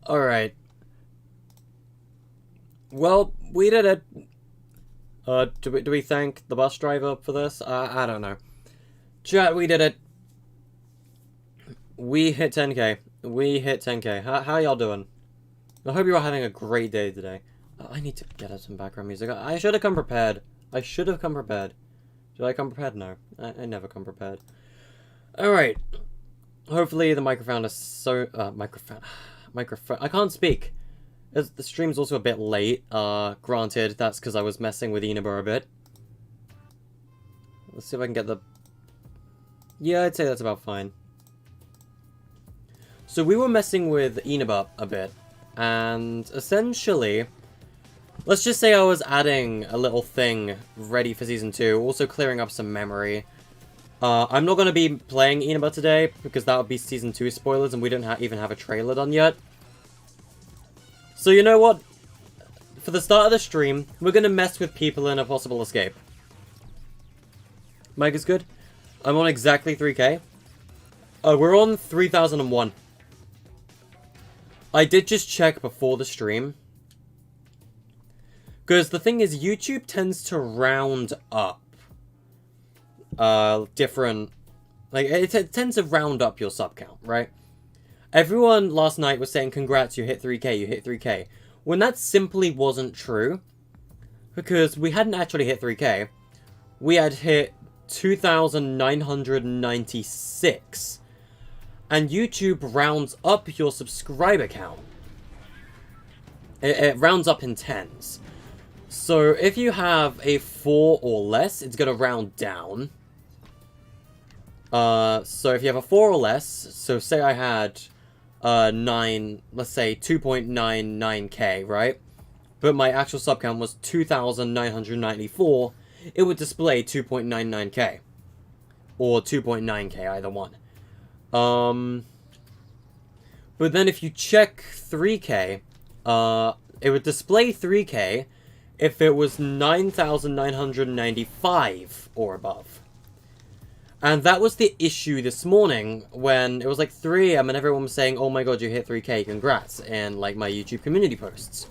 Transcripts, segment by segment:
Alright. Well, we did it. Do we thank the bus driver for this? I don't know. Chat, we did it. We hit 10k. We hit 10k. How y'all doing? I hope you're all having a great day today. I need to get us some background music. I should have come prepared. I should have come prepared. Did I come prepared? No. I never come prepared. Alright. Hopefully the microphone is so... microphone... I can't speak. The stream's also a bit late. Granted, that's because I was messing with Inaba a bit. Let's see if I can get the... Yeah, I'd say that's about fine. So we were messing with Inaba a bit. And essentially... Let's just say I was adding a little thing ready for Season 2. Also clearing up some memory. I'm not going to be playing Inaba today, because that would be Season 2 spoilers, and we don't even have a trailer done yet. So you know what? For the start of the stream, we're going to mess with people in a possible escape. Mic is good. I'm on exactly 3k. We're on 3001. I did just check before the stream. Because the thing is, YouTube tends to round up different... Like, it tends to round up your sub count, right? Everyone last night was saying, congrats, you hit 3k, you hit 3k. When that simply wasn't true. Because we hadn't actually hit 3k. We had hit 2,996. And YouTube rounds up your subscriber count. It rounds up in tens. So if you have a 4 or less, it's going to round down. So if you have a 4 or less, so say I had... let's say 2.99k, right? But my actual sub count was 2,994, it would display 2.99k. Or 2.9k, either one. But then if you check 3k, it would display 3k if it was 9,995 or above. And that was the issue this morning when it was like 3 AM and everyone was saying, oh my god, you hit 3k, congrats, in like my YouTube community posts.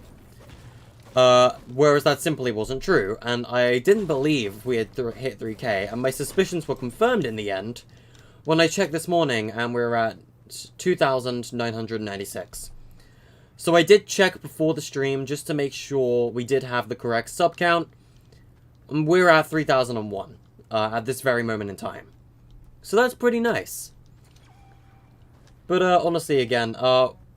Whereas that simply wasn't true, and I didn't believe we had hit 3k, and my suspicions were confirmed in the end when I checked this morning and we were at 2,996. So I did check before the stream just to make sure we did have the correct sub count, and we're at 3,001 at this very moment in time. So that's pretty nice. But honestly, again,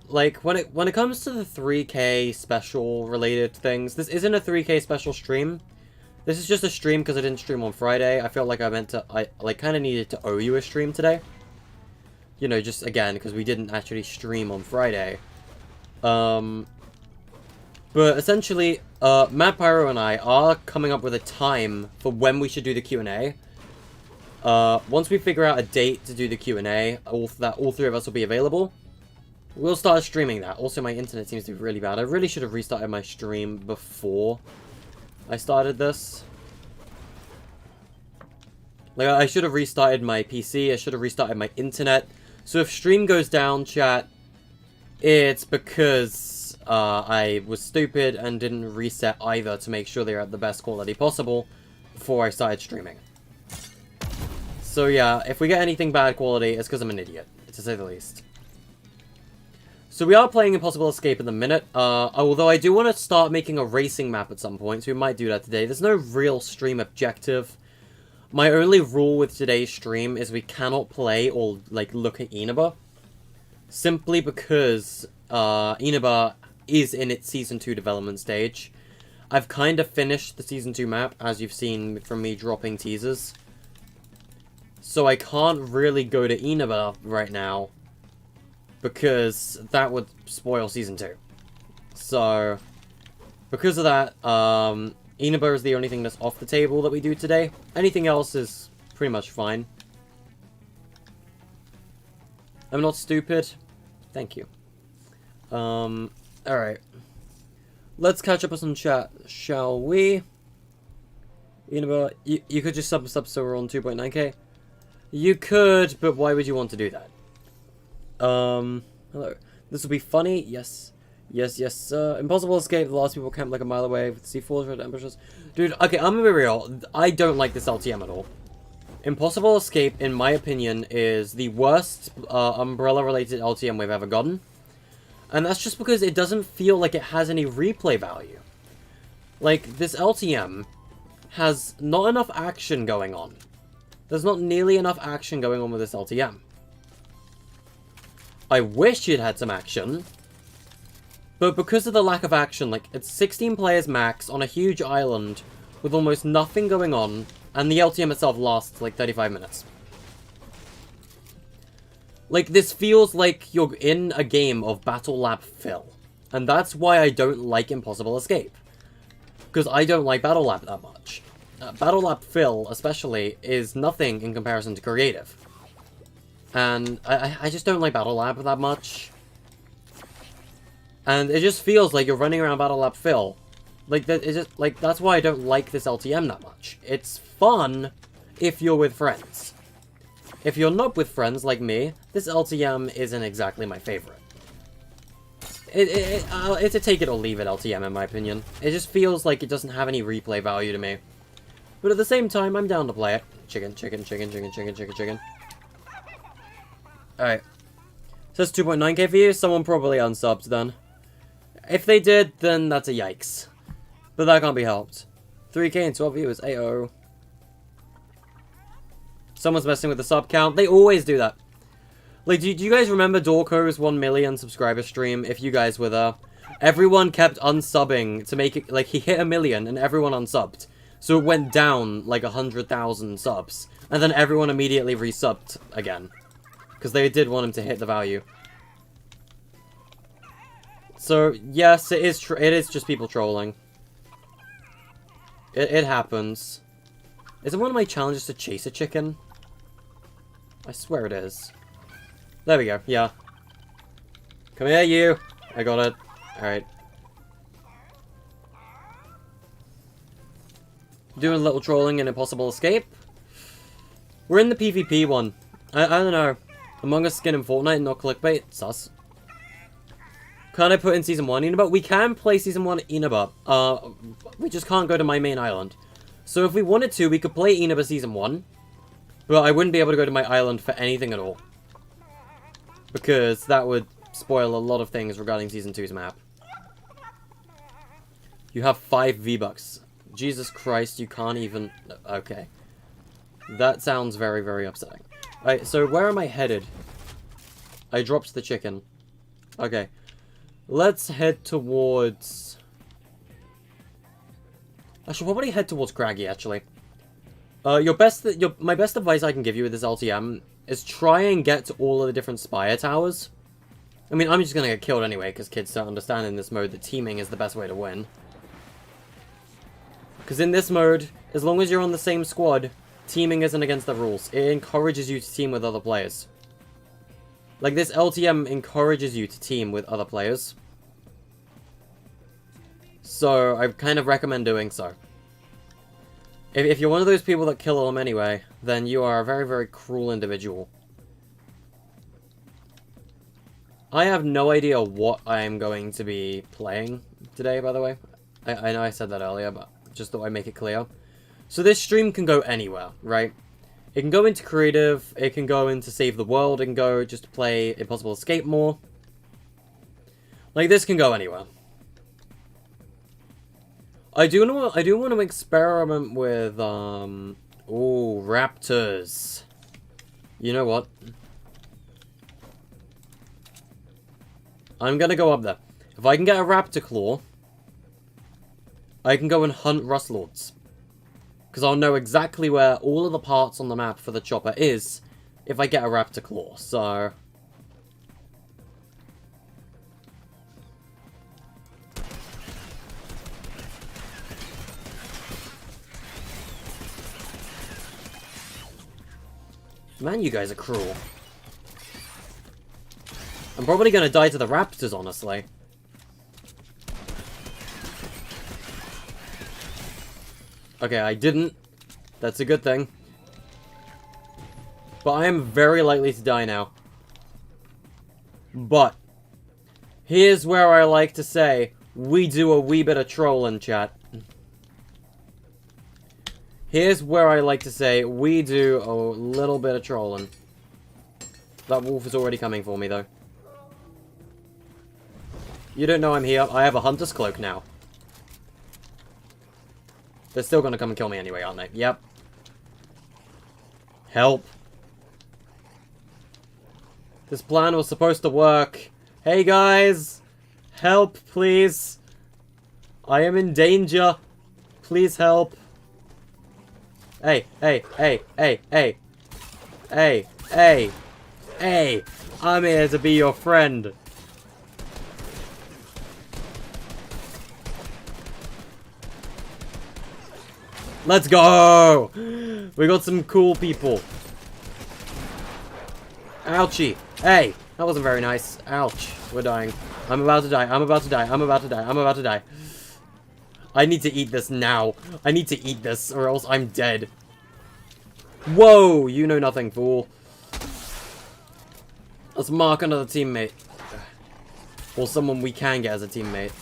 like when it comes to the 3k special related things, this isn't a 3k special stream. This is just a stream because I didn't stream on Friday. I felt like I kind of needed to owe you a stream today. You know, just again because we didn't actually stream on Friday. But essentially, Matt Pyro and I are coming up with a time for when we should do the Q&A. Once we figure out a date to do the Q&A, all three of us will be available, we'll start streaming that. Also, my internet seems to be really bad. I really should have restarted my stream before I started this. Like, I should have restarted my PC, I should have restarted my internet. So if stream goes down, chat, it's because I was stupid and didn't reset either to make sure they're at the best quality possible before I started streaming. So yeah, if we get anything bad quality, it's because I'm an idiot, to say the least. So we are playing Impossible Escape in the minute, although I do want to start making a racing map at some point, so we might do that today. There's no real stream objective. My only rule with today's stream is we cannot play or, like, look at Inaba. Simply because, Inaba is in its Season 2 development stage. I've kind of finished the Season 2 map, as you've seen from me dropping teasers. So I can't really go to Inaba right now, because that would spoil Season 2. So, because of that, Inaba is the only thing that's off the table that we do today. Anything else is pretty much fine. I'm not stupid. Thank you. Alright. Let's catch up with some chat, shall we? Inaba, you could just sub so we're on 2.9k. You could, but why would you want to do that? Hello. This will be funny. Yes. Yes, yes, impossible escape. The last people camp like a mile away with C4s, red ambushes. Dude, okay, I'm gonna be real. I don't like this LTM at all. Impossible escape, in my opinion, is the worst umbrella-related LTM we've ever gotten. And that's just because it doesn't feel like it has any replay value. Like, this LTM has not enough action going on. There's not nearly enough action going on with this LTM. I wish it had some action. But because of the lack of action, like, it's 16 players max on a huge island with almost nothing going on, and the LTM itself lasts, like, 35 minutes. Like, this feels like you're in a game of Battle Lab Fill. And that's why I don't like Impossible Escape. Because I don't like Battle Lab that much. Battle Lab Fill, especially, is nothing in comparison to Creative. And I just don't like Battle Lab that much. And it just feels like you're running around Battle Lab Fill. Like, that's why I don't like this LTM that much. It's fun if you're with friends. If you're not with friends like me, this LTM isn't exactly my favorite. It's a take it or leave it LTM in my opinion. It just feels like it doesn't have any replay value to me. But at the same time, I'm down to play it. Chicken, chicken, chicken, chicken, chicken, chicken, chicken. Alright. Says 2.9k for you, someone probably unsubbed then. If they did, then that's a yikes. But that can't be helped. 3k and 12 viewers, ayo. Someone's messing with the sub count. They always do that. Like, do you guys remember Dorko's 1 million subscriber stream, if you guys were there? Everyone kept unsubbing to make it, like, he hit 1 million and everyone unsubbed. So it went down, like, 100,000 subs. And then everyone immediately resubbed again. Because they did want him to hit the value. So, yes, it is just people trolling. It happens. Is it one of my challenges to chase a chicken? I swear it is. There we go, yeah. Come here, you! I got it. Alright. Doing a little trolling in Impossible Escape. We're in the PvP one. I don't know. Among Us skin in Fortnite, not clickbait. Sus. Can I put in Season 1 Inaba? We can play Season 1 Inaba. We just can't go to my main island. So if we wanted to, we could play Inaba Season 1. But I wouldn't be able to go to my island for anything at all. Because that would spoil a lot of things regarding Season 2's map. You have 5 V-Bucks. Jesus Christ, you can't even... Okay. That sounds very, very upsetting. Alright, so where am I headed? I dropped the chicken. Okay. Let's head towards... I should probably head towards Craggy, actually. My best advice I can give you with this LTM is try and get to all of the different Spire towers. I mean, I'm just gonna get killed anyway, because kids don't understand in this mode that teaming is the best way to win. Because in this mode, as long as you're on the same squad, teaming isn't against the rules. It encourages you to team with other players. Like, this LTM encourages you to team with other players. So, I kind of recommend doing so. If you're one of those people that kill them anyway, then you are a very, very cruel individual. I have no idea what I am going to be playing today, by the way. I know I said that earlier, but just thought I'd make it clear. So this stream can go anywhere, right? It can go into creative, it can go into save the world, it can go just to play Impossible Escape more. Like, this can go anywhere. I do want to experiment with, ooh, raptors. You know what? I'm gonna go up there. If I can get a raptor claw, I can go and hunt rustlords. Because I'll know exactly where all of the parts on the map for the chopper is if I get a raptor claw, so... Man, you guys are cruel. I'm probably gonna die to the raptors, honestly. Okay, I didn't. That's a good thing. But I am very likely to die now. But Here's where I like to say, we do a wee bit of trolling, chat. Here's where I like to say, we do a little bit of trolling. That wolf is already coming for me, though. You don't know I'm here. I have a hunter's cloak now. They're still gonna come and kill me anyway, aren't they? Yep. Help. This plan was supposed to work. Hey, guys! Help, please! I am in danger. Please help. Hey, hey, hey, hey, hey. Hey, hey, hey. I'm here to be your friend. Let's go! We got some cool people. Ouchie. Hey, that wasn't very nice. Ouch. We're dying. I'm about to die. I'm about to die. I'm about to die. I'm about to die. I need to eat this now. I need to eat this or else I'm dead. Whoa! You know nothing, fool. Let's mark another teammate. Or someone we can get as a teammate.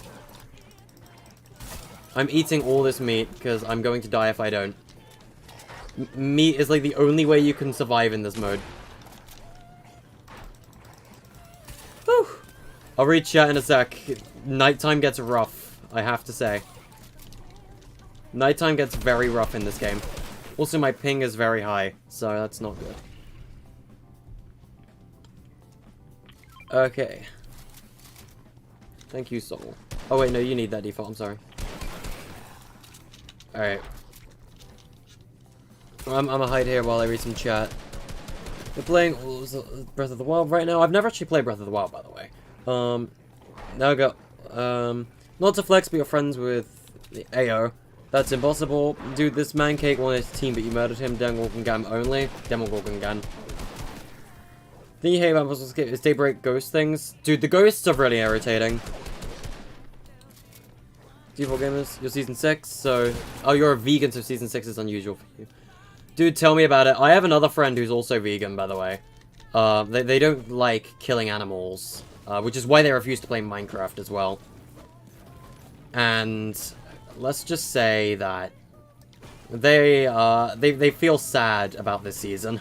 I'm eating all this meat because I'm going to die if I don't. Meat is like the only way you can survive in this mode. Whew. I'll read chat in a sec. Nighttime gets rough, I have to say. Nighttime gets very rough in this game. Also, my ping is very high, so that's not good. Okay. Thank you, Soul. Oh wait, no, you need that default, I'm sorry. Alright. I'm gonna hide here while I read some chat. We're playing Breath of the Wild right now. I've never actually played Breath of the Wild, by the way. Now I got, not to flex, but you're friends with the AO. That's impossible. Dude, this man cake wanted his team, but you murdered him. Demogorgon only. Demogorgon. Thing you hate about Puzzle Skip is Daybreak ghost things. Dude, the ghosts are really irritating. Default gamers, you're season 6, so... Oh, you're a vegan, so season 6 is unusual for you. Dude, tell me about it. I have another friend who's also vegan, by the way. They don't like killing animals, which is why they refuse to play Minecraft as well. And let's just say that they feel sad about this season.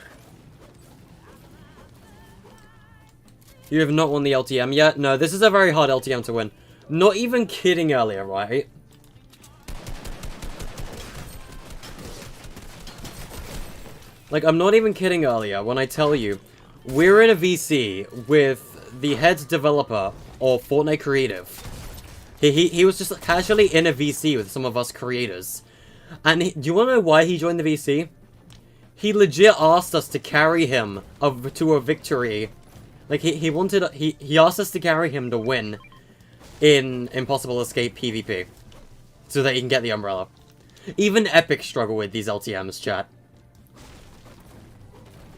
You have not won the LTM yet? No, this is a very hard LTM to win. Not even kidding earlier, right? Like, I'm not even kidding earlier when I tell you, we're in a VC with the head developer of Fortnite Creative. He was just casually in a VC with some of us creators. And do you want to know why he joined the VC? He legit asked us to carry him to a victory. Like, he asked us to carry him to win in Impossible Escape PvP. So that he can get the umbrella. Even Epic struggle with these LTMs, chat.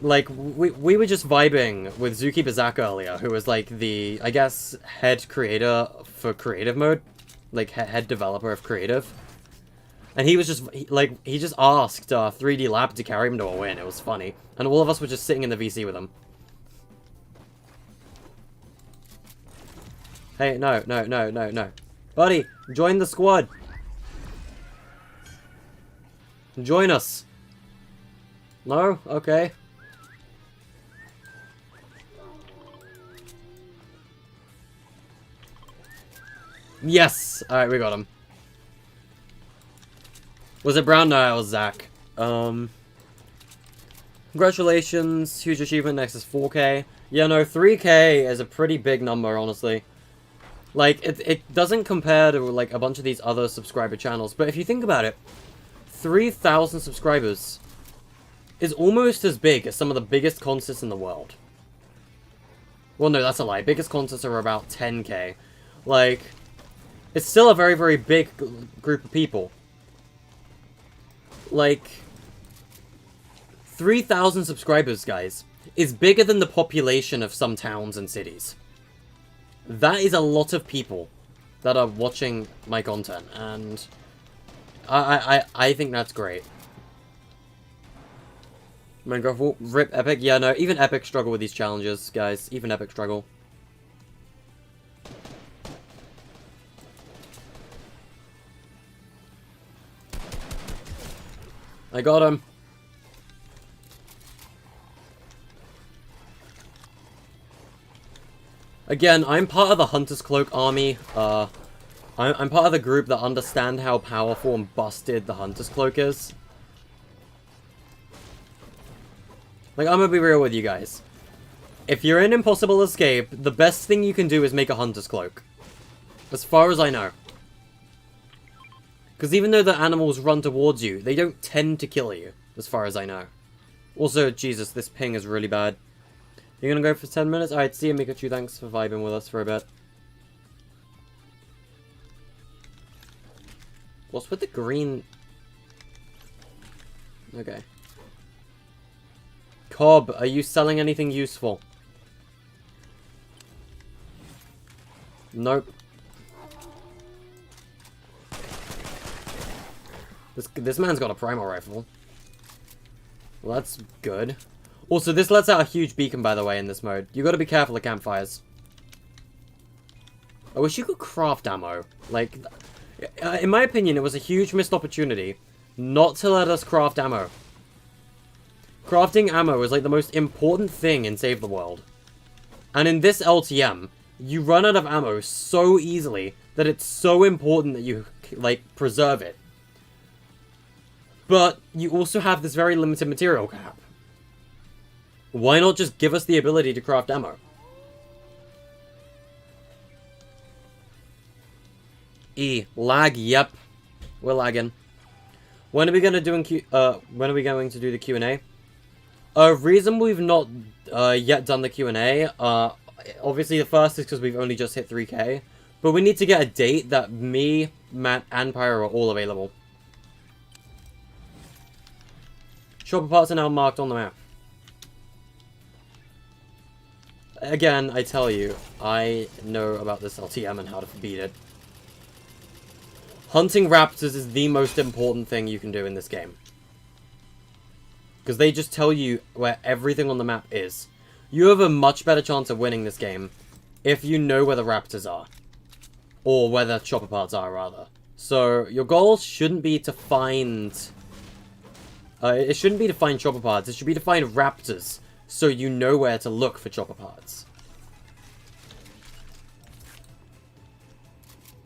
Like, we were just vibing with Zookeeper Zach earlier, who was like the, I guess, head creator for creative mode. Like, head developer of creative. And he was just, he just asked 3D Lab to carry him to a win. It was funny. And all of us were just sitting in the VC with him. Hey, no. Buddy, join the squad. Join us. No? Okay. Yes! Alright, we got him. Was it Brown? No, it was Zach. Congratulations, huge achievement, next is 4K. Yeah, no, 3K is a pretty big number, honestly. Like, it doesn't compare to, like, a bunch of these other subscriber channels, but if you think about it, 3,000 subscribers is almost as big as some of the biggest concerts in the world. Well, no, that's a lie. Biggest concerts are about 10K. Like, it's still a very, very big group of people. Like, 3,000 subscribers, guys, is bigger than the population of some towns and cities. That is a lot of people that are watching my content, and I think that's great. Minecraft, rip Epic. Yeah, no, even Epic struggle with these challenges, guys. Even Epic struggle. I got him. Again, I'm part of the Hunter's Cloak army. I'm part of the group that understand how powerful and busted the Hunter's Cloak is. Like, I'm gonna be real with you guys. If you're in Impossible Escape, the best thing you can do is make a Hunter's Cloak. As far as I know. Because even though the animals run towards you, they don't tend to kill you, as far as I know. Also, Jesus, this ping is really bad. You're gonna go for 10 minutes? Alright, see you, Mikachu. Thanks for vibing with us for a bit. What's with the green? Okay. Cobb, are you selling anything useful? Nope. This man's got a primal rifle. Well, that's good. Also, this lets out a huge beacon, by the way, in this mode. You gotta be careful of campfires. I wish you could craft ammo. Like, in my opinion, it was a huge missed opportunity not to let us craft ammo. Crafting ammo is like the most important thing in Save the World. And in this LTM, you run out of ammo so easily that it's so important that you, like, preserve it. But you also have this very limited material cap. Why not just give us the ability to craft ammo? Lag, yep. We're lagging. When are we gonna do when are we going to do the Q&A? Reason we've not yet done the Q&A, obviously the first is because we've only just hit 3k, but we need to get a date that me, Matt, and Pyro are all available. Chopper parts are now marked on the map. Again, I tell you, I know about this LTM and how to beat it. Hunting raptors is the most important thing you can do in this game. Because they just tell you where everything on the map is. You have a much better chance of winning this game if you know where the raptors are. Or where the chopper parts are, rather. So, your goal shouldn't be to find... it shouldn't be to find chopper parts, it should be to find raptors. So you know where to look for chopper parts.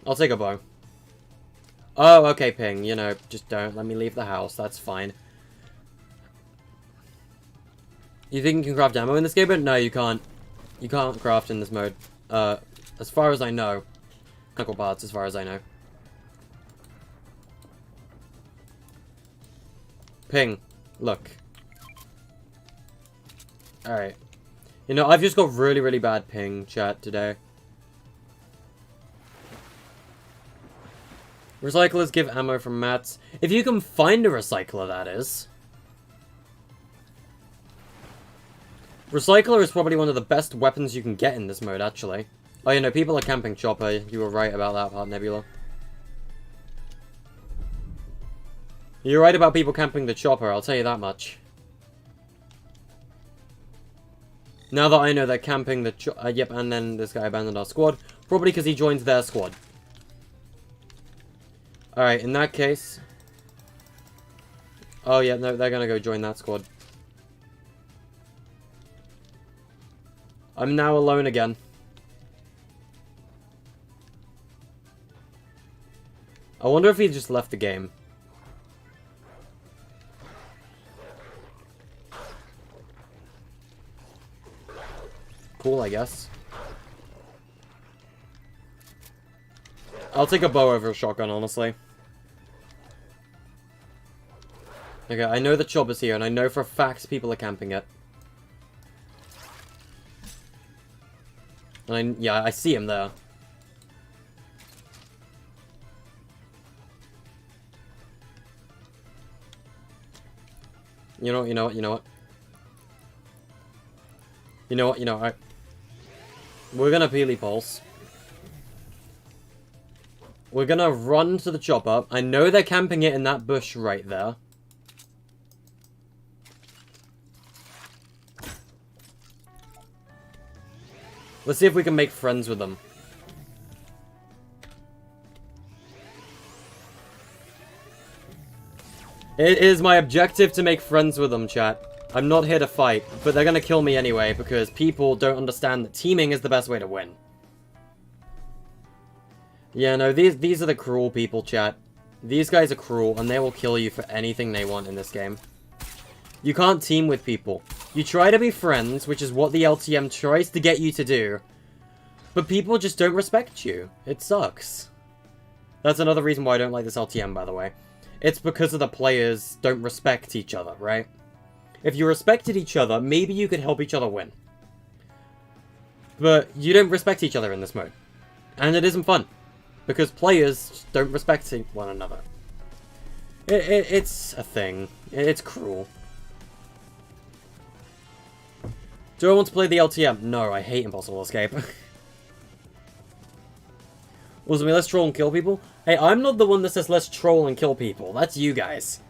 I'll take a bow. Oh, okay, Ping. You know, just don't let me leave the house. That's fine. You think you can craft ammo in this game? But no, you can't. You can't craft in this mode. As far as I know. Mechanical parts, as far as I know. Ping. Look. Alright. You know, I've just got really, really bad ping, chat, today. Recyclers give ammo from mats. If you can find a recycler, that is. Recycler is probably one of the best weapons you can get in this mode, actually. Oh, you know, people are camping chopper. You were right about that part, Nebula. You're right about people camping the chopper, I'll tell you that much. Now that I know they're camping the yep, and then this guy abandoned our squad. Probably because he joins their squad. Alright, in that case... Oh yeah, no, they're gonna go join that squad. I'm now alone again. I wonder if he just left the game. Cool, I guess. I'll take a bow over a shotgun, honestly. Okay, I know the chopper's here, and I know for a fact people are camping it. And yeah, I see him there. You know what, you know what, you know what? You know what, you know, alright. We're gonna Peely Pulse. We're gonna run to the chopper. I know they're camping it in that bush right there. Let's see if we can make friends with them. It is my objective to make friends with them, chat. I'm not here to fight, but they're gonna kill me anyway because people don't understand that teaming is the best way to win. Yeah, no, these are the cruel people, chat. These guys are cruel, and they will kill you for anything they want in this game. You can't team with people. You try to be friends, which is what the LTM tries to get you to do, but people just don't respect you. It sucks. That's another reason why I don't like this LTM, by the way. It's because of the players don't respect each other, right? If you respected each other, maybe you could help each other win. But you don't respect each other in this mode. And it isn't fun. Because players don't respect one another. It's a thing. It's cruel. Do I want to play the LTM? No, I hate Impossible Escape. Was it let's troll and kill people? Hey, I'm not the one that says let's troll and kill people. That's you guys.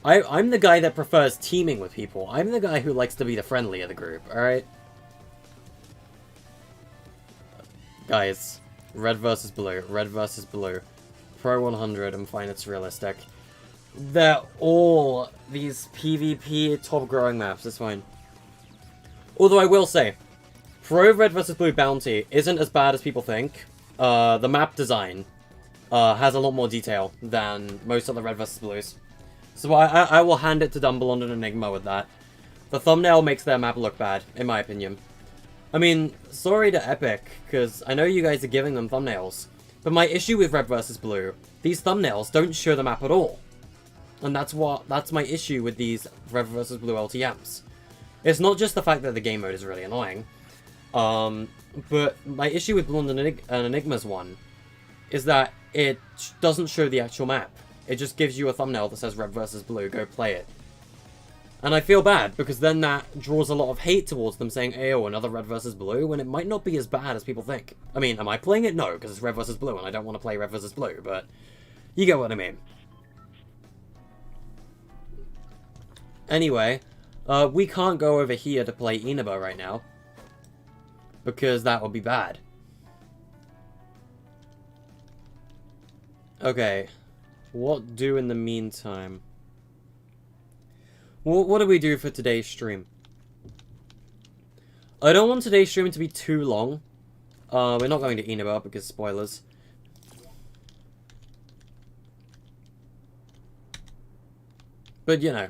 I'm the guy that prefers teaming with people. I'm the guy who likes to be the friendly of the group, alright? Guys, red versus blue, red versus blue. Pro 100, I'm fine, it's realistic. They're all these PvP top growing maps, it's fine. Although I will say, Pro red versus blue bounty isn't as bad as people think. The map design has a lot more detail than most of the red versus blues. So I will hand it to Dumble and Enigma with that. The thumbnail makes their map look bad, in my opinion. I mean, sorry to Epic, because I know you guys are giving them thumbnails. But my issue with red versus blue, these thumbnails don't show the map at all. And that's my issue with these red versus blue LTMs. It's not just the fact that the game mode is really annoying. But my issue with Blonde and Enigma's one is that it doesn't show the actual map. It just gives you a thumbnail that says red versus blue, go play it. And I feel bad, because then that draws a lot of hate towards them saying, "Ayo, another red versus blue," when it might not be as bad as people think. I mean, am I playing it? No, because it's red versus blue, and I don't want to play red versus blue, but you get what I mean. Anyway, we can't go over here to play Inaba right now, because that would be bad. Okay, what do in the meantime? What do we do for today's stream? I don't want today's stream to be too long. We're not going to Inaba because spoilers. But, you know.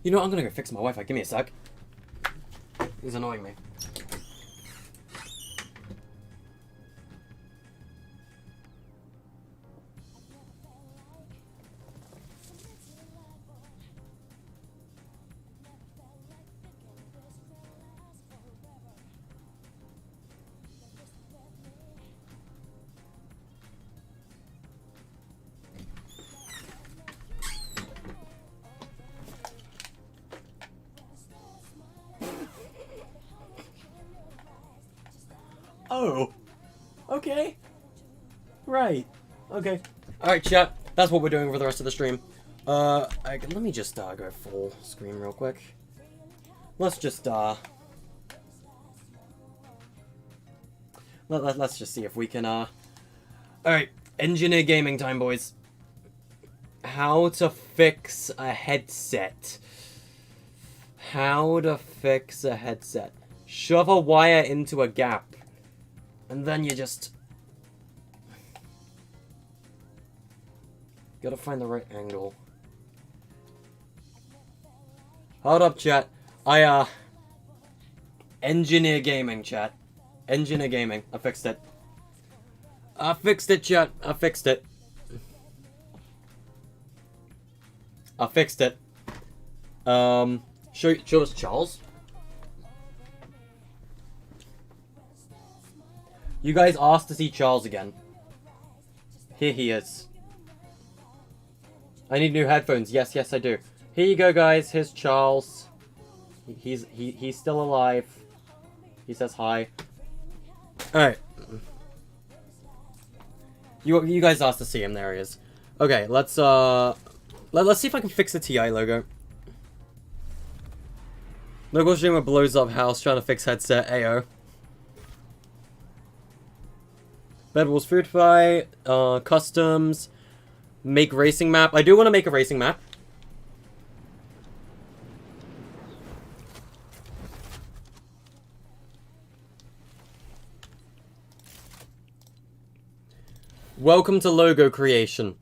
You know what, I'm gonna go fix my Wi-Fi. Give me a sec. He's annoying me. Oh, okay, right, okay. Alright, chat, that's what we're doing for the rest of the stream. Let me just, go full screen real quick. Let's just, let's just see if we can, Alright, engineer gaming time, boys. How to fix a headset. How to fix a headset. Shove a wire into a gap. And then you just... gotta find the right angle. Hold up, chat. Engineer gaming, chat. Engineer gaming. I fixed it. I fixed it, chat. I fixed it. I fixed it. Show us Charles. You guys asked to see Charles again. Here he is. I need new headphones. Yes, yes, I do. Here you go, guys. Here's Charles. He's still alive. He says hi. Alright. You guys asked to see him. There he is. Okay, let's see if I can fix the TI logo. Local streamer blows up house trying to fix headset. Ayo. Bedwars Food Fight, customs, Make racing map. I do want to make a racing map. Welcome to logo creation.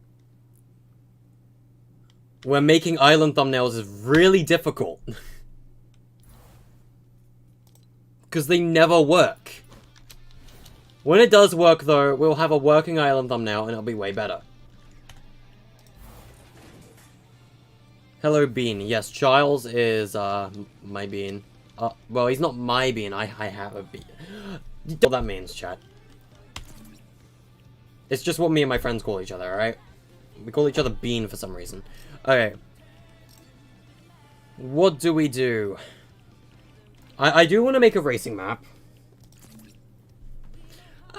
Where making island thumbnails is really difficult. Because they never work. When it does work, though, we'll have a working island thumbnail and it'll be way better. Hello, Bean. Yes, Giles is, my Bean. Well, he's not my Bean. I have a Bean. You know what that means, chat. It's just what me and my friends call each other, alright? We call each other Bean for some reason. Okay. What do we do? I do want to make a racing map.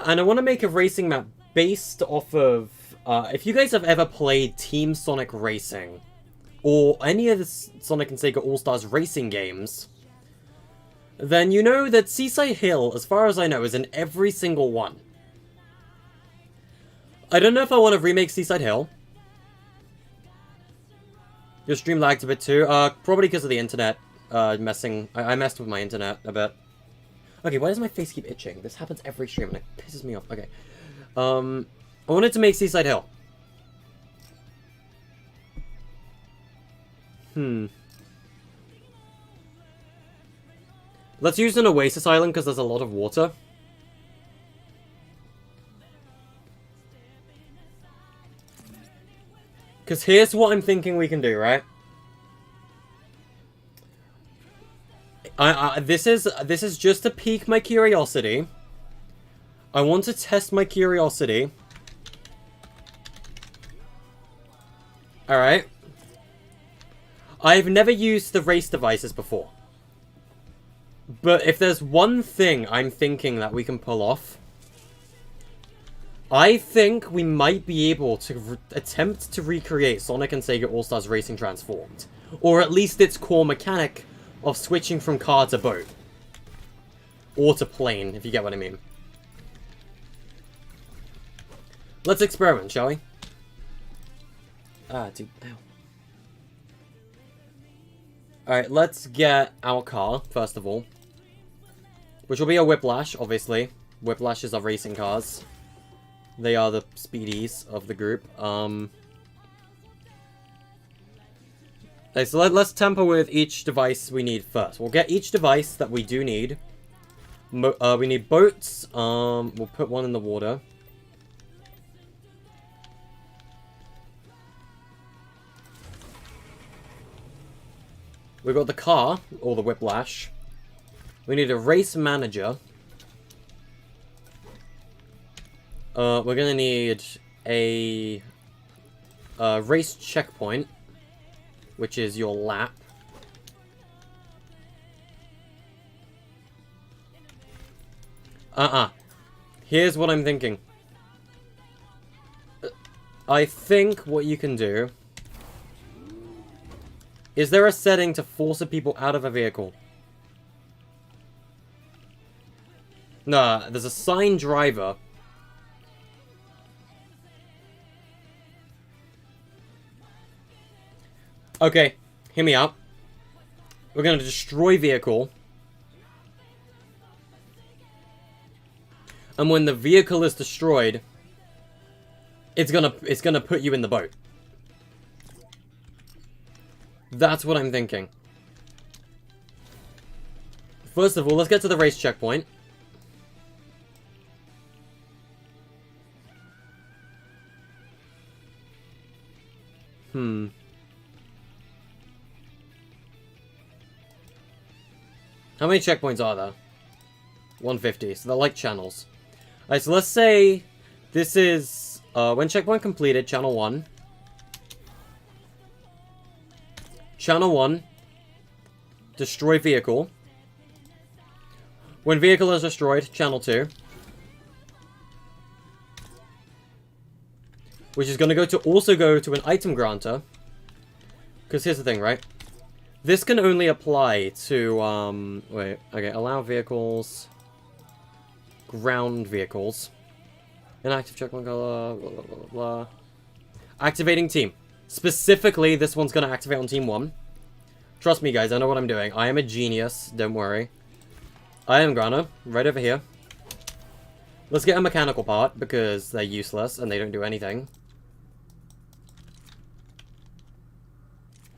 And I want to make a racing map based off of... if you guys have ever played Team Sonic Racing, or any of the Sonic and Sega All-Stars racing games, then you know that Seaside Hill, as far as I know, is in every single one. I don't know if I want to remake Seaside Hill. Your stream lagged a bit too. Probably because of the internet messing. I messed with my internet a bit. Okay, why does my face keep itching? This happens every stream and it pisses me off. Okay. I wanted to make Seaside Hill. Let's use an oasis island because there's a lot of water. Because here's what I'm thinking we can do, right? This is just to pique my curiosity. I want to test my curiosity. Alright. I've never used the race devices before. But if there's one thing I'm thinking that we can pull off, I think we might be able to attempt to recreate Sonic and Sega All-Stars Racing Transformed. Or at least its core mechanic of switching from car to boat. Or to plane, if you get what I mean. Let's experiment, shall we? Dude, ow. Alright, let's get our car, first of all. Which will be a Whiplash, obviously. Whiplashes are racing cars. They are the speedies of the group. Okay, so let's tamper with each device we need first. We'll get each device that we do need. We need boats. We'll put one in the water. We've got the car, or the Whiplash. We need a race manager. We're gonna need a race checkpoint, which is your lap. Here's what I'm thinking. I think what you can do... Is there a setting to force a people out of a vehicle? Nah, there's a sign driver. Okay, hear me out. We're gonna destroy vehicle. And when the vehicle is destroyed, it's gonna put you in the boat. That's what I'm thinking. First of all, let's get to the race checkpoint. How many checkpoints are there? 150, so they're like channels. Alright, so let's say this is, when checkpoint completed, channel 1. Channel 1, destroy vehicle. When vehicle is destroyed, channel 2. Which is going to also go to an item granter. Because here's the thing, right? This can only apply to, wait, okay, allow vehicles, ground vehicles, inactive checkpoint color, blah, blah, blah, blah. Activating team. Specifically, this one's going to activate on team 1. Trust me, guys. I know what I'm doing. I am a genius. Don't worry. I am Grana. Right over here. Let's get a mechanical part, because they're useless and they don't do anything.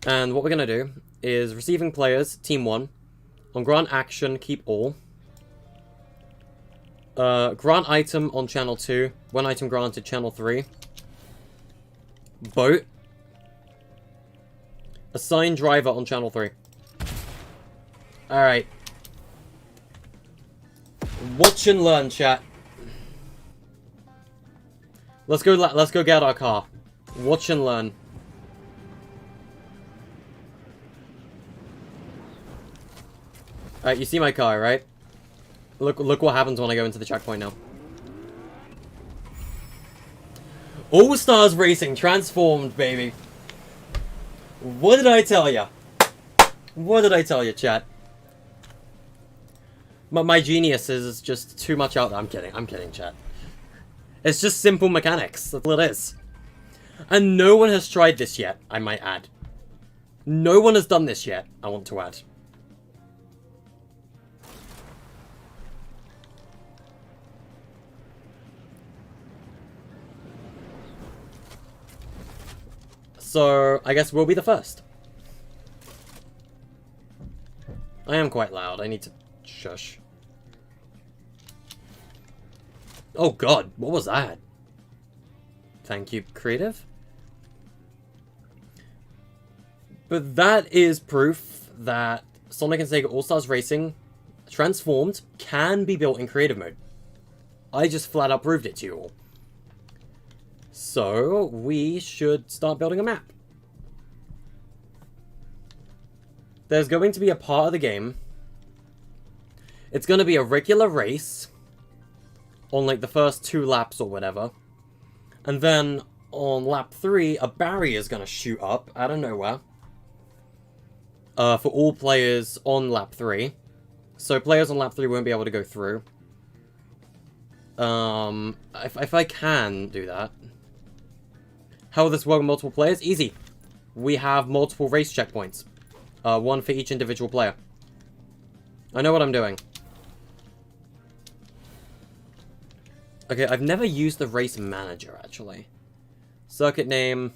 And what we're going to do is receiving players, team 1. On grant action, keep all. Grant item on channel 2. One item granted, channel 3. Boat. Assign driver on channel 3. Alright. Watch and learn, chat. Let's go get our car. Watch and learn. Alright, you see my car, right? Look what happens when I go into the checkpoint now. All Stars Racing transformed, baby. What did I tell ya? What did I tell you, chat? My genius is just too much out there. I'm kidding, chat. It's just simple mechanics. That's all it is. And no one has tried this yet, I might add. No one has done this yet, I want to add. So, I guess we'll be the first. I am quite loud. I need to shush. Oh god, what was that? Thank you, creative. But that is proof that Sonic and Sega All-Stars Racing Transformed can be built in creative mode. I just flat out proved it to you all. So, we should start building a map. There's going to be a part of the game. It's going to be a regular race on like the first 2 laps or whatever. And then on lap 3, a barrier is going to shoot up out of nowhere. For all players on lap 3. So players on lap 3 won't be able to go through. If I can do that. How will this work with multiple players? Easy. We have multiple race checkpoints. One for each individual player. I know what I'm doing. Okay, I've never used the race manager, actually. Circuit name.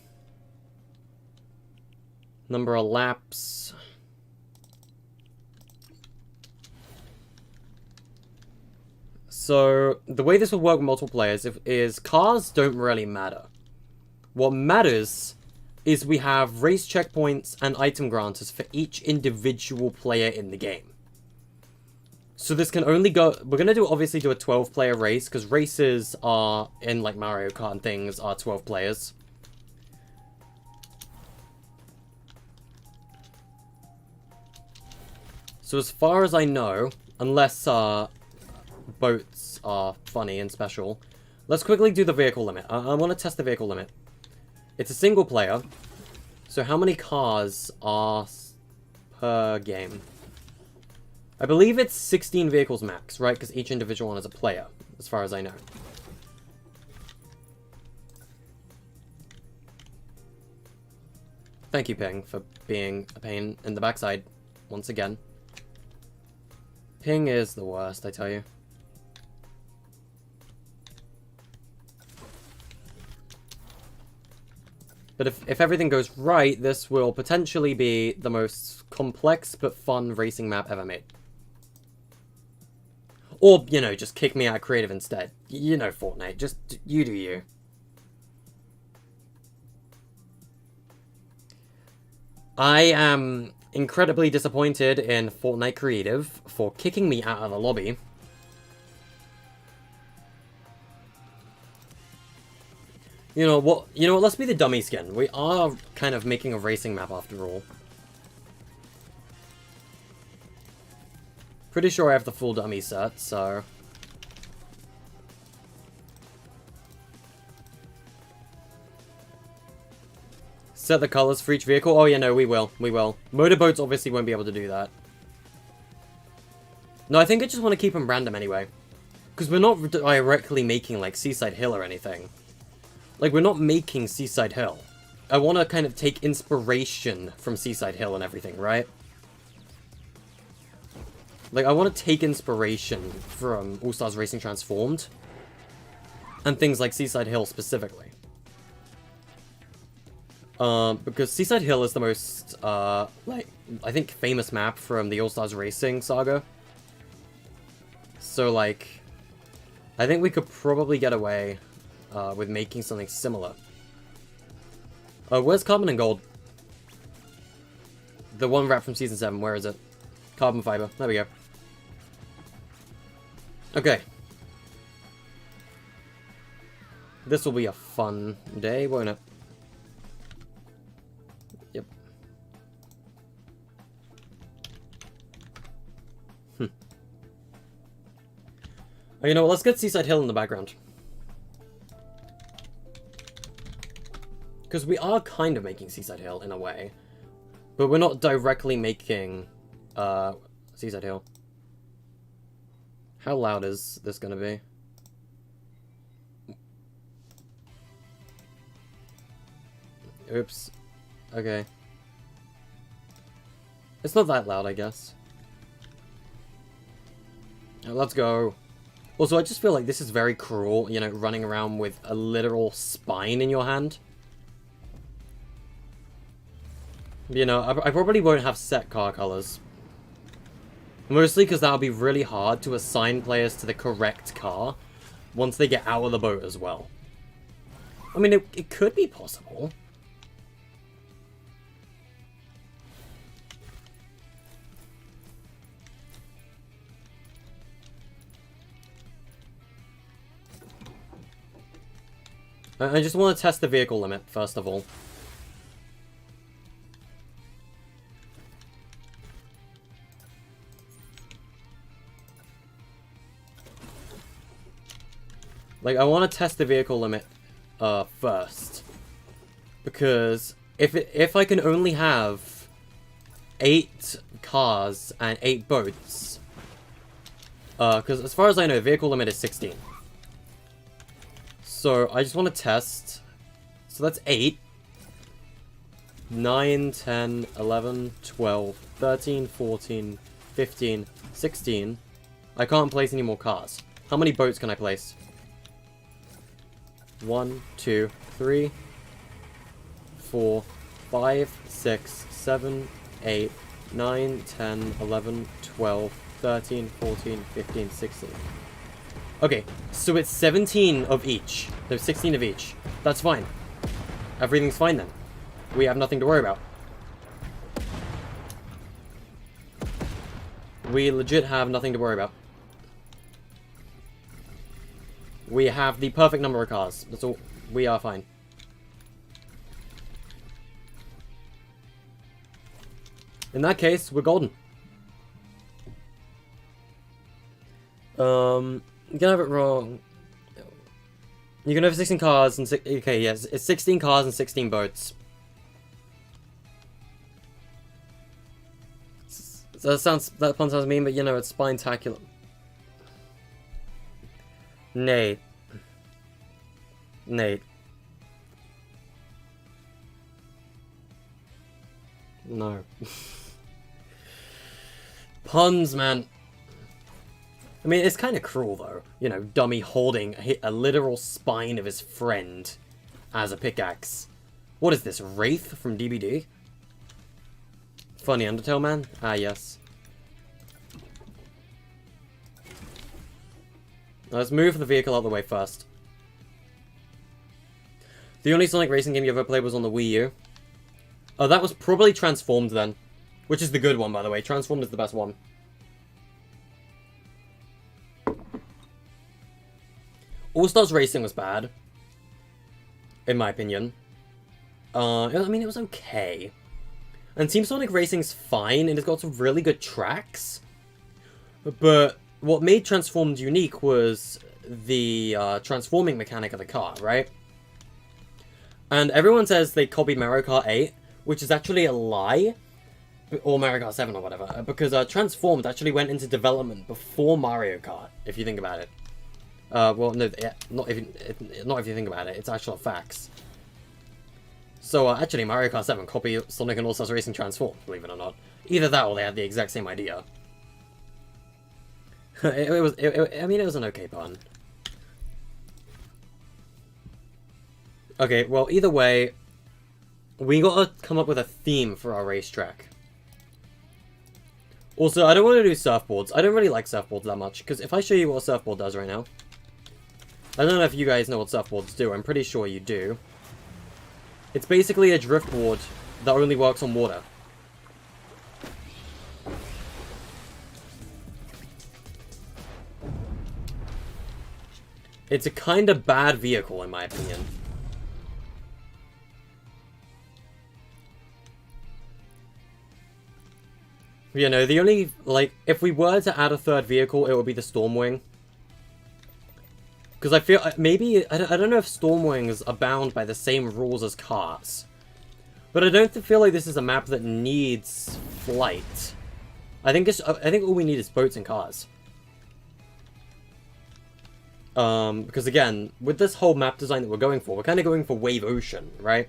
Number of laps. So, the way this will work with multiple players is cars don't really matter. What matters is we have race checkpoints and item granters for each individual player in the game. So this can only go... We're going to obviously do a 12-player race, because races are, in like Mario Kart and things, are 12 players. So as far as I know, unless boats are funny and special, let's quickly do the vehicle limit. I want to test the vehicle limit. It's a single player. So how many cars are per game? I believe it's 16 vehicles max, right? Because each individual one is a player, as far as I know. Thank you, Ping, for being a pain in the backside, once again. Ping is the worst, I tell you. But if everything goes right, this will potentially be the most complex but fun racing map ever made. Or, you know, just kick me out of creative instead. You know Fortnite, just you do you. I am incredibly disappointed in Fortnite Creative for kicking me out of the lobby. You know what, let's be the dummy skin. We are kind of making a racing map after all. Pretty sure I have the full dummy set, so... Set the colors for each vehicle? Oh yeah, no, we will. Motorboats obviously won't be able to do that. No, I think I just want to keep them random anyway. Because we're not directly making, like, Seaside Hill or anything. Like, we're not making Seaside Hill. I want to kind of take inspiration from Seaside Hill and everything, right? Like, I want to take inspiration from All-Stars Racing Transformed. And things like Seaside Hill specifically. Because Seaside Hill is the most, like, I think famous map from the All-Stars Racing saga. So, like, I think we could probably get away with making something similar. Where's Carbon and Gold? The one wrap from Season 7, where is it? Carbon Fiber, there we go. Okay. This will be a fun day, won't it? Yep. Oh, you know what, let's get Seaside Hill in the background. Because we are kind of making Seaside Hill in a way. But we're not directly making Seaside Hill. How loud is this going to be? Oops. Okay. It's not that loud, I guess. Let's go. Also, I just feel like this is very cruel, you know, running around with a literal spine in your hand. You know, I probably won't have set car colors. Mostly because that'll be really hard to assign players to the correct car once they get out of the boat as well. I mean, it could be possible. I just want to test the vehicle limit, first of all. Like, I want to test the vehicle limit, first. Because if I can only have 8 cars and 8 boats... because as far as I know, vehicle limit is 16. So, I just want to test. So that's 8. 9, 10, 11, 12, 13, 14, 15, 16. I can't place any more cars. How many boats can I place? 1, 2, 3, 4, 5, 6, 7, 8, 9, 10, 11, 12, 13, 14, 15, 16. Okay, so it's 17 of each. There's 16 of each. That's fine. Everything's fine then. We have nothing to worry about. We legit have nothing to worry about. We have the perfect number of cars. That's all. We are fine. In that case, we're golden. You can have it wrong. You can have 16 cars and okay, yes, it's 16 cars and 16 boats. That pun sounds mean, but you know, it's spine-tacular. Nate. No. Puns, man. I mean, it's kind of cruel, though. You know, dummy holding a literal spine of his friend as a pickaxe. What is this, Wraith from DBD? Funny Undertale Man? Ah, yes. Now, let's move the vehicle out of the way first. The only Sonic racing game you ever played was on the Wii U. Oh, that was probably Transformed then. Which is the good one, by the way. Transformed is the best one. All-Stars Racing was bad. In my opinion. I mean, it was okay. And Team Sonic Racing's fine, and it's got some really good tracks. But what made Transformed unique was the transforming mechanic of the car, right? And everyone says they copied Mario Kart 8, which is actually a lie. Or Mario Kart 7 or whatever. Because Transformed actually went into development before Mario Kart, if you think about it. Well, no, not if you think about it. It's actual facts. So, actually, Mario Kart 7 copied Sonic and All-Stars Racing Transform, believe it or not. Either that or they had the exact same idea. I mean, it was an okay pun. Okay, well, either way, we gotta come up with a theme for our racetrack. Also, I don't want to do surfboards. I don't really like surfboards that much, because if I show you what a surfboard does right now... I don't know if you guys know what surfboards do. I'm pretty sure you do. It's basically a driftboard that only works on water. It's a kind of bad vehicle, in my opinion. You know, the only, like, if we were to add a third vehicle, it would be the Stormwing. Because I feel, maybe, I don't know if Stormwings are bound by the same rules as cars. But I don't feel like this is a map that needs flight. I think all we need is boats and cars. Because again, with this whole map design that we're going for, we're kind of going for Wave Ocean, right?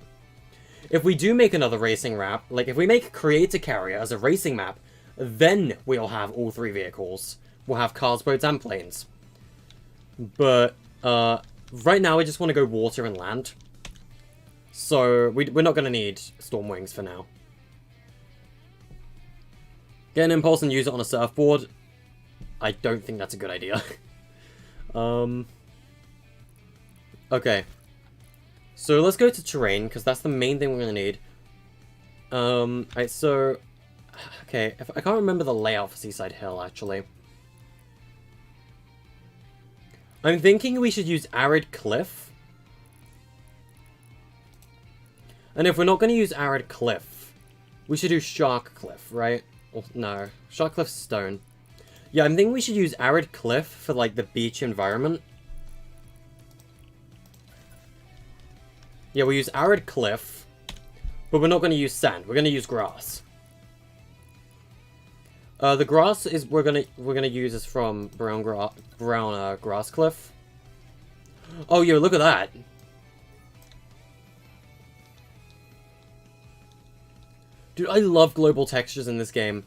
If we do make another racing map, like if we make Create a Carrier as a racing map, then we'll have all three vehicles. We'll have cars, boats, and planes. But, right now I just want to go water and land. So, we're not going to need Stormwings for now. Get an Impulse and use it on a surfboard. I don't think that's a good idea. Okay. So, let's go to terrain, because that's the main thing we're going to need. Right, so... Okay, I can't remember the layout for Seaside Hill, actually. I'm thinking we should use Arid Cliff. And if we're not going to use Arid Cliff, we should do Shark Cliff, right? Or, no, Shark Cliff's stone. Yeah, I'm thinking we should use Arid Cliff for, like, the beach environment. Yeah, we'll use Arid Cliff, but we're not going to use sand. We're going to use grass. The grass is we're gonna use is from brown grass cliff. Oh, yo, look at that! Dude, I love global textures in this game.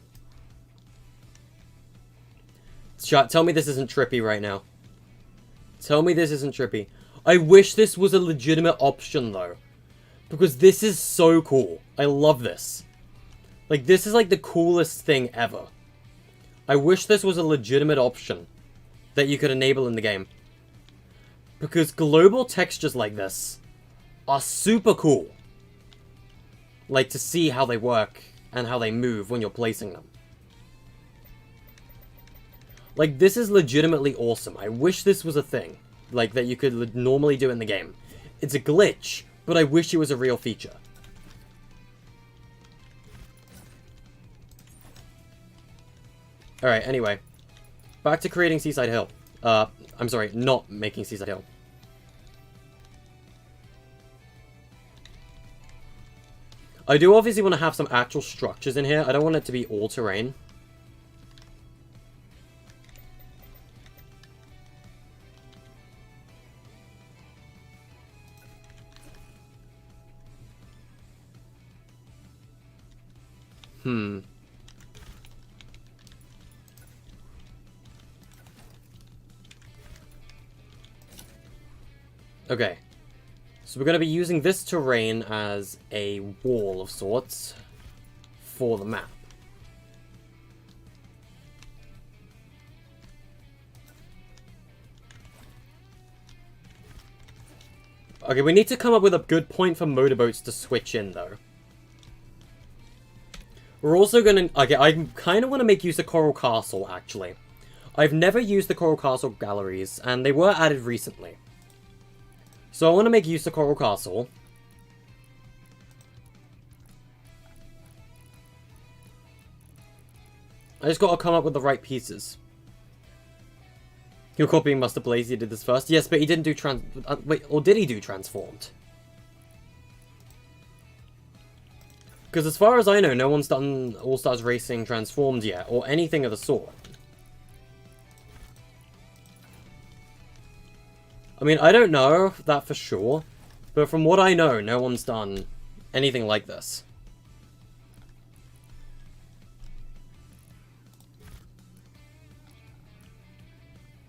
Chat, tell me this isn't trippy right now. Tell me this isn't trippy. I wish this was a legitimate option though, because this is so cool. I love this. Like, this is like the coolest thing ever. I wish this was a legitimate option that you could enable in the game. Because global textures like this are super cool. Like, to see how they work and how they move when you're placing them. Like, this is legitimately awesome. I wish this was a thing. Like, that you could normally do in the game. It's a glitch, but I wish it was a real feature. Alright, anyway. Back to creating Seaside Hill. I'm sorry, not making Seaside Hill. I do obviously want to have some actual structures in here. I don't want it to be all terrain. Okay. So we're going to be using this terrain as a wall of sorts for the map. Okay, we need to come up with a good point for motorboats to switch in, though. We're also going to... Okay, I kind of want to make use of Coral Castle, actually. I've never used the Coral Castle galleries, and they were added recently. So I want to make use of Coral Castle. I just got to come up with the right pieces. You're copying Master Blaze, he did this first. Yes, but he didn't do wait, or did he do Transformed? Because as far as I know, no one's done All-Stars Racing Transformed yet, or anything of the sort. I mean, I don't know that for sure, but from what I know, no one's done anything like this.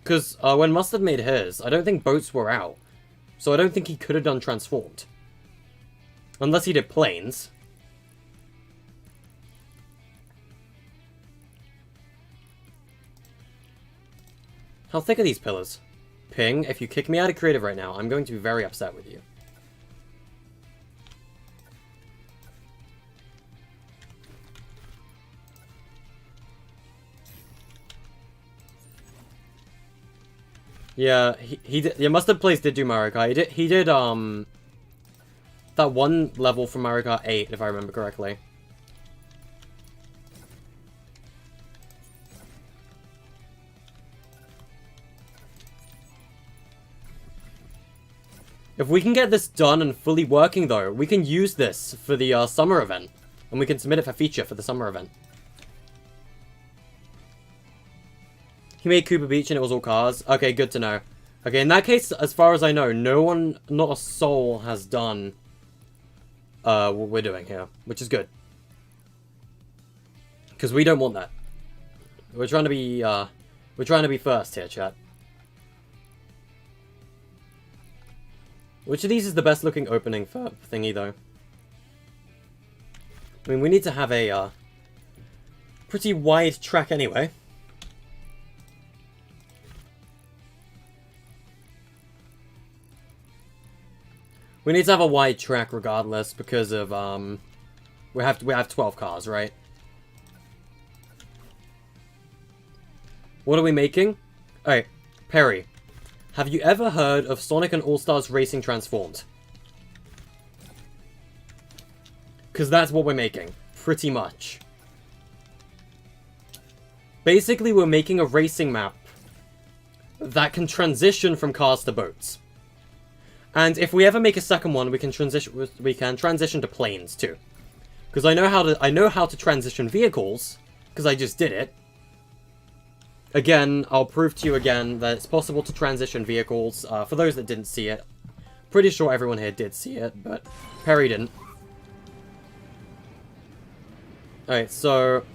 Because when Mustard made his, I don't think boats were out. So I don't think he could have done transformed. Unless he did planes. How thick are these pillars? Ping, if you kick me out of creative right now, I'm going to be very upset with you. Yeah, he did. Yeah, Mustard Place did do Mario Kart. He did that one level from Mario Kart 8, if I remember correctly. If we can get this done and fully working, though, we can use this for the summer event. And we can submit it for feature for the summer event. He made Cooper Beach and it was all cars. Okay, good to know. Okay, in that case, as far as I know, no one, not a soul has done what we're doing here, which is good. Because we don't want that. We're trying to be first here, chat. Which of these is the best looking opening for thingy, though? I mean, we need to have a pretty wide track anyway. We need to have a wide track regardless because of we have 12 cars, right? What are we making? Alright, Perry. Have you ever heard of Sonic and All-Stars Racing Transformed? Because that's what we're making, pretty much. Basically, we're making a racing map that can transition from cars to boats. And if we ever make a second one, we can transition to planes too. Because I know how to transition vehicles, because I just did it. Again, I'll prove to you again that it's possible to transition vehicles. For those that didn't see it, pretty sure everyone here did see it, but Perry didn't. Alright, so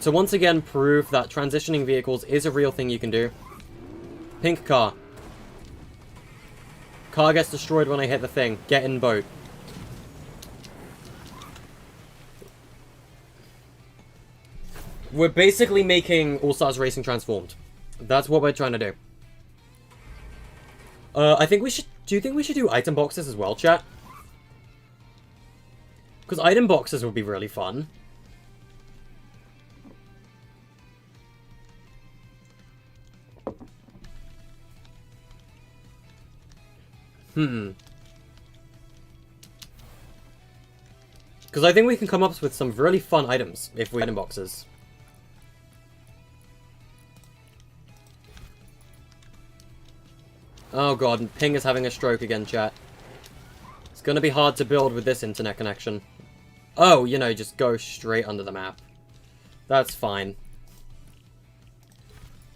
to once again prove that transitioning vehicles is a real thing you can do. Pink car. Car gets destroyed when I hit the thing. Get in boat. We're basically making All-Stars Racing Transformed. That's what we're trying to do. I think we should... Do you think we should do item boxes as well, chat? Because item boxes would be really fun. Because I think we can come up with some really fun items if we item boxes. Oh god, and Ping is having a stroke again, chat. It's gonna be hard to build with this internet connection. Oh, you know, just go straight under the map. That's fine.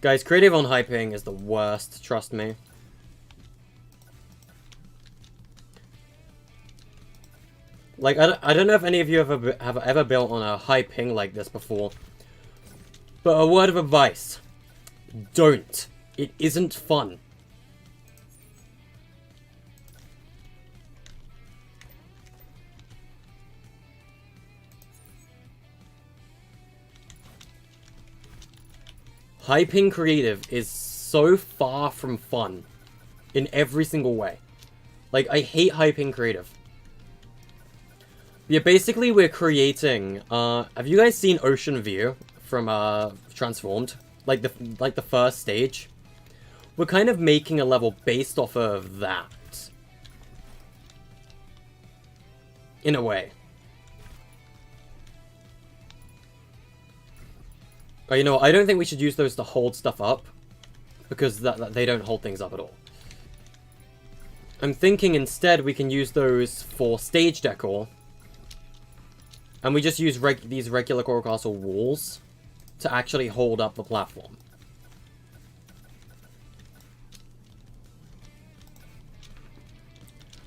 Guys, creative on high ping is the worst, trust me. Like, I don't know if any of you have ever built on a high ping like this before. But a word of advice. Don't. It isn't fun. High ping creative is so far from fun. In every single way. Like, I hate high ping creative. Yeah, basically we're creating, have you guys seen Ocean View from, Transformed? Like the first stage? We're kind of making a level based off of that. In a way. Oh, you know what? I don't think we should use those to hold stuff up. Because they don't hold things up at all. I'm thinking instead we can use those for stage decor. And we just use these regular Coral Castle walls to actually hold up the platform.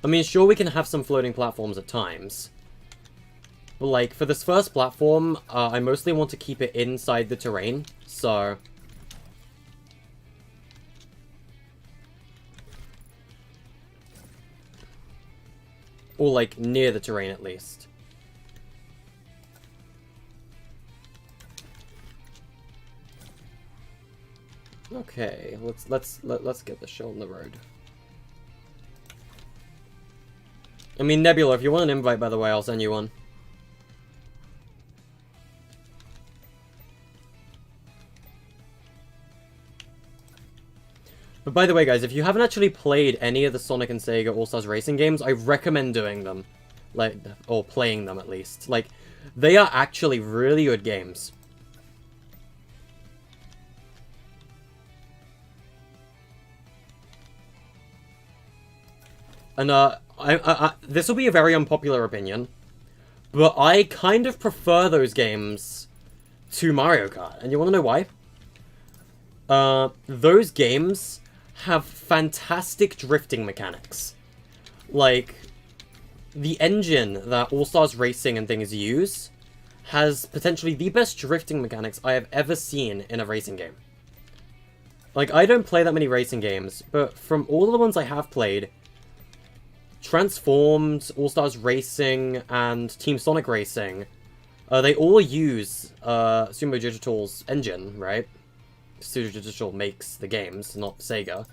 I mean, sure, we can have some floating platforms at times. But, like, for this first platform, I mostly want to keep it inside the terrain, so... Or, like, near the terrain, at least. Okay, let's get the show on the road. I mean, Nebula, if you want an invite, by the way, I'll send you one. But by the way, guys, if you haven't actually played any of the Sonic and Sega All-Stars Racing games, I recommend doing them. Like, or playing them, at least. Like, they are actually really good games. And, this will be a very unpopular opinion, but I kind of prefer those games to Mario Kart. And you want to know why? Those games have fantastic drifting mechanics. Like, the engine that All-Stars Racing and things use has potentially the best drifting mechanics I have ever seen in a racing game. Like, I don't play that many racing games, but from all of the ones I have played, Transformed, All-Stars Racing, and Team Sonic Racing, they all use Sumo Digital's engine, right? Sumo Digital makes the games, not Sega.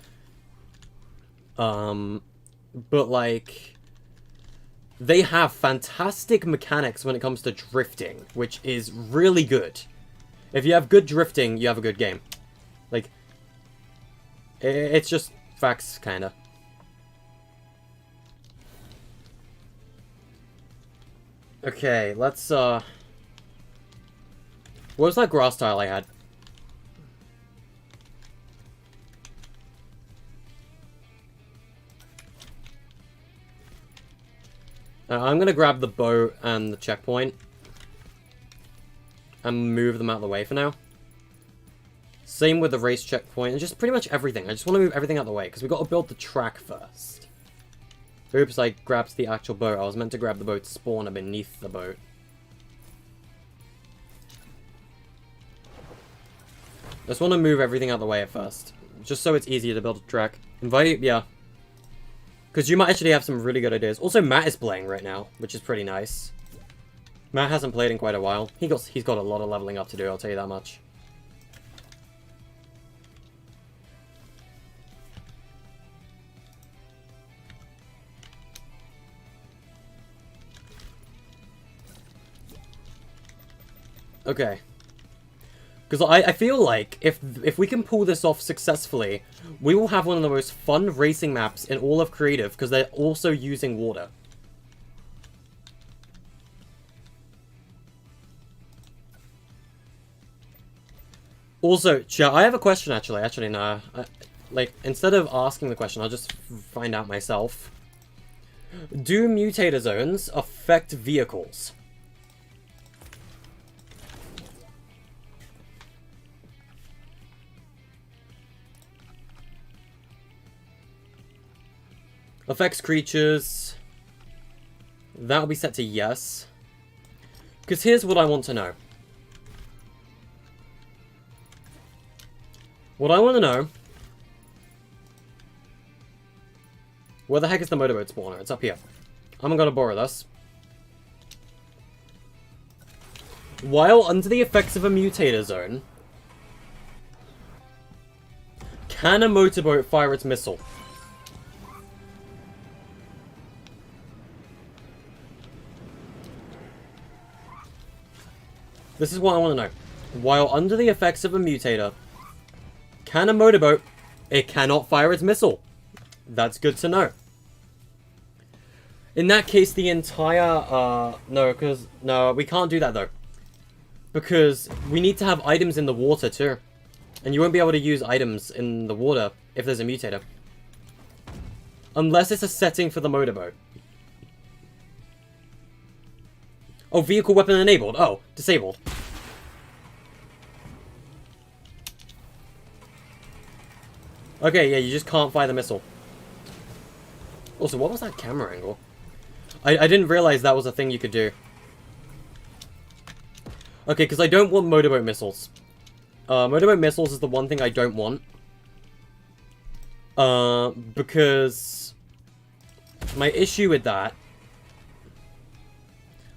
But, like, they have fantastic mechanics when it comes to drifting, which is really good. If you have good drifting, you have a good game. Like, it's just facts, kinda. Okay, let's, what was that grass tile I had? I'm gonna grab the boat and the checkpoint. And move them out of the way for now. Same with the race checkpoint, and just pretty much everything. I just want to move everything out of the way, because we've got to build the track first. Oops, I grabbed the actual boat. I was meant to grab the boat spawner beneath the boat. I just want to move everything out of the way at first. Just so it's easier to build a track. Invite? Yeah. Because you might actually have some really good ideas. Also, Matt is playing right now, which is pretty nice. Matt hasn't played in quite a while. He's got a lot of leveling up to do, I'll tell you that much. Okay. Because I feel like if we can pull this off successfully, we will have one of the most fun racing maps in all of Creative, because they're also using water. Also, chat, I have a question, actually. Actually, no. Like, instead of asking the question, I'll just find out myself. Do mutator zones affect vehicles? Affects creatures. That'll be set to yes. Because here's what I want to know. What I want to know... Where the heck is the motorboat spawner? It's up here. I'm gonna borrow this. While under the effects of a mutator zone, can a motorboat fire its missile? This is what I want to know. While under the effects of a mutator, can a motorboat... It cannot fire its missile. That's good to know. In that case, the entire... No, we can't do that, though. Because we need to have items in the water, too. And you won't be able to use items in the water if there's a mutator. Unless it's a setting for the motorboat. Oh, vehicle weapon enabled. Oh, disabled. Okay, yeah, you just can't fire the missile. Also, what was that camera angle? I didn't realize that was a thing you could do. Okay, because I don't want motorboat missiles. Motorboat missiles is the one thing I don't want. Because my issue with that...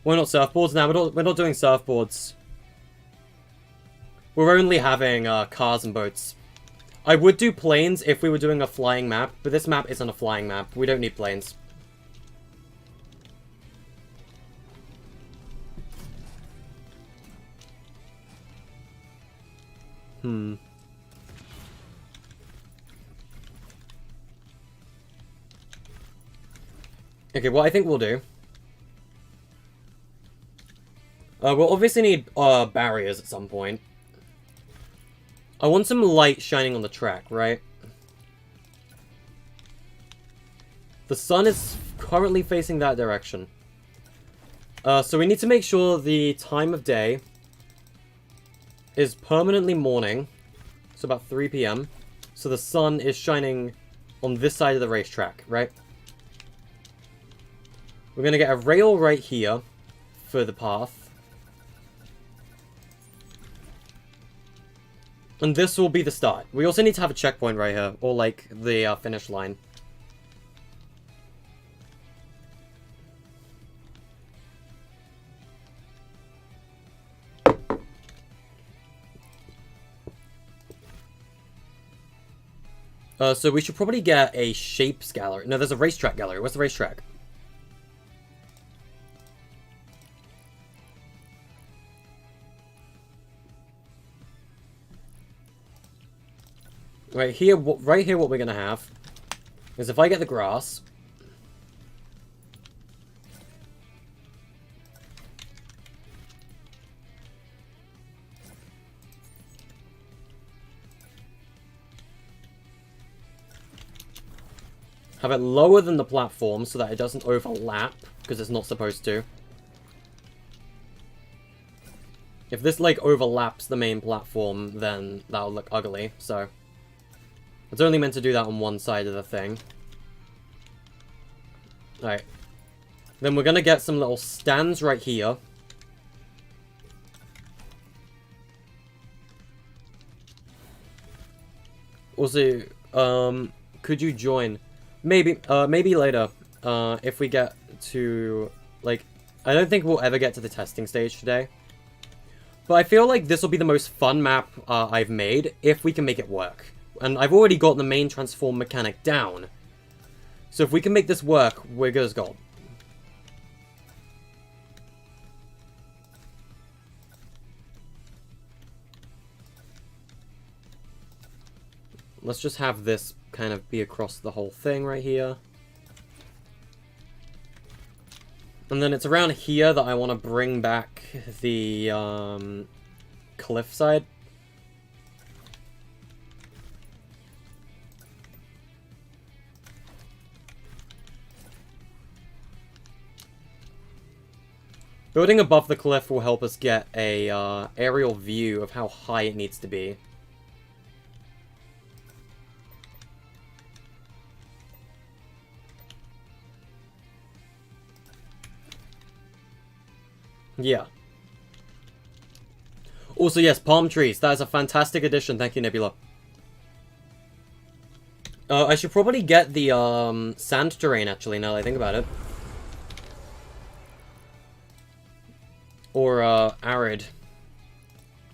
We're not surfboards now. We're not doing surfboards. We're only having cars and boats. I would do planes if we were doing a flying map, but this map isn't a flying map. We don't need planes. Okay, what I think we'll do... we'll obviously need barriers at some point. I want some light shining on the track, right? The sun is currently facing that direction. So we need to make sure the time of day is permanently morning. So about 3 PM. So the sun is shining on this side of the racetrack, right? We're going to get a rail right here for the path. And this will be the start. We also need to have a checkpoint right here, or like the finish line. So we should probably get a shapes gallery. No, there's a racetrack gallery. Where's the racetrack? Right here, what we're gonna have is if I get the grass, have it lower than the platform so that it doesn't overlap, because it's not supposed to. If this, like, overlaps the main platform, then that'll look ugly, so... It's only meant to do that on one side of the thing. Alright. Then we're gonna get some little stands right here. Also, could you join? Maybe later. If we get to, like... I don't think we'll ever get to the testing stage today. But I feel like this will be the most fun map I've made, if we can make it work. And I've already got the main transform mechanic down. So if we can make this work, we're good as gold. Let's just have this kind of be across the whole thing right here. And then it's around here that I want to bring back the cliffside. Building above the cliff will help us get a aerial view of how high it needs to be. Yeah. Also, yes, palm trees. That is a fantastic addition. Thank you, Nebula. I should probably get the sand terrain, actually, now that I think about it. Or, arid.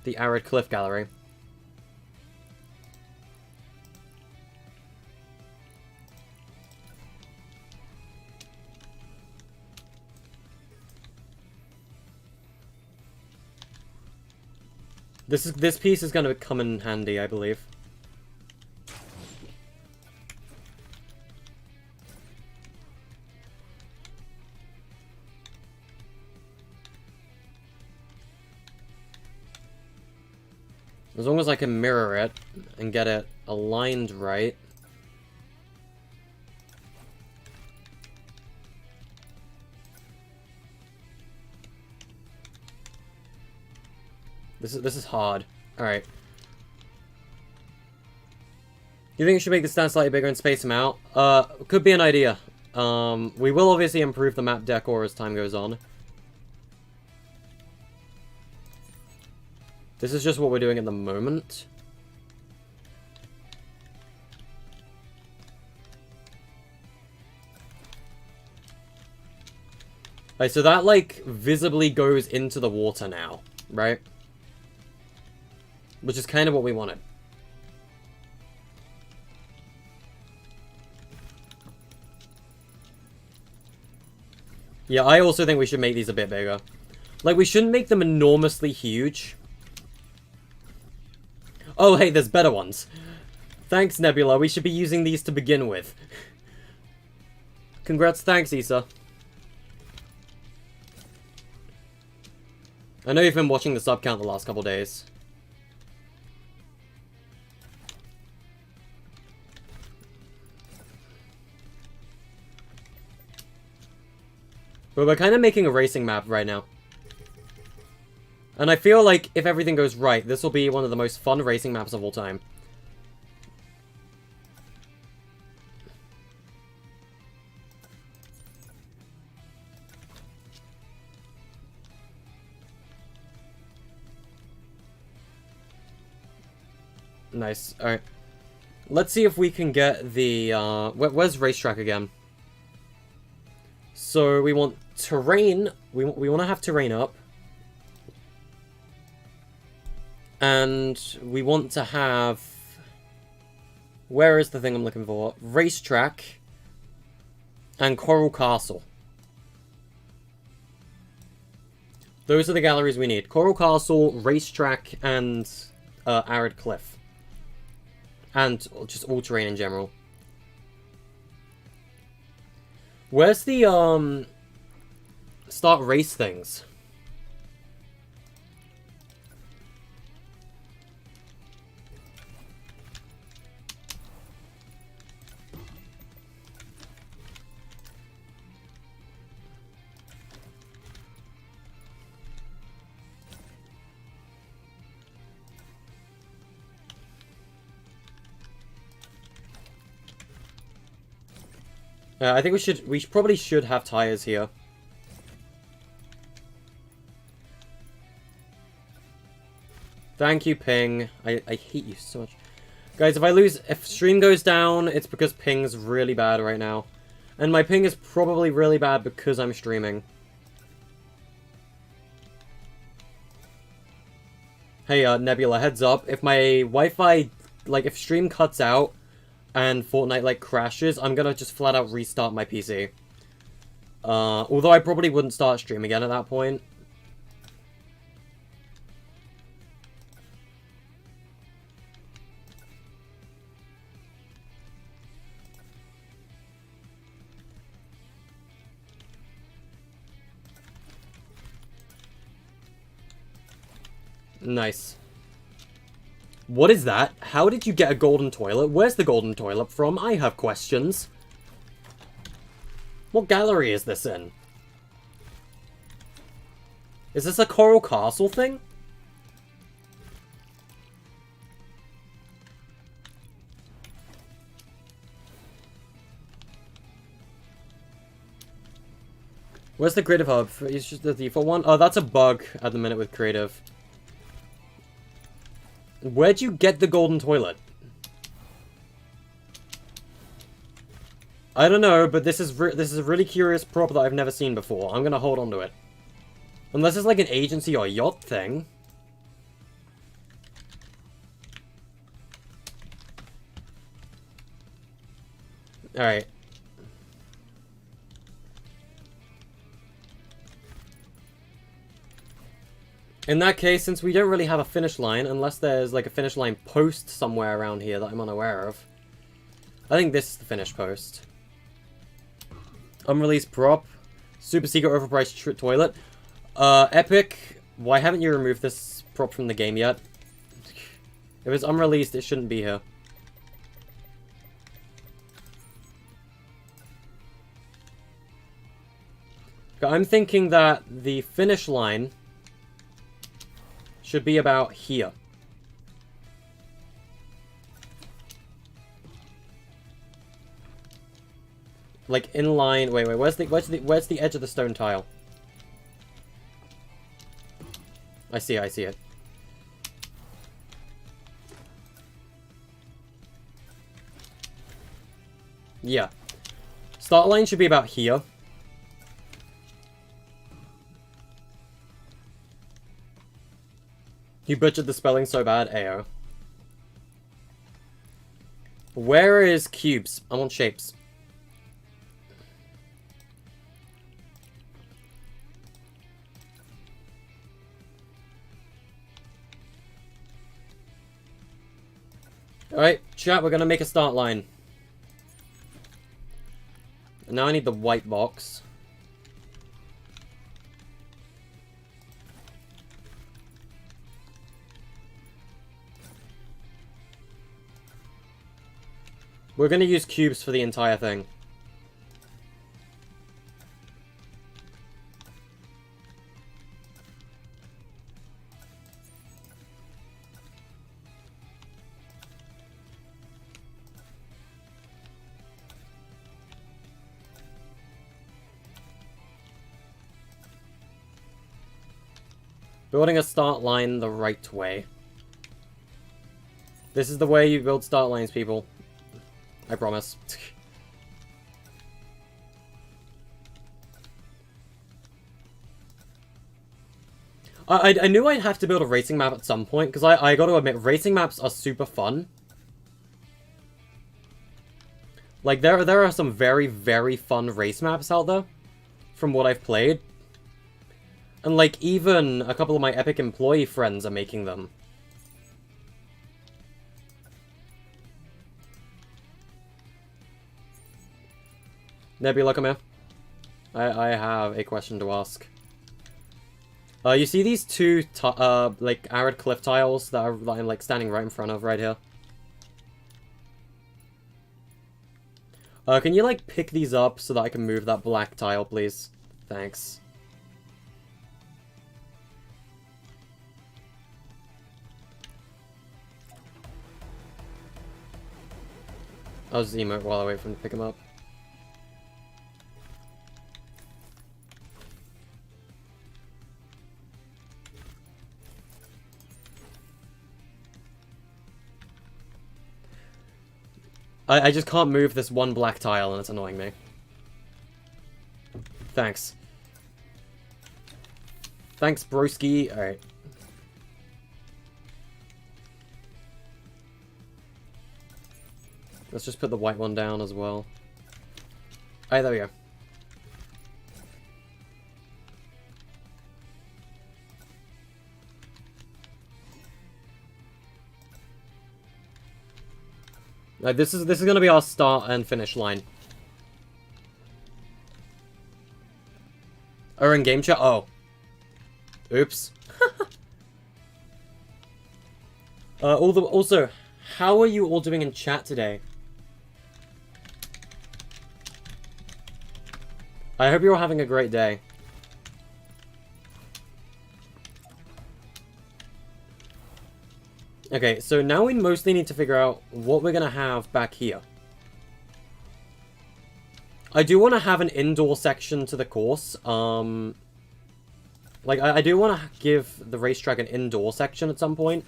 The arid cliff gallery. This piece is going to come in handy, I believe. As long as I can mirror it and get it aligned right. This is hard. Alright. You think you should make the stand slightly bigger and space them out? Could be an idea. We will obviously improve the map decor as time goes on. This is just what we're doing at the moment. Right, so that, like, visibly goes into the water now, right? Which is kind of what we wanted. Yeah, I also think we should make these a bit bigger. Like, we shouldn't make them enormously huge. Oh, hey, there's better ones. Thanks, Nebula. We should be using these to begin with. Congrats, thanks, Issa. I know you've been watching the sub count the last couple days. But we're kind of making a racing map right now. And I feel like if everything goes right, this will be one of the most fun racing maps of all time. Nice. Alright. Let's see if we can get the, where's racetrack again? So we want terrain. We want to have terrain up. And we want to have... Where is the thing I'm looking for? Racetrack. And Coral Castle. Those are the galleries we need. Coral Castle, Racetrack, and Arid Cliff. And just all terrain in general. Where's the, start race things? I think we probably should have tires here. Thank you, ping. I hate you so much. Guys, if stream goes down, it's because ping's really bad right now. And my ping is probably really bad because I'm streaming. Hey, Nebula, heads up. If my Wi-Fi, like, if stream cuts out, and Fortnite, like, crashes, I'm gonna just flat out restart my PC. Although I probably wouldn't start stream again at that point. Nice. What is that? How did you get a golden toilet? Where's the golden toilet from? I have questions. What gallery is this in? Is this a Coral Castle thing? Where's the creative hub? It's just the default one? Oh, that's a bug at the minute with creative. Where'd you get the golden toilet? I don't know, but this is a really curious prop that I've never seen before. I'm gonna hold on to it. Unless it's like an agency or yacht thing. Alright. In that case, since we don't really have a finish line, unless there's like a finish line post somewhere around here that I'm unaware of. I think this is the finish post. Unreleased prop. Super secret overpriced toilet. Epic, why haven't you removed this prop from the game yet? If it's unreleased, it shouldn't be here. I'm thinking that the finish line should be about here. Like, in line... Wait, where's the edge of the stone tile? I see it. Yeah. Start line should be about here. You butchered the spelling so bad, AO. Where is cubes? I'm on shapes. Alright, chat, we're gonna make a start line. And now I need the white box. We're gonna use cubes for the entire thing. Building a start line the right way. This is the way you build start lines, people. I promise. I knew I'd have to build a racing map at some point, because I gotta admit, racing maps are super fun. Like, there are some very, very fun race maps out there, from what I've played. And, like, even a couple of my Epic employee friends are making them. Nebula, come here. I have a question to ask. You see these two, like, arid cliff tiles that I'm, like, standing right in front of right here? Can you, like, pick these up so that I can move that black tile, please? Thanks. I'll just emote while I wait for him to pick him up. I just can't move this one black tile and it's annoying me. Thanks. Thanks, broski. Alright. Let's just put the white one down as well. Alright, there we go. This is gonna be our start and finish line. Oh, in game chat? Oh. Oops. Also, how are you all doing in chat today? I hope you're all having a great day. Okay, so now we mostly need to figure out what we're gonna have back here. I do want to have an indoor section to the course. Like, I do want to give the racetrack an indoor section at some point.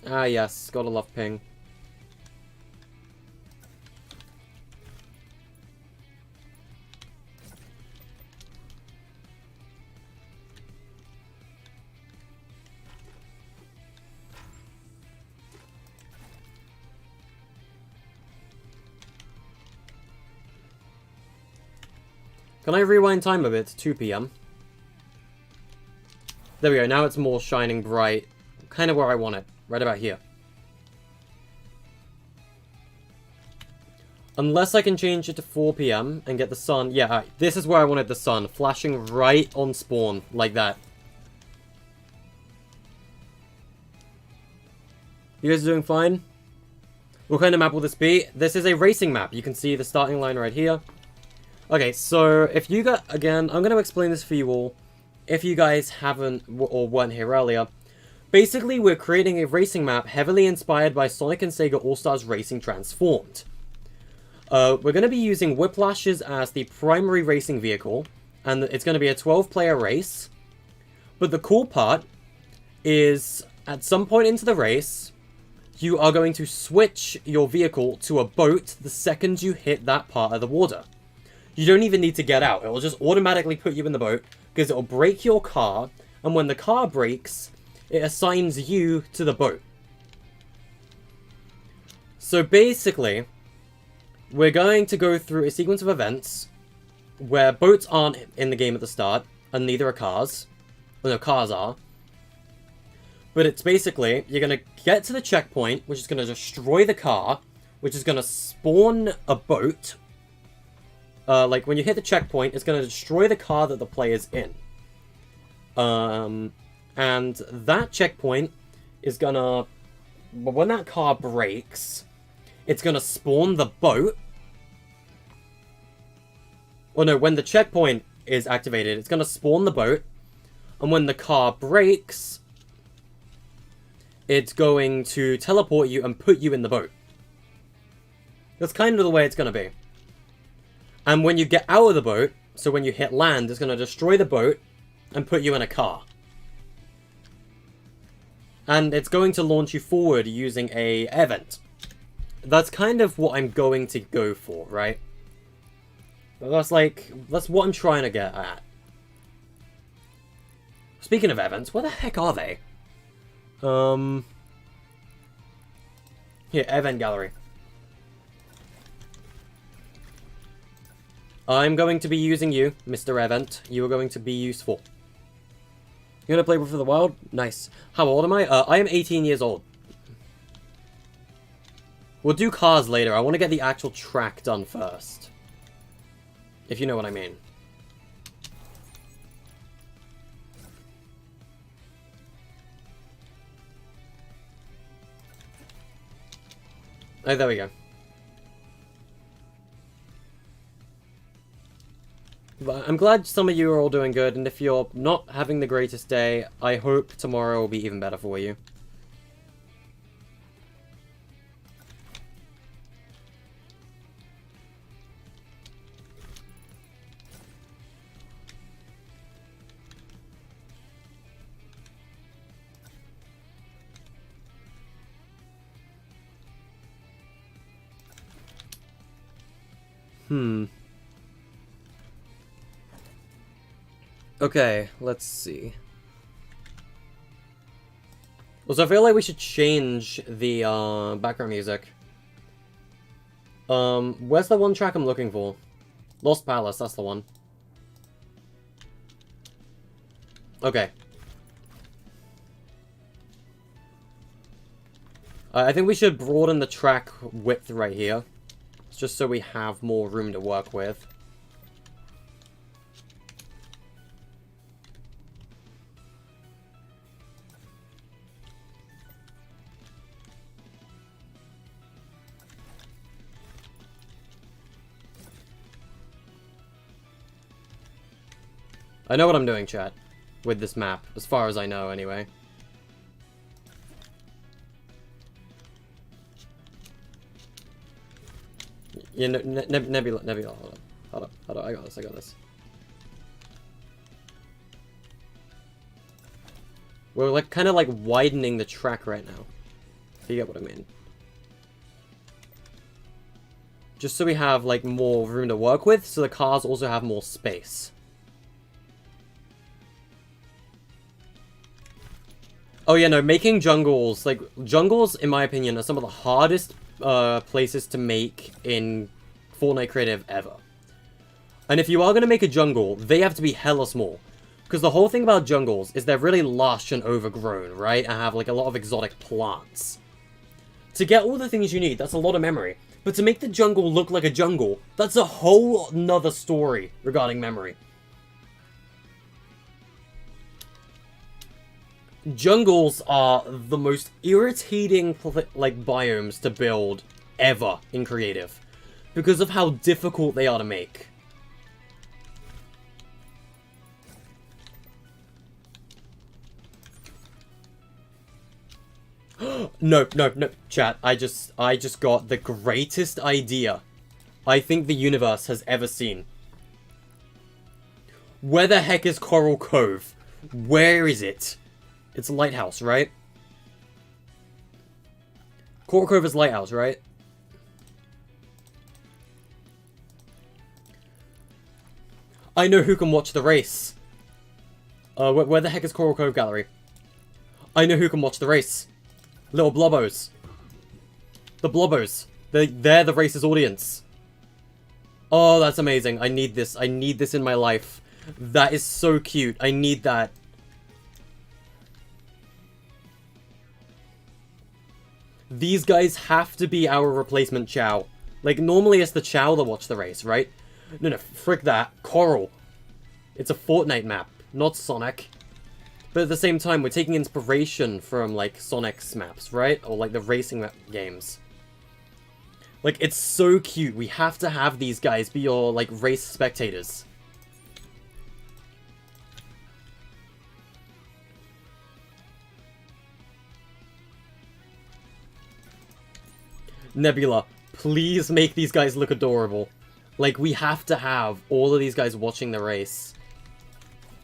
Ah, yes. Gotta love ping. Can I rewind time a bit to 2 PM? There we go, now it's more shining bright. Kind of where I want it. Right about here. Unless I can change it to 4 PM and get the sun. Yeah, alright, this is where I wanted the sun. Flashing right on spawn. Like that. You guys are doing fine? What kind of map will this be? This is a racing map. You can see the starting line right here. Okay, so if you got, again, I'm going to explain this for you all. if you guys haven't or weren't here earlier, basically we're creating a racing map heavily inspired by Sonic and Sega All-Stars Racing Transformed. We're going to be using Whiplashes as the primary racing vehicle, and it's going to be a 12-player race. But the cool part is, at some point into the race, you are going to switch your vehicle to a boat the second you hit that part of the water. You don't even need to get out. It will just automatically put you in the boat, because it will brake your car, and when the car brakes, it assigns you to the boat. So basically, we're going to go through a sequence of events where boats aren't in the game at the start, and neither are cars. Well, no, cars are. But it's basically, you're going to get to the checkpoint, which is going to destroy the car, which is going to spawn a boat. Like, when you hit the checkpoint, it's going to destroy the car that the player's in. And that checkpoint is going to... When that car brakes, it's going to spawn the boat. Well, no, when the checkpoint is activated, it's going to spawn the boat. And when the car brakes, it's going to teleport you and put you in the boat. That's kind of the way it's going to be. And when you get out of the boat, so when you hit land, it's going to destroy the boat and put you in a car. And it's going to launch you forward using a air vent. That's kind of what I'm going to go for, right? That's what I'm trying to get at. Speaking of air vents, where the heck are they? Here, air vent gallery. I'm going to be using you, Mr. Air Vent. You are going to be useful. You gonna play Breath of the Wild? Nice. How old am I? I am 18 years old. We'll do cars later. I want to get the actual track done first. If you know what I mean. Oh, there we go. But I'm glad some of you are all doing good, and if you're not having the greatest day, I hope tomorrow will be even better for you. Okay, let's see. Also, I feel like we should change the background music. Where's the one track I'm looking for? Lost Palace, that's the one. Okay. I think we should broaden the track width right here. Just so we have more room to work with. I know what I'm doing, chat, with this map, as far as I know, anyway. Yeah, Nebula, hold up, I got this. We're, like, kind of, like, widening the track right now. If you get what I mean. Just so we have, like, more room to work with, so the cars also have more space. Oh yeah, no, making jungles, like, jungles, in my opinion, are some of the hardest places to make in Fortnite Creative ever. And if you are going to make a jungle, they have to be hella small. Because the whole thing about jungles is they're really lush and overgrown, right? And have, like, a lot of exotic plants. To get all the things you need, that's a lot of memory. But to make the jungle look like a jungle, that's a whole nother story regarding memory. Jungles are the most irritating, like, biomes to build ever in creative. Because of how difficult they are to make. No, no, no, chat. I just got the greatest idea I think the universe has ever seen. Where the heck is Coral Cove? Where is it? It's a lighthouse, right? Coral Cove is lighthouse, right? I know who can watch the race. Where the heck is Coral Cove Gallery? I know who can watch the race. Little blobbos. The blobbos. They're the race's audience. Oh, that's amazing. I need this. I need this in my life. That is so cute. I need that. These guys have to be our replacement Chow. Like, normally it's the Chow that watch the race, right? No, no, frick that. Coral. It's a Fortnite map, not Sonic. But at the same time, we're taking inspiration from, like, Sonic's maps, right? Or, like, the racing map games. Like, it's so cute. We have to have these guys be your, like, race spectators. Nebula, please make these guys look adorable. Like, we have to have all of these guys watching the race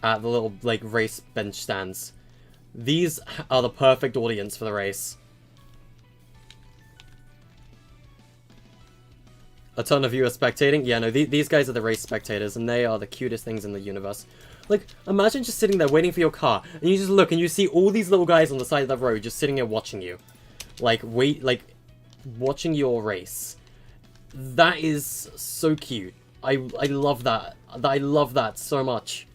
at the little, like, race bench stands. These are the perfect audience for the race. A ton of viewers spectating? Yeah, no, these guys are the race spectators, and they are the cutest things in the universe. Like, imagine just sitting there waiting for your car, and you just look, and you see all these little guys on the side of the road just sitting there watching you. Like, watching your race. That is so cute. I love that. I love that so much.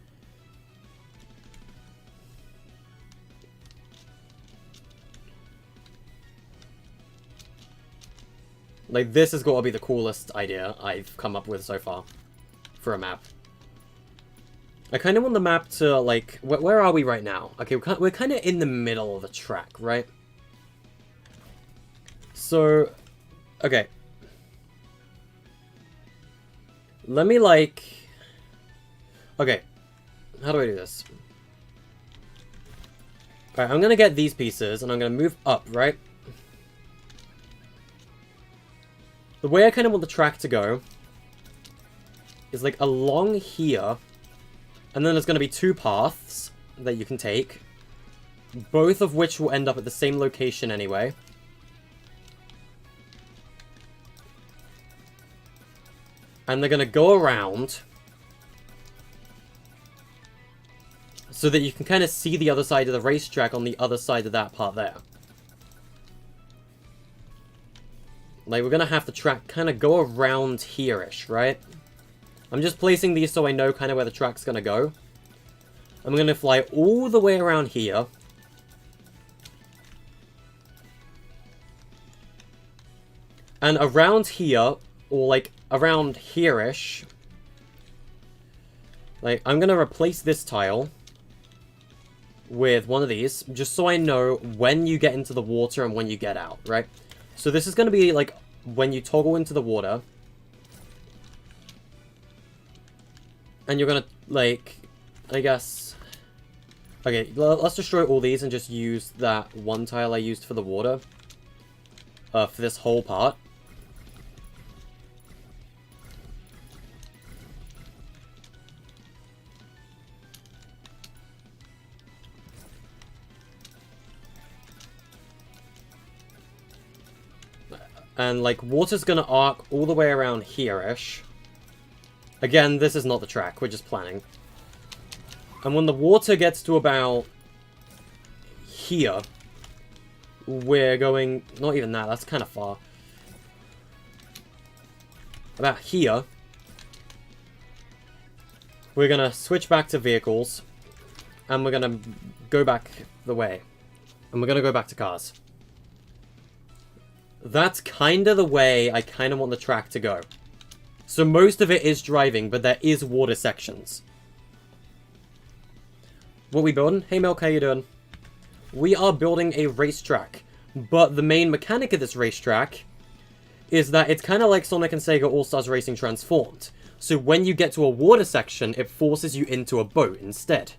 Like, this has got to be the coolest idea I've come up with so far for a map. I kind of want the map to, like... Where are we right now? Okay, we're kind of in the middle of the track, right? So... Okay. Let me, like... Okay. How do I do this? Alright, I'm gonna get these pieces, and I'm gonna move up, right? The way I kind of want the track to go is, like, along here, and then there's going to be two paths that you can take, both of which will end up at the same location anyway. And they're going to go around so that you can kind of see the other side of the racetrack on the other side of that part there. Like, we're gonna have the track kind of go around here-ish, right? I'm just placing these so I know kind of where the track's gonna go. I'm gonna fly all the way around here. And around here, or like around here-ish, like, I'm gonna replace this tile with one of these, just so I know when you get into the water and when you get out, right? So this is going to be, like, when you toggle into the water. And you're going to, like, I guess... Okay, let's destroy all these and just use that one tile I used for the water. For this whole part. And, like, water's gonna arc all the way around here-ish. Again, this is not the track, we're just planning. And when the water gets to about here, we're going... Not even that, that's kind of far. About here, we're gonna switch back to vehicles, and we're gonna go back the way. And we're gonna go back to cars. That's kind of the way I kind of want the track to go. So most of it is driving, but there is water sections. What we building? Hey Milk, how you doing? We are building a racetrack, but the main mechanic of this racetrack is that it's kind of like Sonic and Sega All-Stars Racing Transformed. So when you get to a water section, it forces you into a boat instead.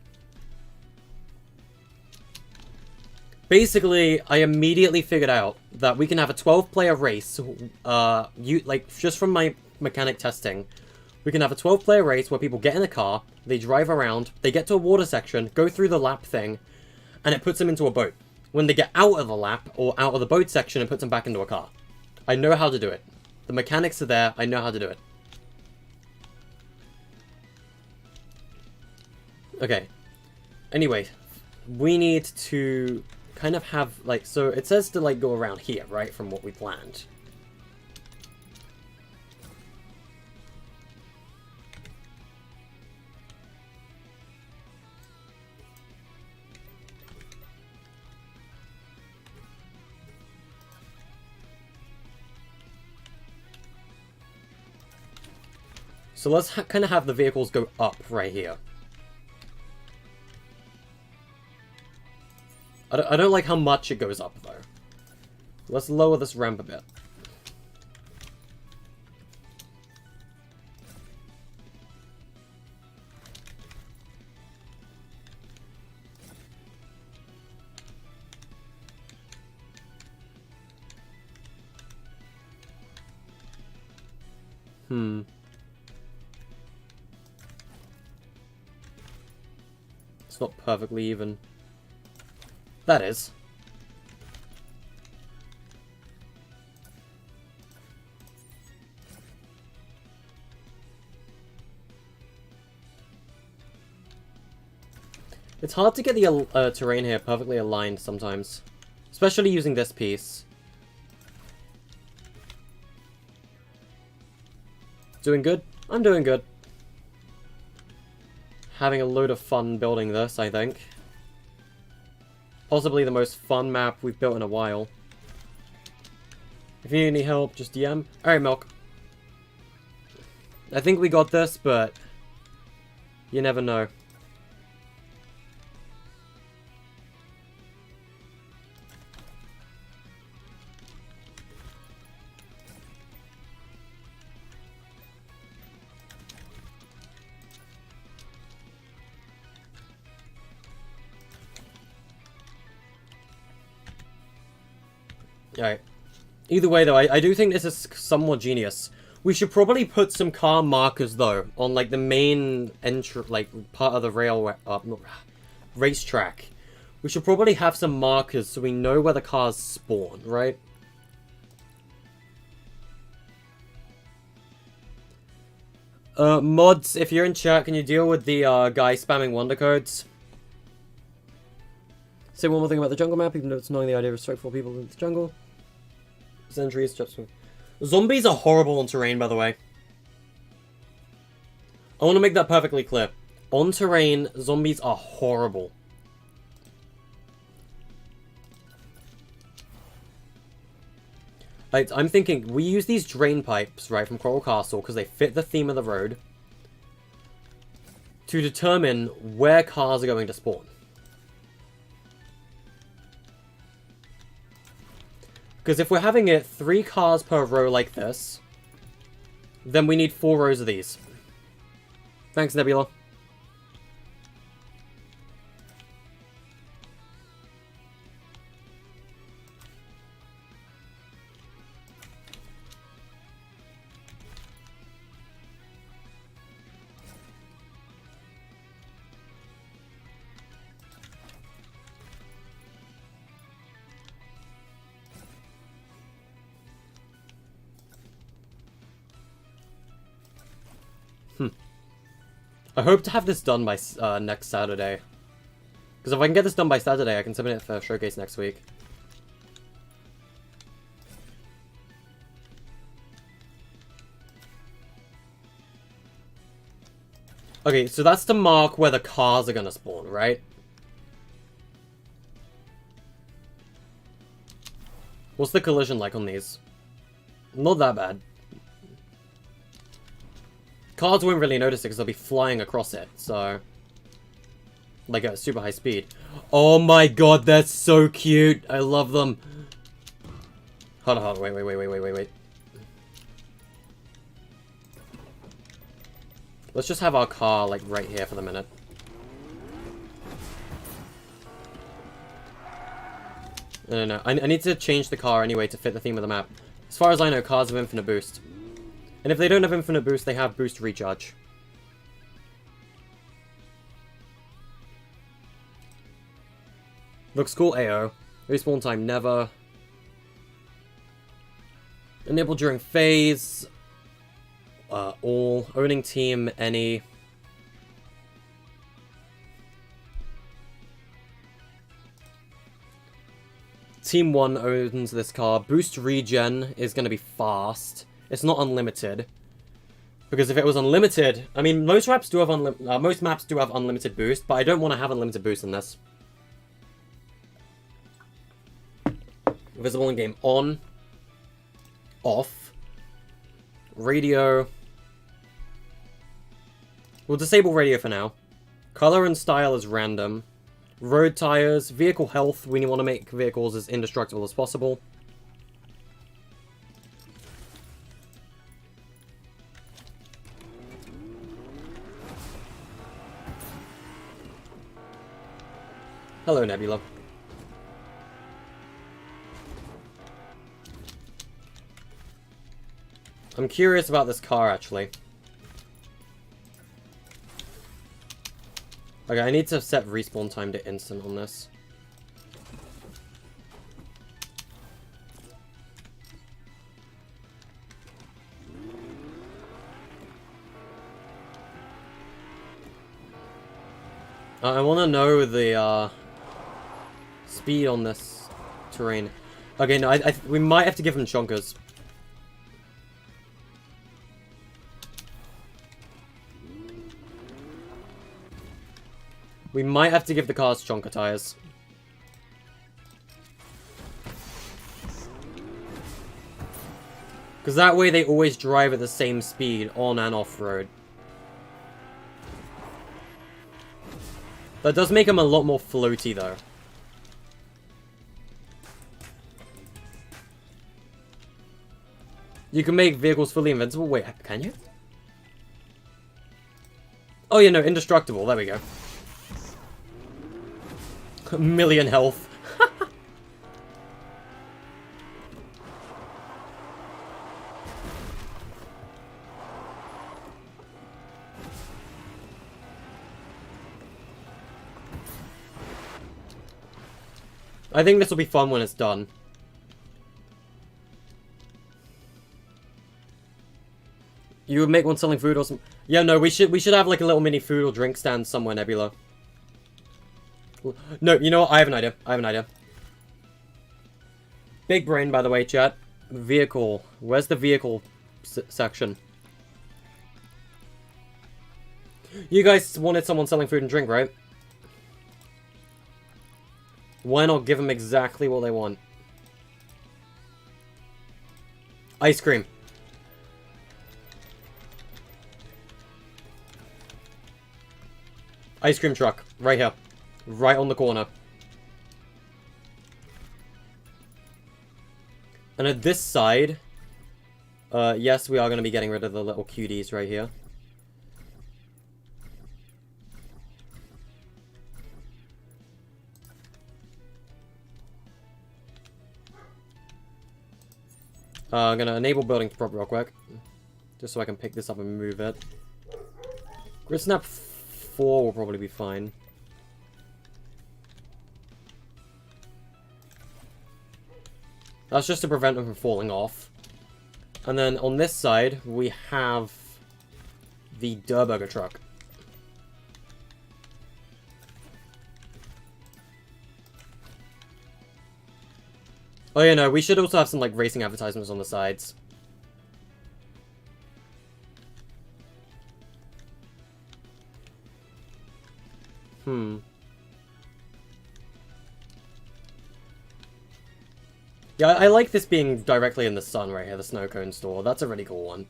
Basically, I immediately figured out that we can have a 12-player race, just from my mechanic testing, we can have a 12-player race where people get in a car, they drive around, they get to a water section, go through the lap thing, and it puts them into a boat. When they get out of the lap, or out of the boat section, it puts them back into a car. I know how to do it. The mechanics are there, I know how to do it. Okay. Anyway, we need to kind of have, like, so it says to, like, go around here, right, from what we planned. So let's kind of have the vehicles go up right here. I don't like how much it goes up, though. Let's lower this ramp a bit. It's not perfectly even. That is. It's hard to get the terrain here perfectly aligned sometimes. Especially using this piece. Doing good? I'm doing good. Having a load of fun building this, I think. Possibly the most fun map we've built in a while. If you need any help, just DM. Alright, Milk. I think we got this, but you never know. Alright. Either way, though, I do think this is somewhat genius. We should probably put some car markers, though, on, like, the main part of the racetrack. We should probably have some markers so we know where the cars spawn, right? Mods, if you're in chat, can you deal with the, guy spamming wonder codes? Say one more thing about the jungle map, even though it's knowing the idea of respectful people in the jungle. Sentries, zombies are horrible on terrain, by the way. I want to make that perfectly clear. On terrain, zombies are horrible. I'm thinking, we use these drain pipes, right, from Coral Castle, because they fit the theme of the road, to determine where cars are going to spawn. Because if we're having it 3 cars per row like this, then we need 4 rows of these. Thanks, Nebula. I hope to have this done by next Saturday. Because if I can get this done by Saturday, I can submit it for Showcase next week. Okay, so that's to mark where the cars are gonna spawn, right? What's the collision like on these? Not that bad. Cars won't really notice it because they'll be flying across it, so... Like at super high speed. Oh my god, that's so cute! I love them! Hold on, wait. Let's just have our car, like, right here for the minute. No. I need to change the car anyway to fit the theme of the map. As far as I know, cars have infinite boost. And if they don't have infinite boost, they have boost recharge. Looks cool, AO. Respawn time, never. Enable during phase. All. Owning team, any. Team 1 owns this car. Boost regen is going to be fast. It's not unlimited. Because if it was unlimited... I mean, most maps do have unlimited boost, but I don't want to have unlimited boost in this. Visible in game on. Off. Radio. We'll disable radio for now. Color and style is random. Road tires, vehicle health, we want to make vehicles as indestructible as possible. Hello, Nebula. I'm curious about this car, actually. Okay, I need to set respawn time to instant on this. I want to know the speed on this terrain. Okay, no, we might have to give him chonkers. We might have to give the cars chonker tires. Because that way they always drive at the same speed on and off-road. That does make them a lot more floaty, though. You can make vehicles fully invincible. Wait, can you? Oh, yeah, no, indestructible. There we go. A million health. I think this will be fun when it's done. You would make one selling food or some... Yeah, no, we should have like a little mini food or drink stand somewhere, Nebula. No, you know what? I have an idea. Big brain, by the way, chat. Vehicle. Where's the vehicle section? You guys wanted someone selling food and drink, right? Why not give them exactly what they want? Ice cream. Ice cream truck. Right here. Right on the corner. And at this side... yes, we are going to be getting rid of the little cuties right here. I'm going to enable building prop real quick. Just so I can pick this up and move it. Grid Snap 4 will probably be fine. That's just to prevent them from falling off. And then on this side, we have the Durburger truck. Oh yeah, no, we should also have some like racing advertisements on the sides. Yeah, I like this being directly in the sun right here, the snow cone store. That's a really cool one.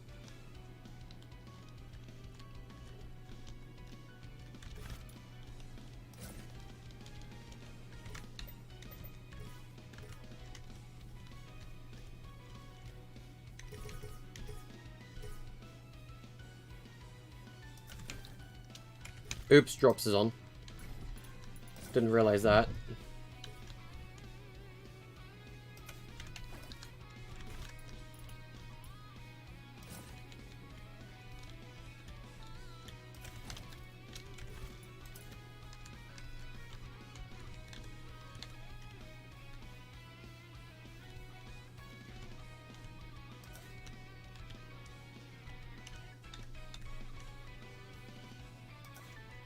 Oops, drops is on. Didn't realize that.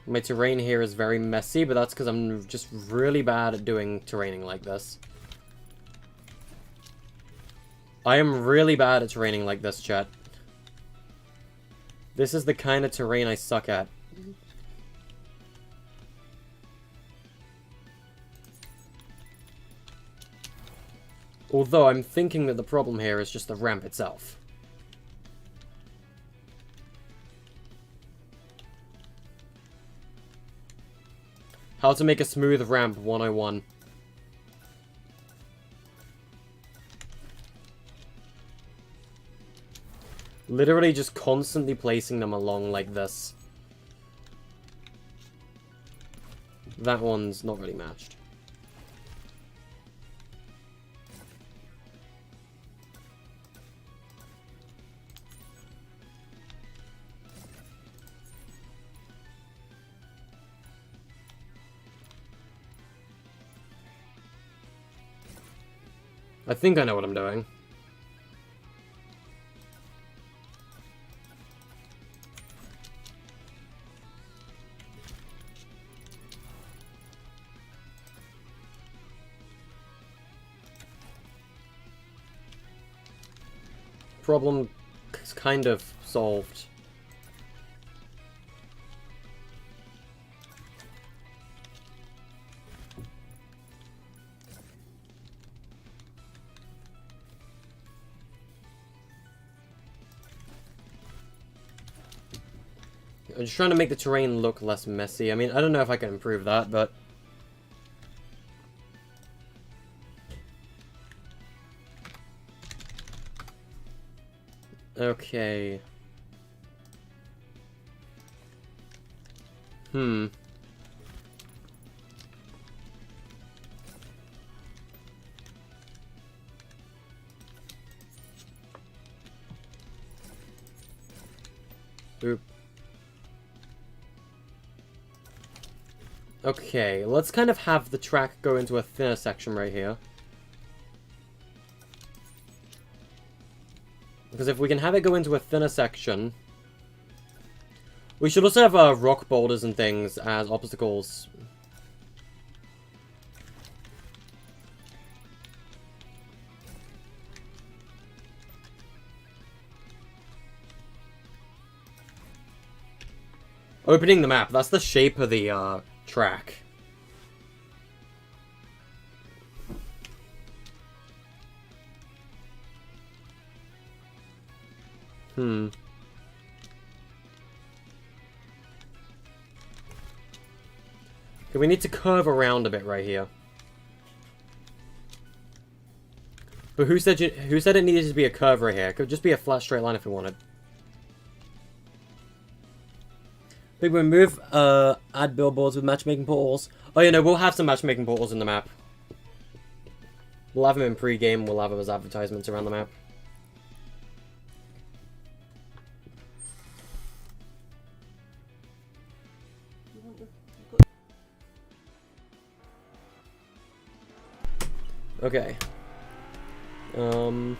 My terrain here is very messy, but that's because I'm just really bad at doing terraining like this. I am really bad at terraining like this, chat. This is the kind of terrain I suck at. Although I'm thinking that the problem here is just the ramp itself. How to make a smooth ramp 101. Literally just constantly placing them along like this. That one's not really matched. I think I know what I'm doing. Problem is kind of solved. I'm just trying to make the terrain look less messy. I mean, I don't know if I can improve that, but... Okay. Oop. Okay, let's kind of have the track go into a thinner section right here. Because if we can have it go into a thinner section... We should also have rock boulders and things as obstacles. Opening the map, that's the shape of the track. Okay, we need to curve around a bit right here. But who said it needed to be a curve right here? It could just be a flat straight line if we wanted. Big Boy move, add billboards with matchmaking portals. Oh yeah, no, we'll have some matchmaking portals in the map. We'll have them in pre-game, we'll have them as advertisements around the map. Okay. Oh,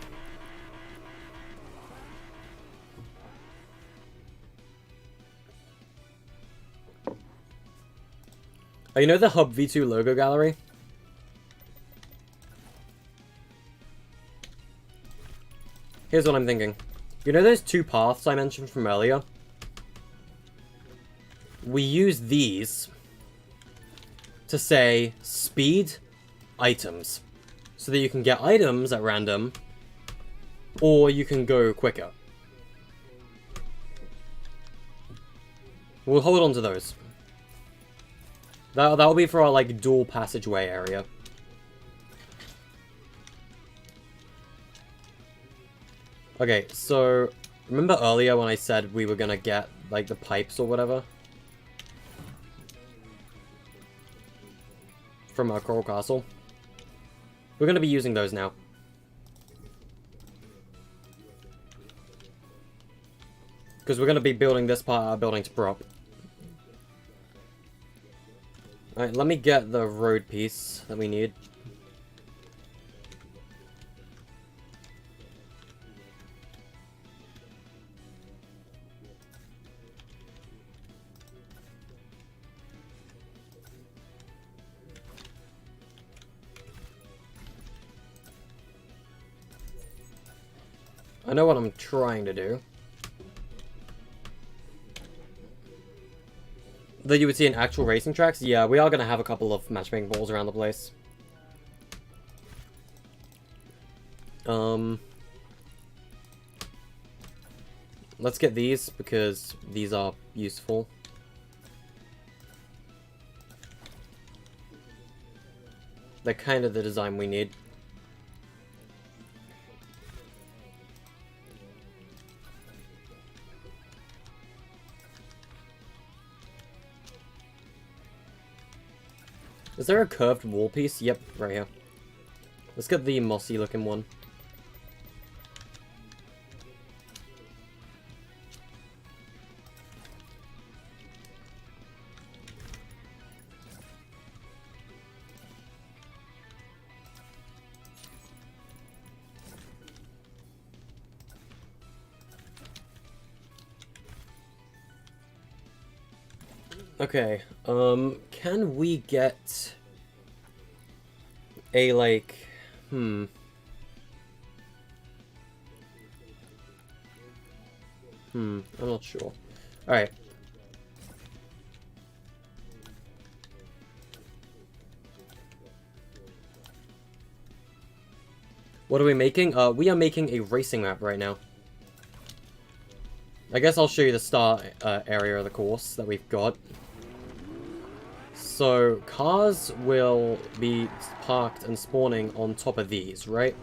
you know the Hub V2 logo gallery? Here's what I'm thinking. You know those two paths I mentioned from earlier? We use these to say speed items. So that you can get items at random, or you can go quicker. We'll hold on to those. That'll be for our, like, dual passageway area. Okay, so... Remember earlier when I said we were gonna get, like, the pipes or whatever? From our Coral Castle? We're gonna be using those now. Because we're gonna be building this part of our building to prop. Alright, let me get the road piece that we need. I know what I'm trying to do. That you would see in actual racing tracks? Yeah, we are going to have a couple of matchmaking balls around the place. Let's get these, because these are useful. They're kind of the design we need. Is there a curved wall piece? Yep, right here. Let's get the mossy looking one. Okay, can we get a, like, I'm not sure. Alright. What are we making? We are making a racing map right now. I guess I'll show you the start area of the course that we've got. So, cars will be parked and spawning on top of these, right?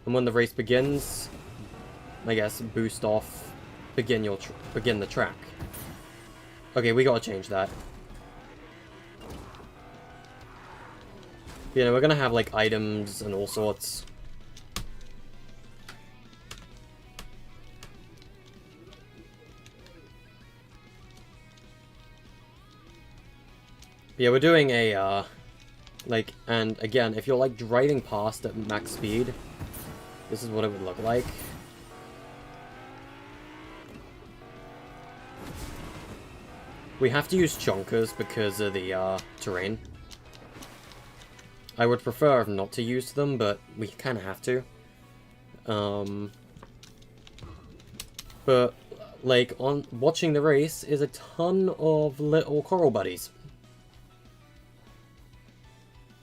And when the race begins, I guess, boost off, begin the track. Okay, we gotta change that. You know, we're gonna have, like, items and all sorts. Yeah, we're doing a, like, and again, if you're, like, driving past at max speed, this is what it would look like. We have to use chonkers because of the, terrain. I would prefer not to use them, but we kind of have to. But, like, on watching the race is a ton of little coral buddies.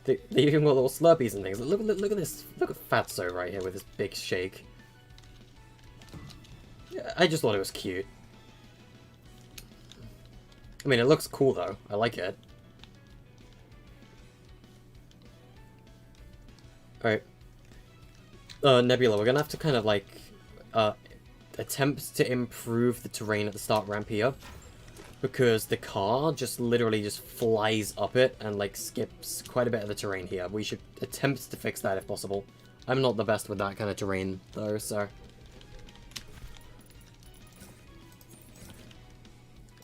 They even got little Slurpees and things. Look at this. Look at Fatso right here with his big shake. Yeah, I just thought it was cute. I mean, it looks cool though. I like it. Alright. Nebula, we're gonna have to kind of like, attempt to improve the terrain at the start ramp here. Because the car just literally just flies up it and like skips quite a bit of the terrain here. We should attempt to fix that if possible. I'm not the best with that kind of terrain though, so.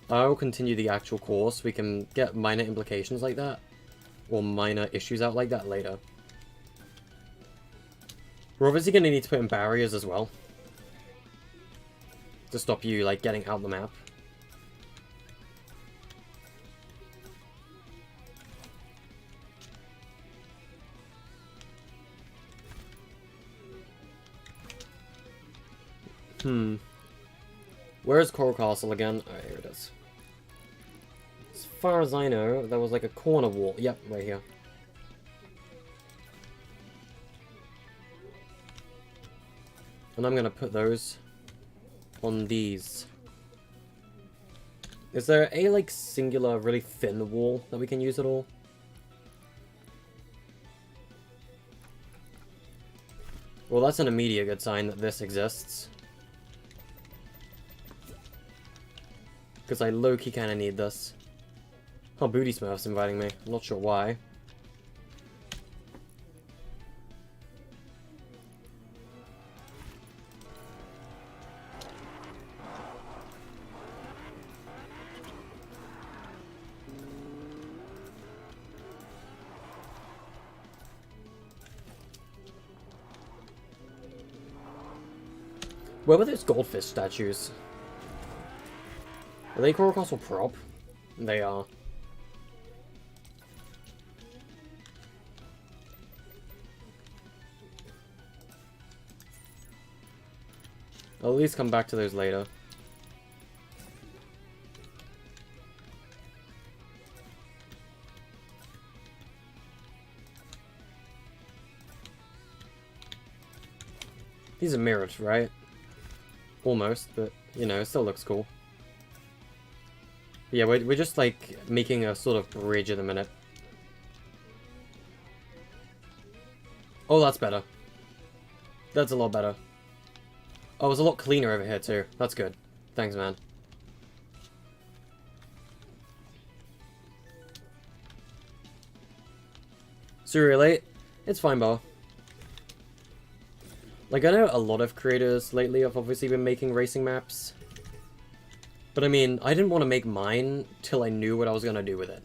I'll continue the actual course. We can get minor implications like that. Or minor issues out like that later. We're obviously going to need to put in barriers as well. To stop you like getting out the map. Where is Coral Castle again? Oh, here it is. As far as I know, there was like a corner wall. Yep, right here. And I'm gonna put those on these. Is there a, like, singular, really thin wall that we can use at all? Well, that's an immediate good sign that this exists. Because I low-key kind of need this. Oh, Booty Smurf's inviting me. I'm not sure why. Where were those goldfish statues? Are they Coral Castle prop? They are. I'll at least come back to those later. These are mirrored, right? Almost, but, you know, it still looks cool. But yeah, we're just, like, making a sort of bridge at the minute. Oh, that's better. That's a lot better. Oh, it's a lot cleaner over here, too. That's good. Thanks, man. Super late? It's fine, Bo. Like, I know a lot of creators lately have obviously been making racing maps. But I mean, I didn't want to make mine till I knew what I was going to do with it.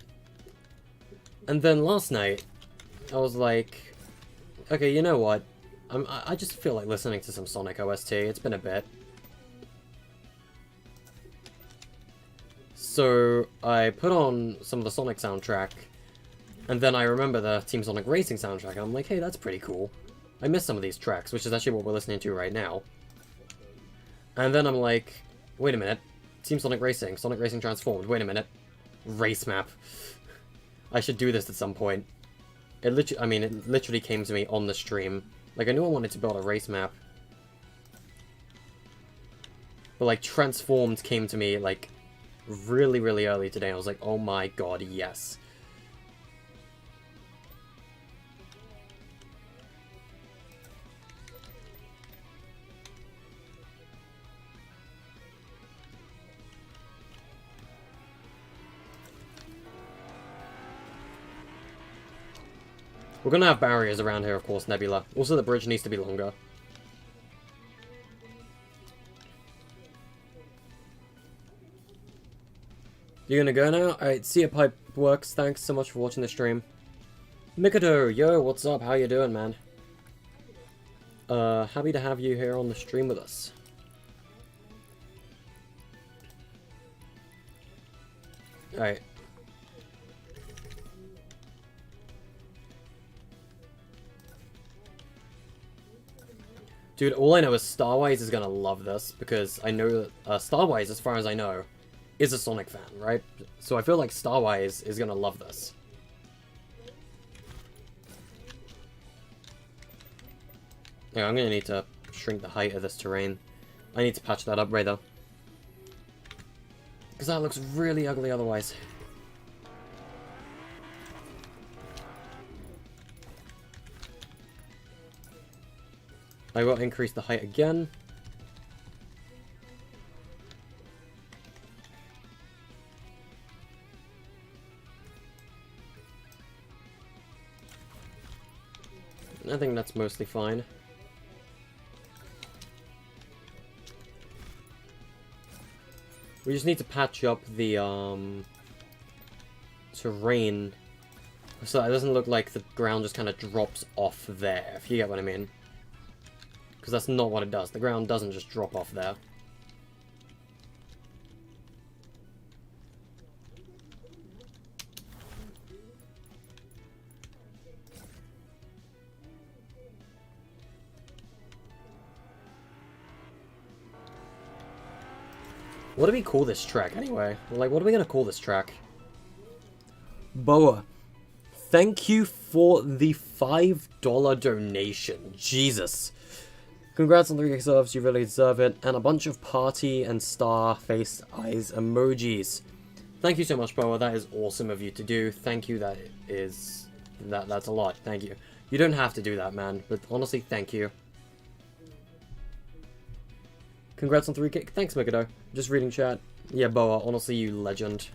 And then last night, I was like, okay, you know what? I just feel like listening to some Sonic OST. It's been a bit. So I put on some of the Sonic soundtrack, and then I remember the Team Sonic Racing soundtrack, and I'm like, hey, that's pretty cool. I missed some of these tracks, which is actually what we're listening to right now. And then I'm like, wait a minute. Team Sonic Racing Transformed. Wait a minute. Race map. I should do this at some point. It literally came to me on the stream. Like, I knew I wanted to build a race map. But, like, Transformed came to me, like, really, really early today. I was like, oh my god, yes. We're gonna have barriers around here, of course, Nebula. Also, the bridge needs to be longer. You're gonna go now? Alright, see ya, Pipe Works. Thanks so much for watching the stream. Mikado, yo, what's up? How you doing, man? Happy to have you here on the stream with us. Alright. Dude, all I know is Starwise is gonna love this, because I know that Starwise, as far as I know, is a Sonic fan, right? So I feel like Starwise is gonna love this. Yeah, I'm gonna need to shrink the height of this terrain. I need to patch that up, Raider. Because that looks really ugly otherwise. I will increase the height again. I think that's mostly fine. We just need to patch up the terrain so that it doesn't look like the ground just kind of drops off there, if you get what I mean. Because that's not what it does. The ground doesn't just drop off there. What do we call this track, anyway? Like, what are we going to call this track? Boa, thank you for the $5 donation. Jesus. Congrats on the 3 subs, you really deserve it. And a bunch of party and star face eyes emojis. Thank you so much, Boa. That is awesome of you to do. Thank you, that's a lot. Thank you. You don't have to do that, man. But honestly, thank you. Congrats on 3K. Thanks, Mikado. Just reading chat. Yeah, Boa, honestly, you legend.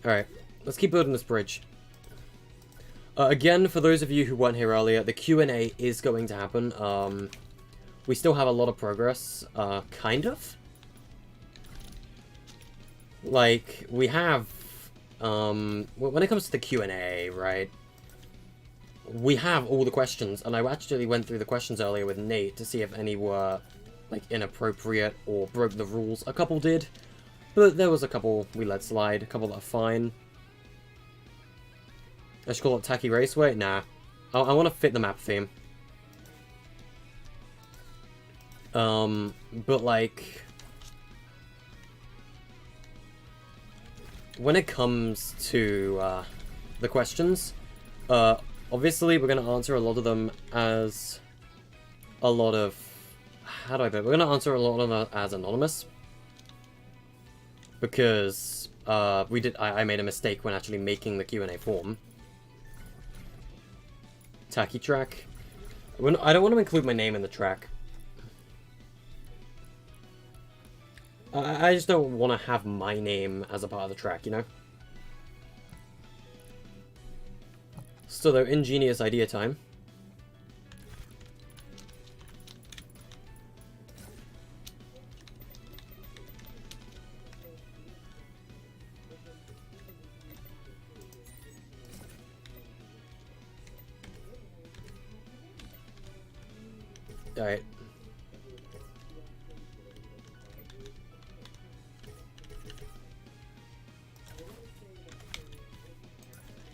Alright, let's keep building this bridge. Again, for those of you who weren't here earlier, the Q&A is going to happen. We still have a lot of progress, kind of. Like, we have, when it comes to the Q&A, right? We have all the questions, and I actually went through the questions earlier with Nate to see if any were, like, inappropriate or broke the rules. A couple did, but there was a couple we let slide, a couple that are fine. I should call it Tacky Raceway? Nah. I want to fit the map theme. But like... when it comes to, the questions, obviously we're going to answer a lot of them as a lot of... how do I put it? We're going to answer a lot of them as anonymous. Because, I made a mistake when actually making the Q&A form. Tacky track. I don't want to include my name in the track. I just don't want to have my name as a part of the track, you know? Still though, ingenious idea time. Alright.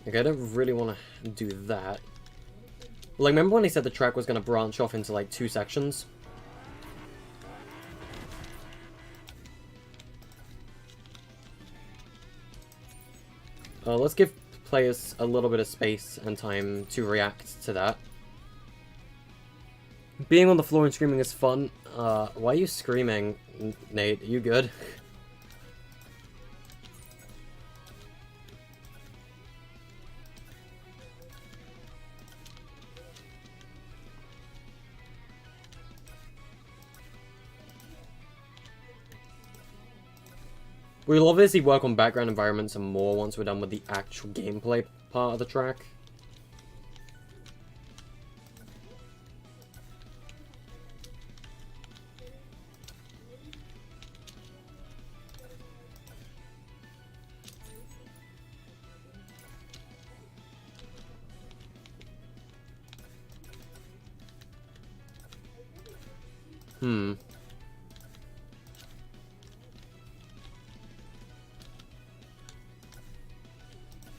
Okay, I don't really want to do that. Like, remember when he said the track was going to branch off into, like, 2 sections? Let's give players a little bit of space and time to react to that. Being on the floor and screaming is fun. Why are you screaming, Nate? Are you good? We'll obviously work on background environments and more once we're done with the actual gameplay part of the track.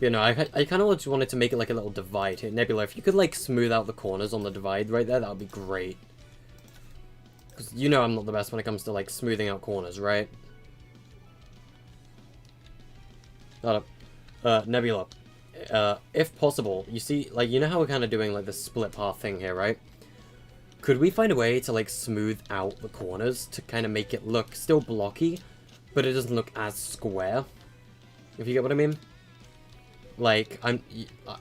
You know, I kind of just wanted to make it like a little divide here. Nebula, if you could like smooth out the corners on the divide right there, that would be great. Because you know I'm not the best when it comes to like smoothing out corners, right? Nebula, if possible, you see, like, you know how we're kind of doing like the split path thing here, right? Could we find a way to like smooth out the corners to kind of make it look still blocky, but it doesn't look as square? If you get what I mean? Like,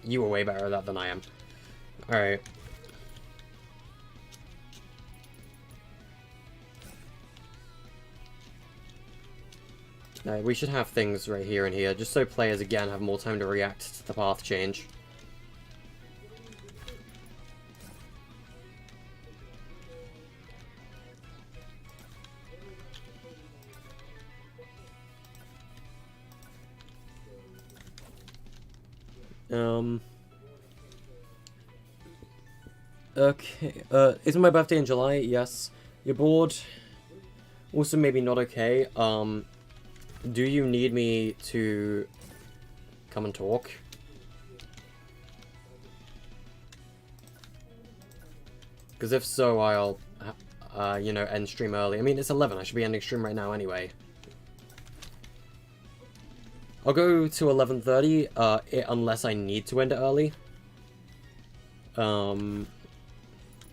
you were way better at that than I am. Alright. We should have things right here and here, just so players, again, have more time to react to the path change. Okay, isn't my birthday in July? Yes. You're bored? Also, maybe not okay. Do you need me to come and talk? Because if so, I'll, you know, end stream early. I mean, it's 11. I should be ending stream right now anyway. I'll go to 11:30, unless I need to end it early.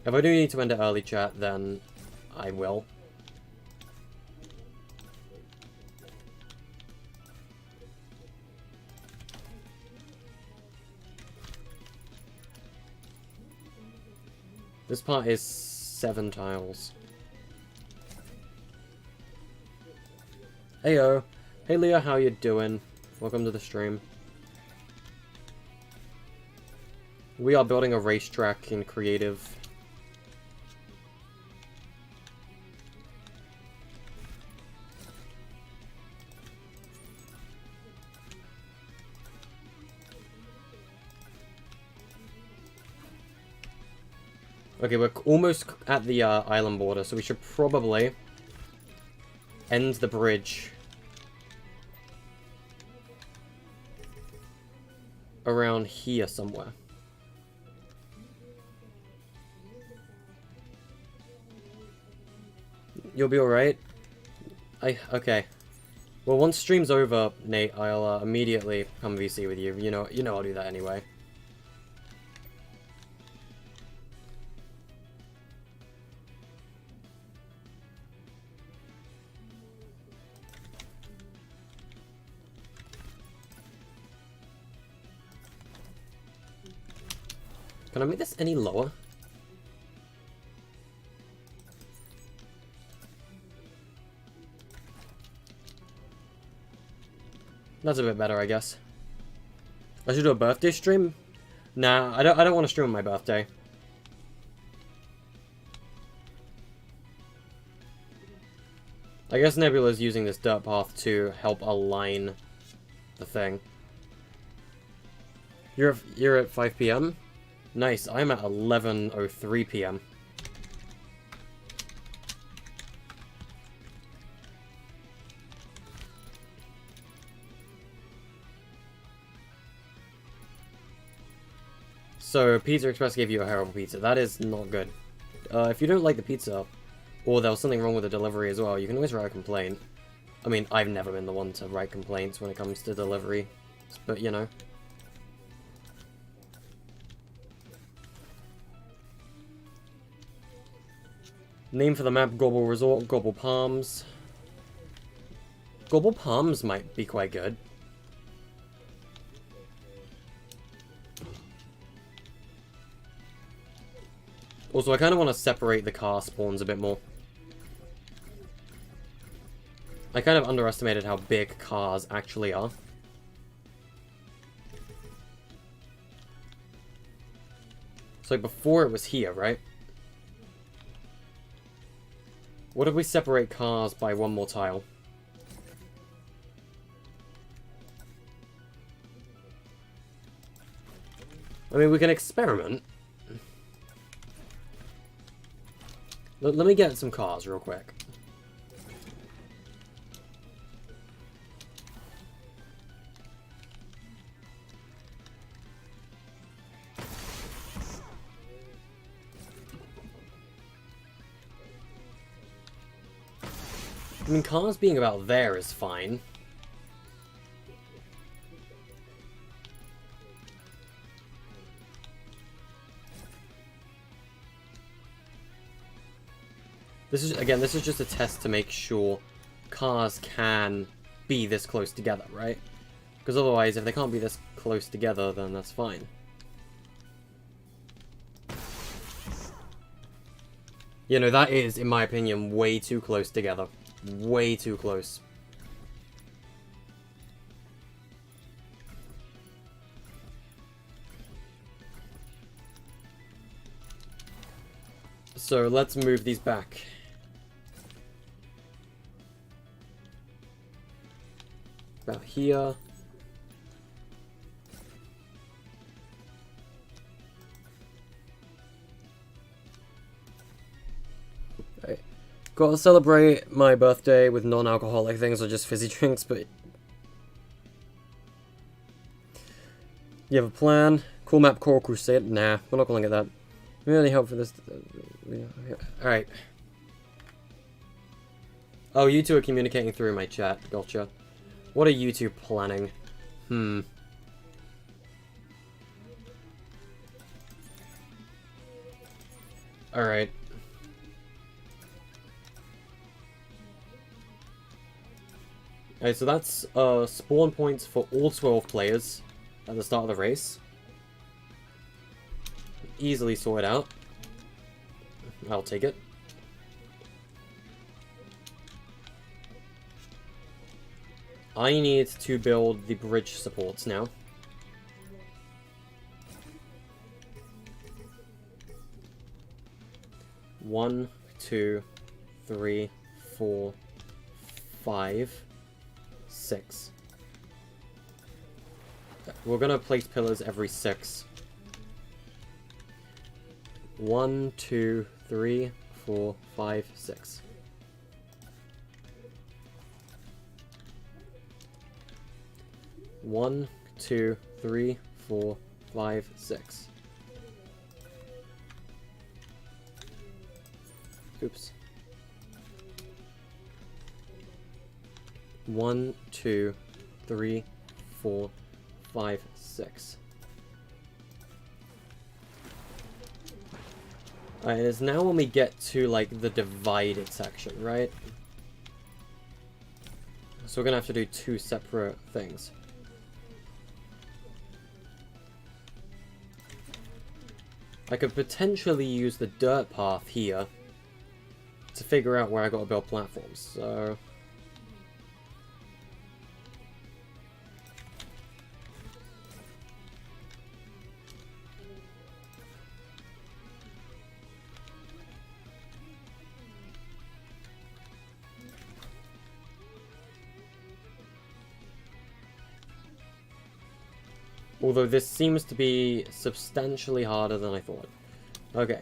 If I do need to end it early, chat, then I will. This part is 7 tiles. Heyo. Hey Leah, how you doing? Welcome to the stream. We are building a racetrack in creative. Okay, we're almost at the island border, so we should probably end the bridge. around here somewhere. You'll be alright? Okay. Well, once stream's over, Nate, I'll immediately come VC with you. You know I'll do that anyway. Can I make this any lower? That's a bit better, I guess. I should do a birthday stream? Nah, I don't want to stream on my birthday. I guess Nebula's using this dirt path to help align the thing. You're at 5 PM? Nice, I'm at 11:03 PM. So, Pizza Express gave you a horrible pizza. That is not good. If you don't like the pizza, or there was something wrong with the delivery as well, you can always write a complaint. I mean, I've never been the one to write complaints when it comes to delivery, but you know. Name for the map, Gobble Resort, Gobble Palms. Gobble Palms might be quite good. Also, I kind of want to separate the car spawns a bit more. I kind of underestimated how big cars actually are. So before it was here, right? What if we separate cars by one more tile? I mean, we can experiment. Let me get some cars real quick. I mean, cars being about there is fine. This is just a test to make sure cars can be this close together, right? Because otherwise, if they can't be this close together, then that's fine. You know, that is, in my opinion, way too close together. Way too close. So let's move these back. About here. Right. Gotta celebrate my birthday with non-alcoholic things or just fizzy drinks, but... You have a plan? Cool map, Coral Crusade? Nah, we're not calling it that. Really help for this... Alright. Oh, you two are communicating through my chat. Gotcha. What are you two planning? Alright. Alright, so that's spawn points for all 12 players at the start of the race. Easily sorted out. I'll take it. I need to build the bridge supports now. One, two, three, 4, 5, 6. We're gonna place pillars every 6. 1, 2, 3, 4, 5, 6. One, 2, 3, 4, 5, 6. Oops. 1, 2, 3, 4, 5, 6. Alright, it's now when we get to, like, the divided section, right? So we're gonna have to do 2 separate things. I could potentially use the dirt path here to figure out where I gotta build platforms, so... Although this seems to be substantially harder than I thought. Okay.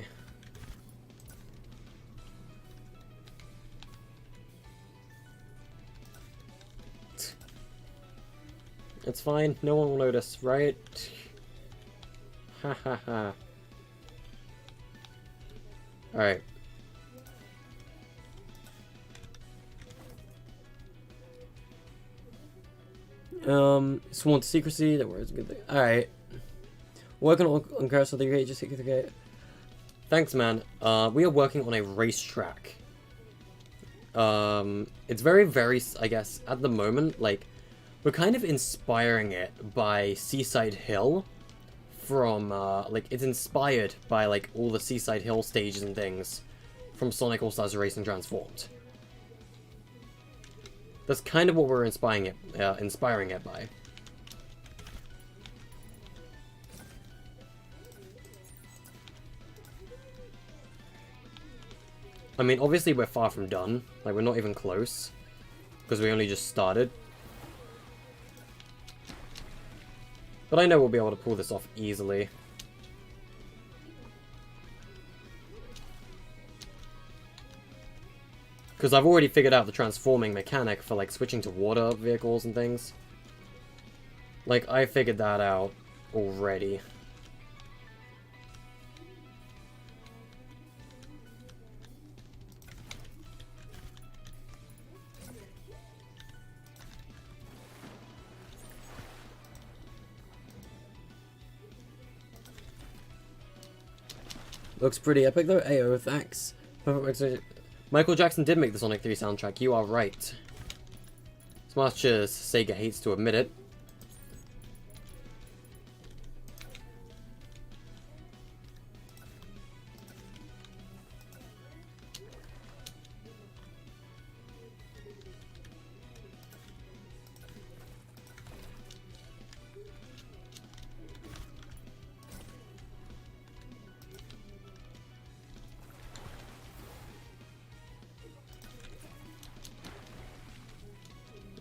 It's fine, no one will notice, right? Ha ha ha. Alright. Sworn to secrecy, that word's a good thing. Alright. Working on carousel, the just hit the gate. Thanks, man. We are working on a racetrack. It's very, I guess, at the moment, like, we're kind of inspiring it by Seaside Hill from, like, it's inspired by, like, all the Seaside Hill stages and things from Sonic All-Stars Racing Transformed. That's kind of what we're inspiring it by. I mean, obviously we're far from done. Like, we're not even close. Because we only just started. But I know we'll be able to pull this off easily. Because I've already figured out the transforming mechanic for, like, switching to water vehicles and things. Like, I figured that out already. Looks pretty epic though. Ayo, thanks. Michael Jackson did make the Sonic 3 soundtrack, you are right. As much as Sega hates to admit it.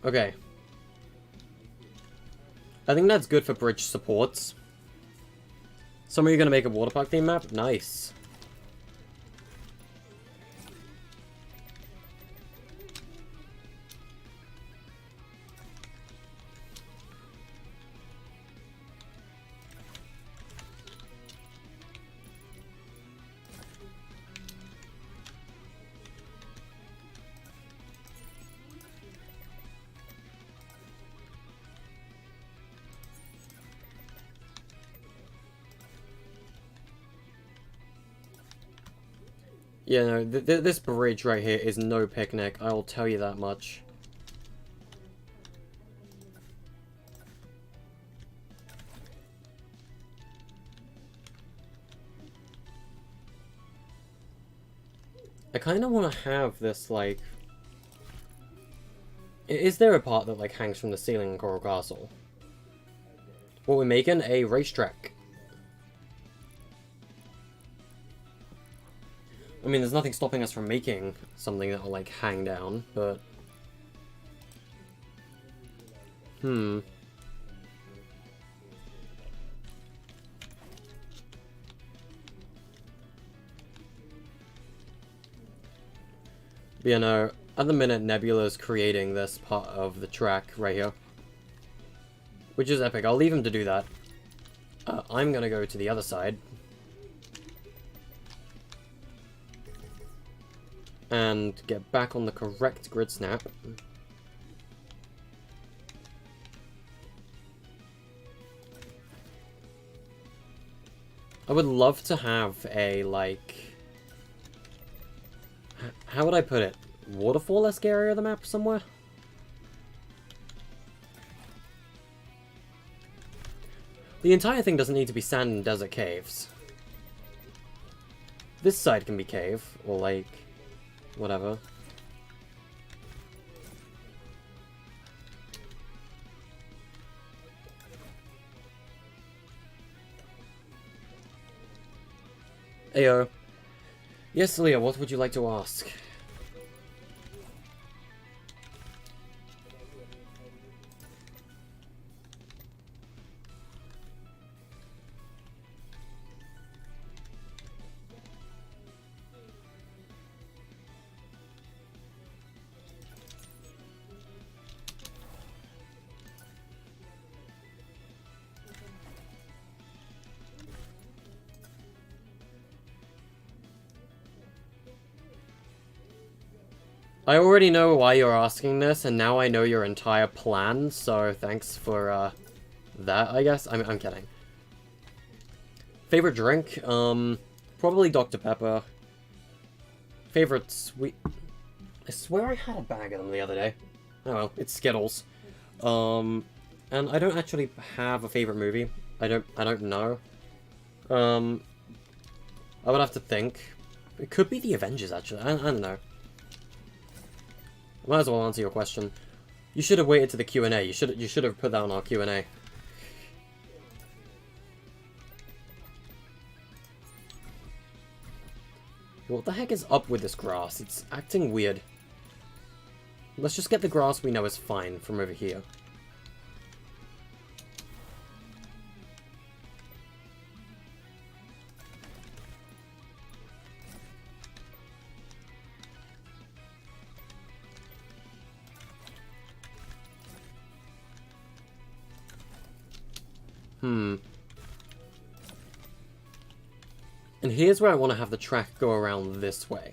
Okay. I think that's good for bridge supports. Some of you gonna make a water park theme map? Nice. Yeah, no, this bridge right here is no picnic, I will tell you that much. I kind of want to have this, like... Is there a part that, like, hangs from the ceiling in Coral Castle? What we're making? A racetrack. I mean, there's nothing stopping us from making something that will, like, hang down, but... But you know, at the minute, Nebula's creating this part of the track right here. Which is epic. I'll leave him to do that. I'm gonna go to the other side. And get back on the correct grid snap. I would love to have a, like... How would I put it? Waterfall-esque area of the map somewhere? The entire thing doesn't need to be sand and desert caves. This side can be cave, or lake, whatever. Ayo. Yes, Leah, what would you like to ask? I already know why you're asking this, and now I know your entire plan, so thanks for, that, I guess. I'm kidding. Favorite drink? Probably Dr. Pepper. Favorite sweet... I swear I had a bag of them the other day. Oh well, it's Skittles. And I don't actually have a favorite movie. I don't know. I would have to think. It could be The Avengers, actually. I don't know. I might as well answer your question. You should have waited to the Q&A. You should have put that on our Q&A. What the heck is up with this grass? It's acting weird. Let's just get the grass we know is fine from over here. And here's where I want to have the track go around this way.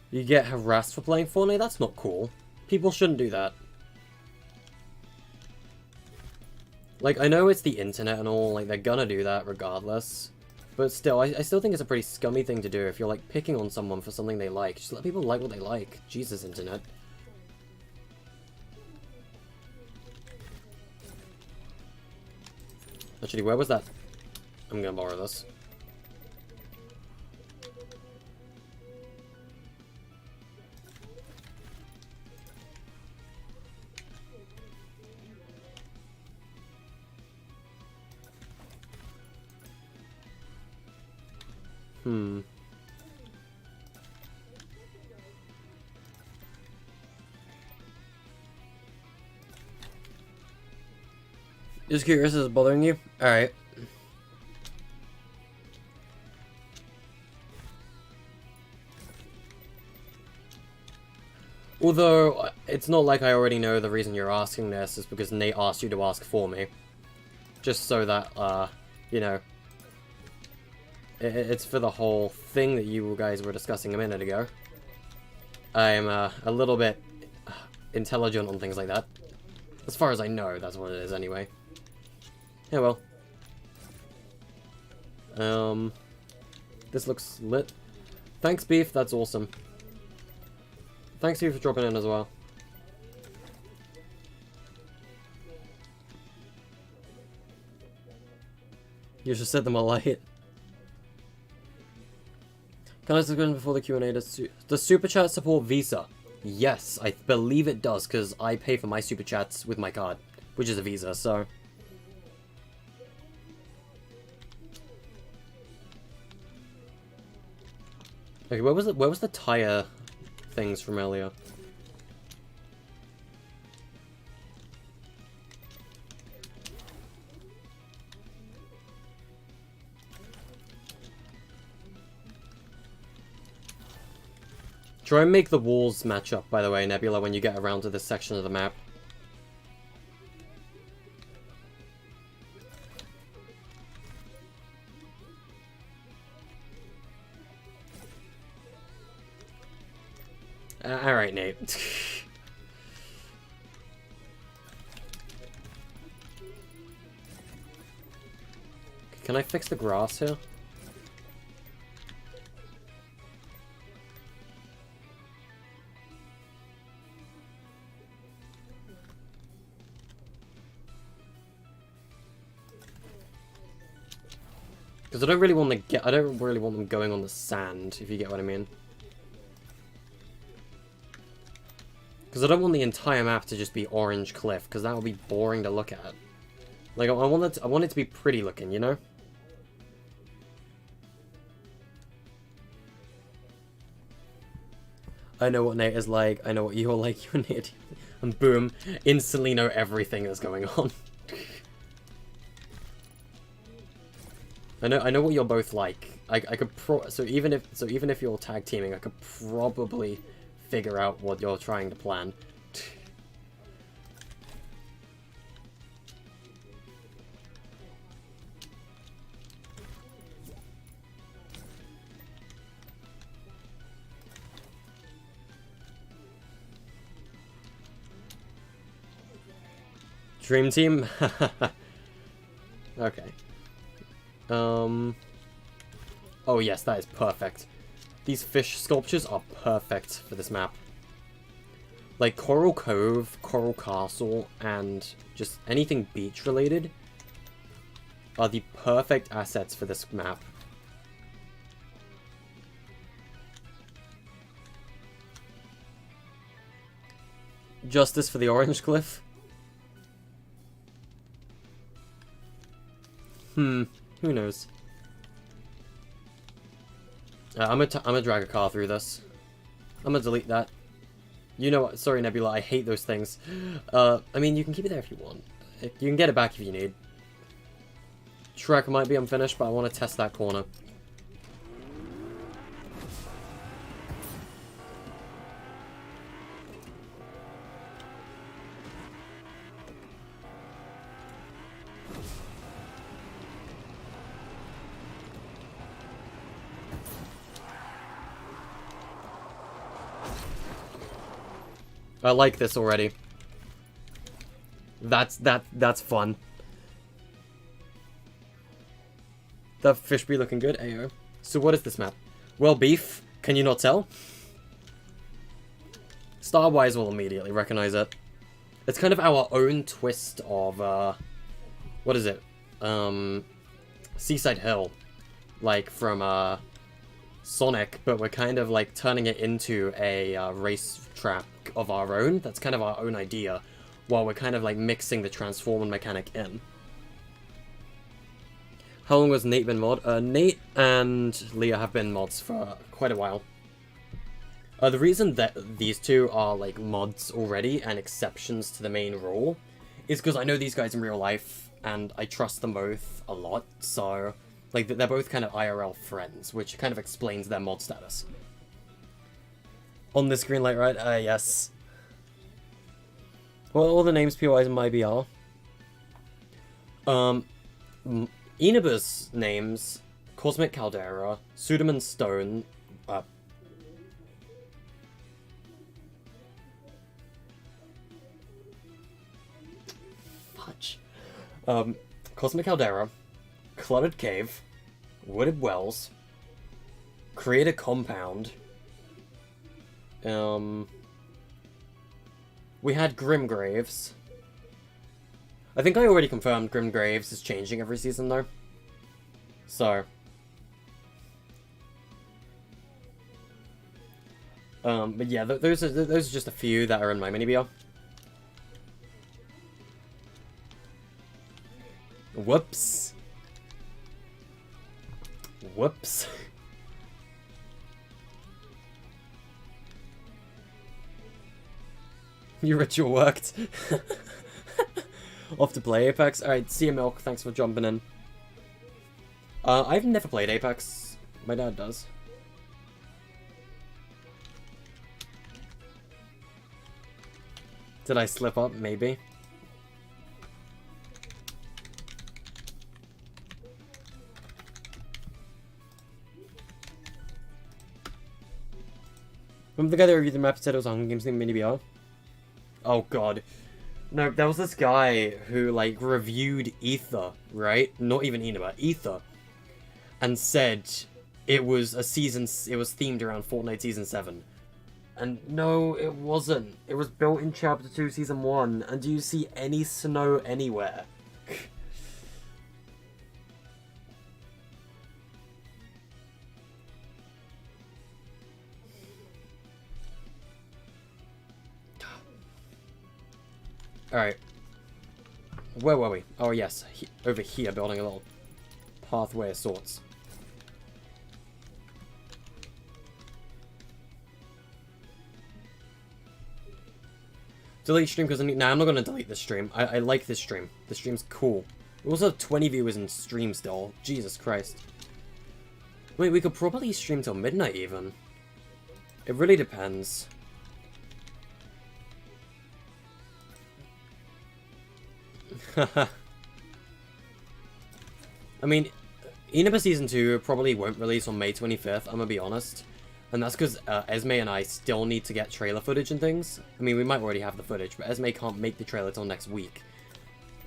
You get harassed for playing Fortnite? That's not cool. People shouldn't do that. Like, I know it's the internet and all, like, they're gonna do that regardless. But still, I still think it's a pretty scummy thing to do if you're, like, picking on someone for something they like. Just let people like what they like. Jesus, internet. Actually, where was that? I'm gonna borrow this. Just curious, is it bothering you? Alright. Although, it's not like I already know the reason you're asking this is because Nate asked you to ask for me. Just so that, you know, it's for the whole thing that you guys were discussing a minute ago. I am, a little bit intelligent on things like that. As far as I know, that's what it is anyway. Yeah, well. This looks lit. Thanks, Beef, that's awesome. Thanks to you for dropping in as well. You should set them alight. Can I subscribe before the Q&A? Does Super Chat support Visa? Yes, I believe it does, because I pay for my Super Chats with my card, which is a Visa, so... Okay, where was the tire things from earlier? Try and make the walls match up, by the way, Nebula, when you get around to this section of the map. Alright, Nate. Can I fix the grass here? Because I don't really want them going on the sand, if you get what I mean. Because I don't want the entire map to just be orange cliff, because that would be boring to look at. Like, I want it to be pretty looking, you know? I know what Nate is like, I know what you're like, you're an idiot. And boom, instantly know everything that's going on. I know what you're both like. I could so even if you're tag teaming, I could probably figure out what you're trying to plan. Dream team? Okay. Oh yes, that is perfect. These fish sculptures are perfect for this map. Like Coral Cove, Coral Castle, and just anything beach related are the perfect assets for this map. Justice for the orange cliff? Who knows? I'm gonna drag a car through this. I'm gonna delete that. You know what? Sorry, Nebula. I hate those things. I mean, you can keep it there if you want. You can get it back if you need. Track might be unfinished, but I want to test that corner. I like this already. That's fun. The fish be looking good, ayo. So what is this map? Well, beef. Can you not tell? Starwise will immediately recognize it. It's kind of our own twist of, what is it? Seaside Hill. Like, from, Sonic, but we're kind of, like, turning it into a, race track of our own. That's kind of our own idea, while we're kind of, like, mixing the transforming mechanic in. How long has Nate been mod? Nate and Leah have been mods for quite a while. The reason that these two are, like, mods already and exceptions to the main rule is because I know these guys in real life, and I trust them both a lot, so, like, they're both kind of IRL friends, which kind of explains their mod status. On this green light, right? Yes. What are all the names POIs in my BR? Inaba's names, Cosmic Caldera, Sudaman Stone, fudge. Cosmic Caldera, Cluttered Cave, Wooded Wells, Create a Compound, we had Grimgraves. I think I already confirmed Grimgraves is changing every season, though. So. But yeah, those are just a few that are in my mini-BR. Whoops. Whoops. Your ritual worked. Off to play Apex. Alright, see you, Milk. Thanks for jumping in. I've never played Apex. My dad does. Did I slip up? Maybe. Remember the guy that reviewed the map and said it was a Hunger Games thing mini BR? Oh god. No, there was this guy who, like, reviewed Ether, right? Not even Enema, Ether. And said it was themed around Fortnite Season 7. And no, it wasn't. It was built in Chapter 2, Season 1. And do you see any snow anywhere? Alright. Where were we? Oh yes, over here, building a little pathway of sorts. Delete stream because I need... Nah, I'm not going to delete this stream. I like this stream. This stream's cool. We also have 20 viewers in stream still. Jesus Christ. Wait, we could probably stream till midnight even. It really depends. I mean, Eneba Season 2 probably won't release on May 25th, I'm gonna be honest. And that's because Esme and I still need to get trailer footage and things. I mean, we might already have the footage, but Esme can't make the trailer till next week.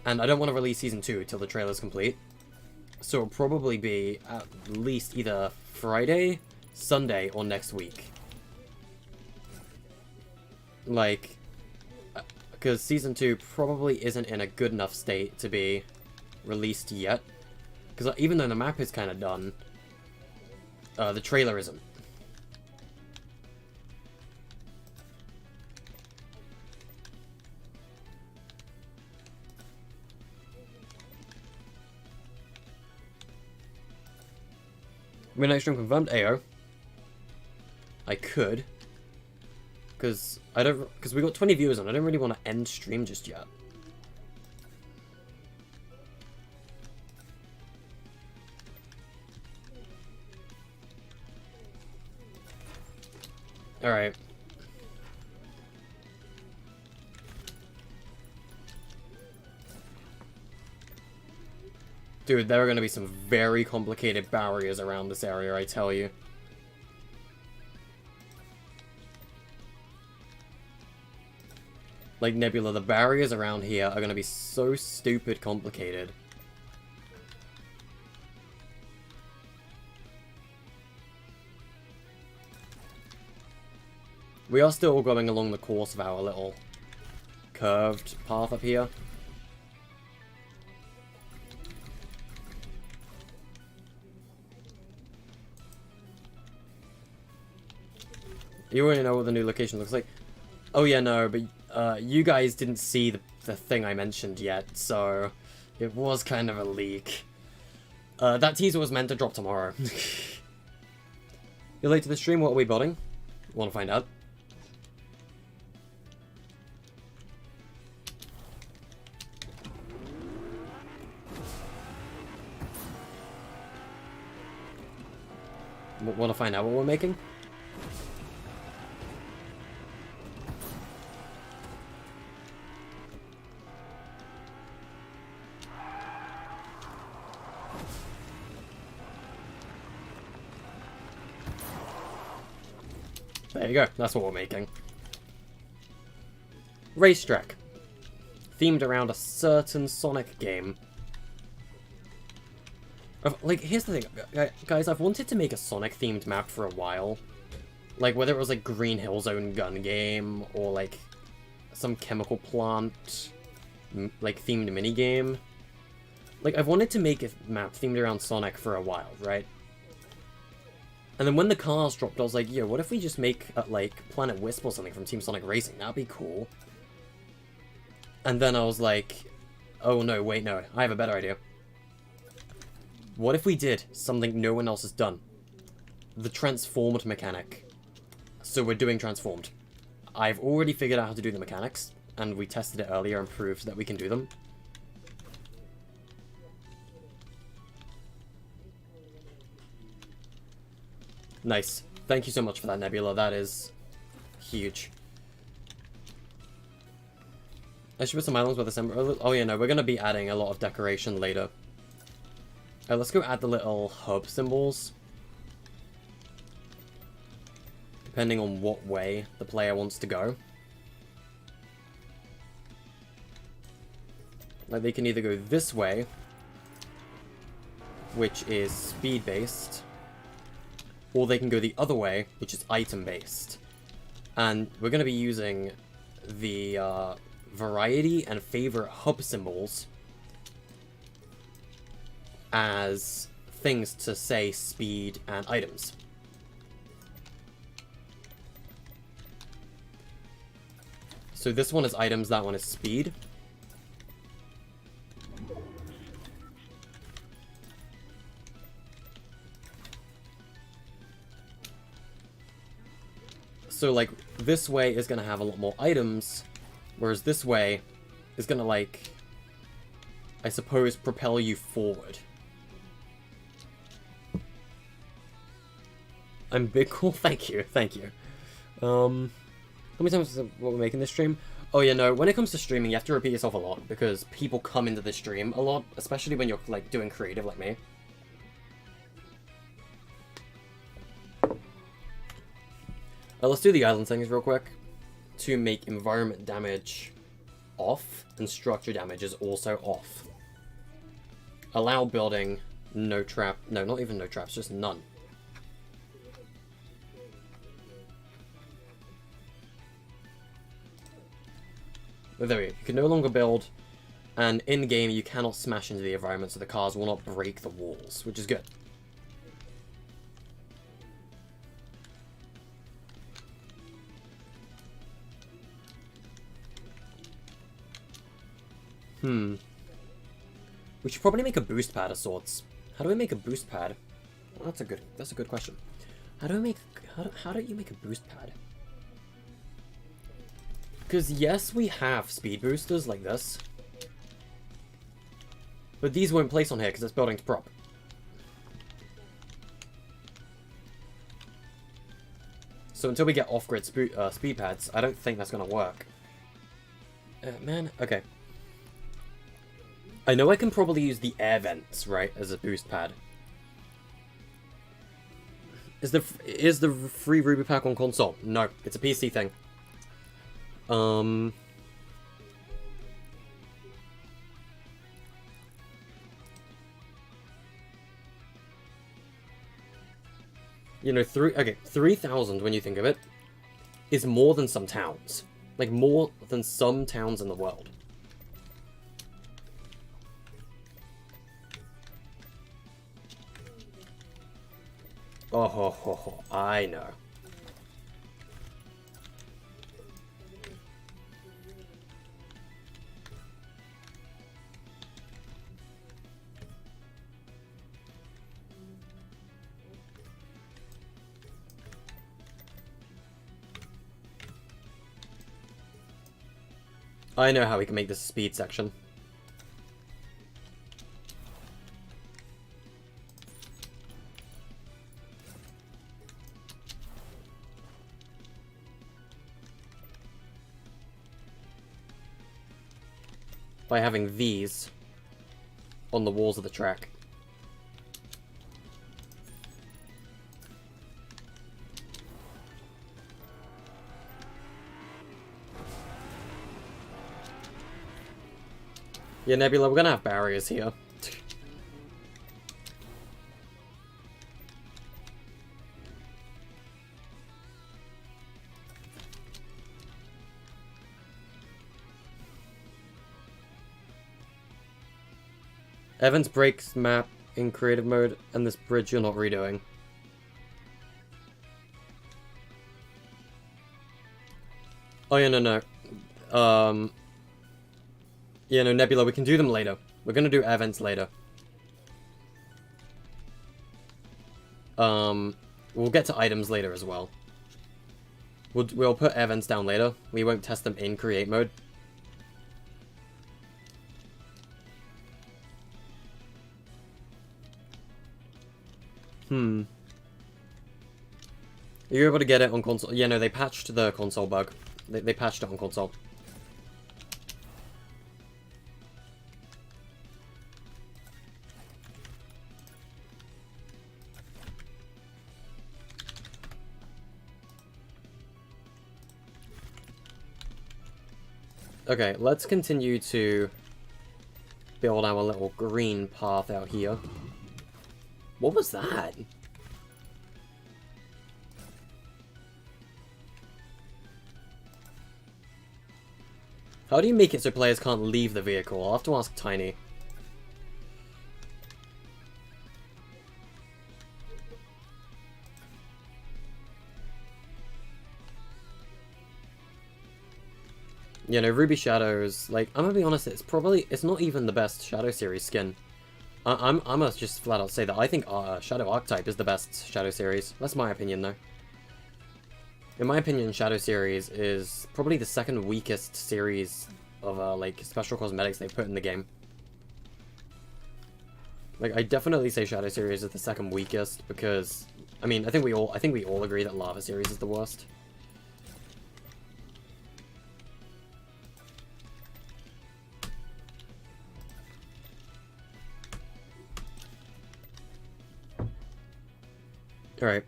And I don't want to release Season 2 till the trailer's complete. So it'll probably be at least either Friday, Sunday, or next week. Like... because Season 2 probably isn't in a good enough state to be released yet. Because even though the map is kind of done, the trailer isn't. Midnight stream confirmed? Ayo. I could. Because we got 20 viewers on. I don't really want to end stream just yet. Alright. Dude, there are going to be some very complicated barriers around this area, I tell you. Like, Nebula, the barriers around here are going to be so stupid complicated. We are still going along the course of our little curved path up here. You already know what the new location looks like. Oh yeah, no, but you guys didn't see the thing I mentioned yet, so it was kind of a leak. That teaser was meant to drop tomorrow. You're late to the stream, what are we building? Want to find out? Want to find out what we're making? There you go, that's what we're making. Racetrack. Themed around a certain Sonic game. Like, here's the thing, guys, I've wanted to make a Sonic-themed map for a while. Like, whether it was, like, Green Hill Zone gun game, or, like, some chemical plant, like, themed minigame. Like, I've wanted to make a map themed around Sonic for a while, right? And then when the cars dropped, I was like, yo, what if we just make, like, Planet Wisp or something from Team Sonic Racing? That'd be cool. And then I was like, oh no, wait, no, I have a better idea. What if we did something no one else has done? The transformed mechanic. So we're doing transformed. I've already figured out how to do the mechanics, and we tested it earlier and proved that we can do them. Nice. Thank you so much for that, Nebula. That is huge. I should put some islands with December. Oh yeah, no, we're going to be adding a lot of decoration later. Let's go add the little hub symbols. depending on what way the player wants to go. Like, they can either go this way, which is speed-based, or they can go the other way, which is item-based. And we're going to be using the variety and favorite hub symbols as things to say speed and items. So this one is items, that one is speed. So, like, this way is going to have a lot more items, whereas this way is going to, like, I suppose, propel you forward. I'm big cool? Thank you, thank you. How many times is what we're making this stream? Oh yeah, no, when it comes to streaming, you have to repeat yourself a lot, because people come into the stream a lot, especially when you're, like, doing creative like me. Let's do the island settings real quick to make environment damage off and structure damage is also off. Allow building, no trap, no, not even no traps, just none. But there we go, you can no longer build, and in-game you cannot smash into the environment so the cars will not break the walls, which is good. We should probably make a boost pad of sorts. How do we make a boost pad? Well, that's a good question. How do you make a boost pad? Because yes, we have speed boosters like this, but these won't place on here because it's building to prop. So until we get off-grid speed pads, I don't think that's gonna work. Man, okay. I know I can probably use the air vents, right, as a boost pad. Is the free Ruby pack on console? No, it's a PC thing. You know, 3,000 when you think of it, is more than some towns. Like, more than some towns in the world. Oh, ho, ho, ho. I know. I know how we can make this a speed section. By having these on the walls of the track. Yeah, Nebula, we're gonna have barriers here. Evans breaks map in creative mode, and this bridge you're not redoing. Oh yeah, no. Yeah, no, Nebula, we can do them later. We're gonna do events later. We'll get to items later as well. We'll put events down later. We won't test them in create mode. Are you able to get it on console? Yeah, no, they patched the console bug. They patched it on console. Okay, let's continue to build our little green path out here. What was that? How do you make it so players can't leave the vehicle? I'll have to ask Tiny. You know, Ruby Shadows, like, I'm gonna be honest, it's not even the best Shadow Series skin. I'm gonna just flat out say that I think Shadow Archetype is the best Shadow Series. That's my opinion, though. In my opinion, Shadow Series is probably the second weakest series of, like, special cosmetics they put in the game. Like, I definitely say Shadow Series is the second weakest, because, I mean, I think we all agree that Lava Series is the worst. Alright.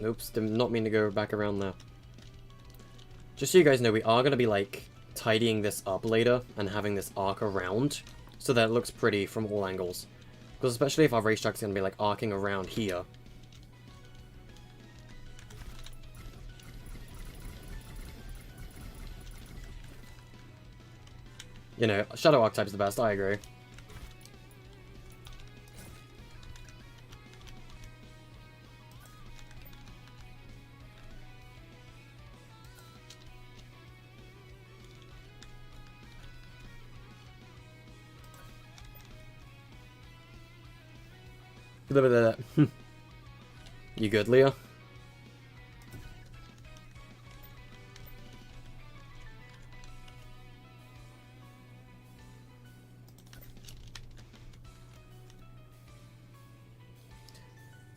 Oops, did not mean to go back around there. Just so you guys know, we are going to be, like, tidying this up later and having this arc around so that it looks pretty from all angles. Because especially if our racetrack's going to be, like, arcing around here. You know, Shadow Archetype's the best, I agree. You good, Leah?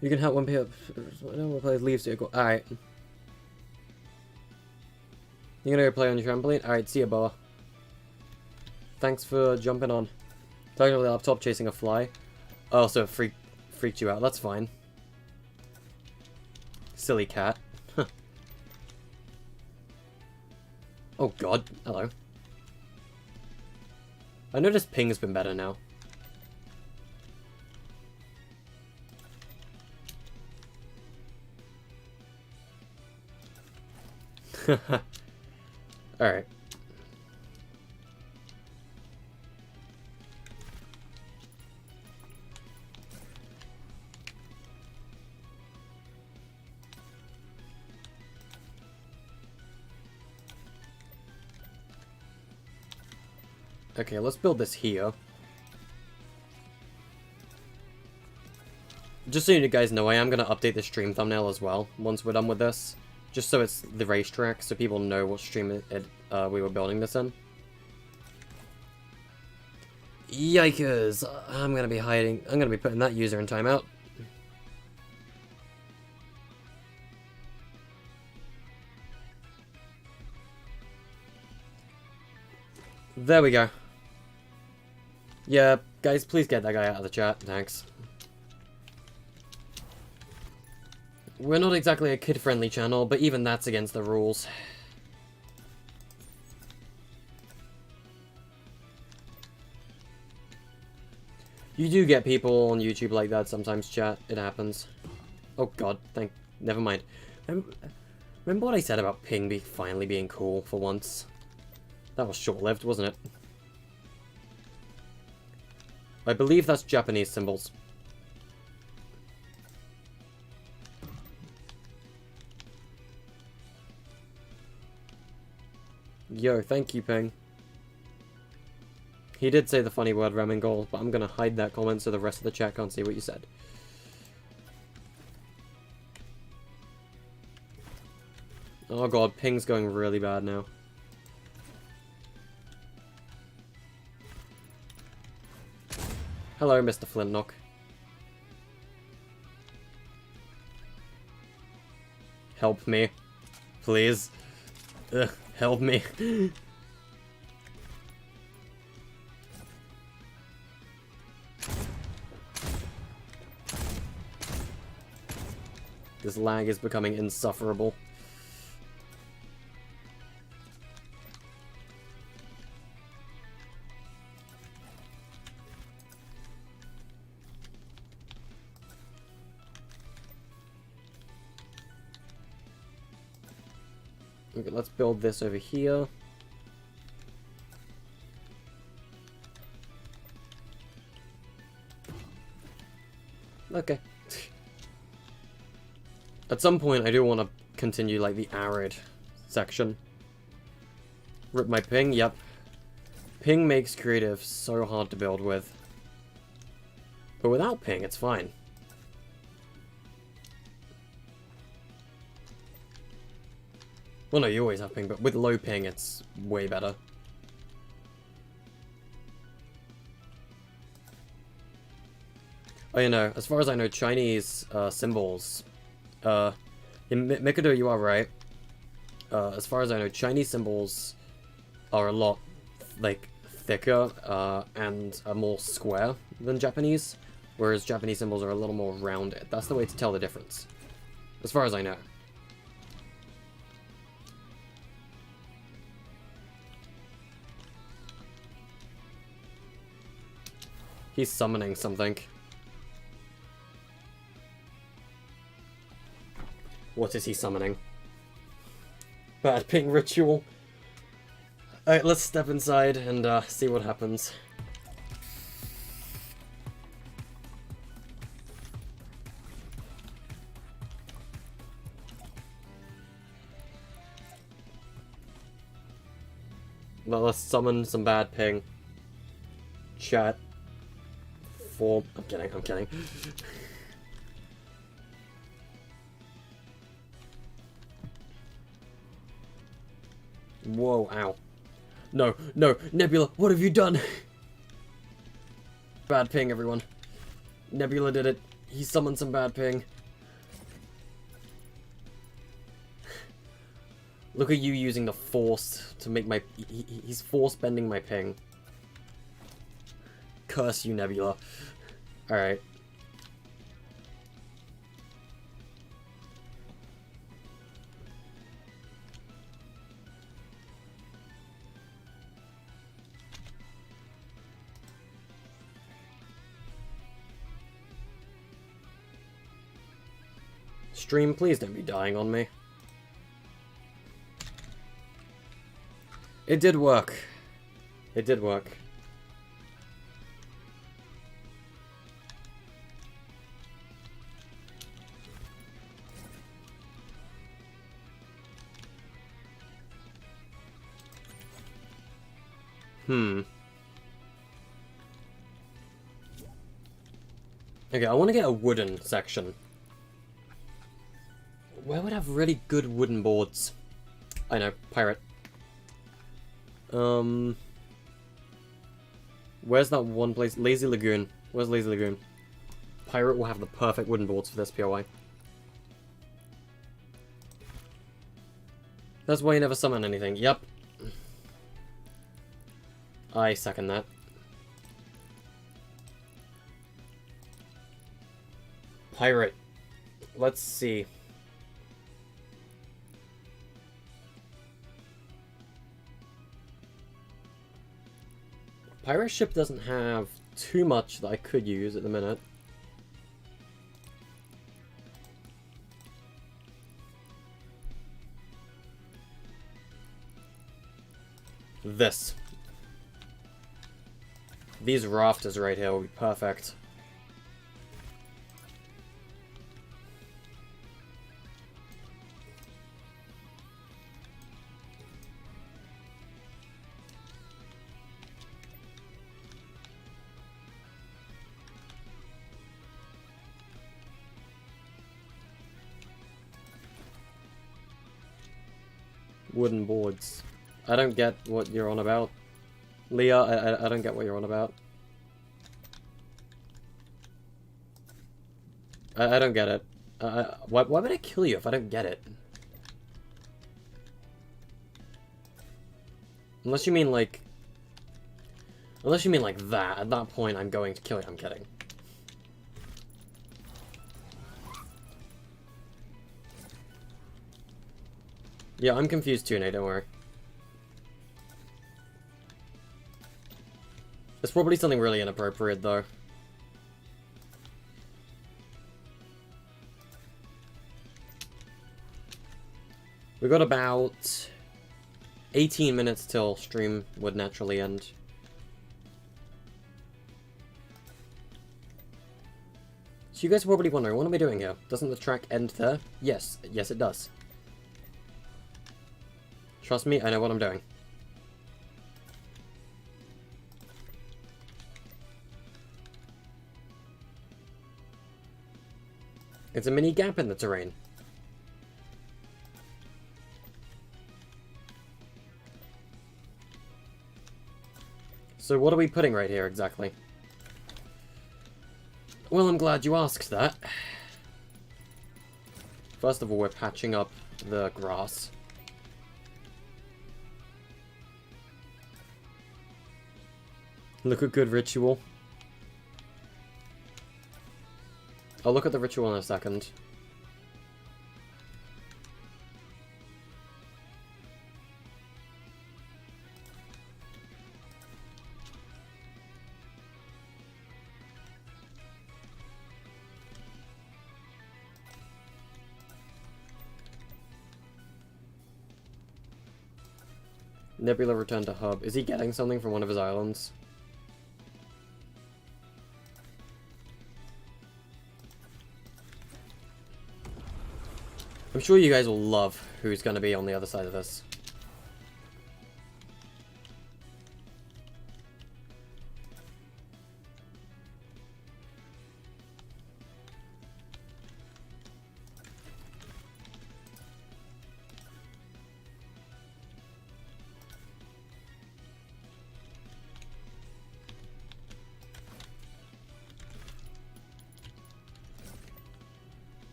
You can help one player leaves vehicle. Alright. You're gonna go play on your trampoline? Alright, see ya, Boa. Thanks for jumping on. Talking about the laptop chasing a fly. Oh, so it freaked you out. That's fine. Silly cat. Oh god, hello. I noticed ping's been better now. Alright. Okay, let's build this here. Just so you guys know, I am going to update the stream thumbnail as well once we're done with this. Just so it's the racetrack, so people know what stream we were building this in. Yikers! I'm going to be putting that user in timeout. There we go. Yeah, guys, please get that guy out of the chat. Thanks. We're not exactly a kid-friendly channel, but even that's against the rules. You do get people on YouTube like that sometimes, chat. It happens. Oh god, never mind. Remember what I said about ping finally being cool for once? That was short-lived, wasn't it? I believe that's Japanese symbols. Yo, thank you, Ping. He did say the funny word Remingol, but I'm gonna hide that comment so the rest of the chat can't see what you said. Oh god, Ping's going really bad now. Hello, Mr. Flintlock. Help me. Please. Ugh, help me. This lag is becoming insufferable. Okay, let's build this over here. Okay. At some point, I do want to continue, like, the arid section. Rip my ping, yep. Ping makes creative so hard to build with. But without ping, it's fine. Well, no, you always have ping, but with low ping, it's way better. Oh, you know, as far as I know, Chinese symbols... Mikado, you are right. As far as I know, Chinese symbols are a lot, like, thicker and are more square than Japanese, whereas Japanese symbols are a little more rounded. That's the way to tell the difference, as far as I know. He's summoning something. What is he summoning? Bad ping ritual. Alright, let's step inside and see what happens. Well, let's summon some bad ping. Chat. I'm kidding, I'm kidding. Whoa, ow. No, no, Nebula, what have you done? Bad ping, everyone. Nebula did it. He summoned some bad ping. Look at you using the force to make my... He's force bending my ping. Curse you, Nebula. Alright. Stream, please don't be dying on me. It did work. It did work. Okay, I want to get a wooden section. Where would have really good wooden boards? I know, pirate. Where's that one place? Lazy Lagoon. Where's Lazy Lagoon? Pirate will have the perfect wooden boards for this POI. That's why you never summon anything. Yep. I second that. Pirate. Let's see. Pirate ship doesn't have too much that I could use at the minute. This. These rafters right here will be perfect. Wooden boards. I don't get what you're on about. Leah, I don't get what you're on about. I don't get it. Why would I kill you if I don't get it? Unless you mean like... Unless you mean like that. At that point, I'm going to kill you. I'm kidding. Yeah, I'm confused too, Nate, don't worry. It's probably something really inappropriate, though. We got about 18 minutes till stream would naturally end. So you guys are probably wondering, what am I doing here? Doesn't the track end there? Yes, yes it does. Trust me, I know what I'm doing. It's a mini gap in the terrain. So what are we putting right here exactly? Well, I'm glad you asked that. First of all, we're patching up the grass. Look at good ritual. I'll look at the ritual in a second. Nebula returned to hub. Is he getting something from one of his islands? I'm sure you guys will love who's going to be on the other side of this.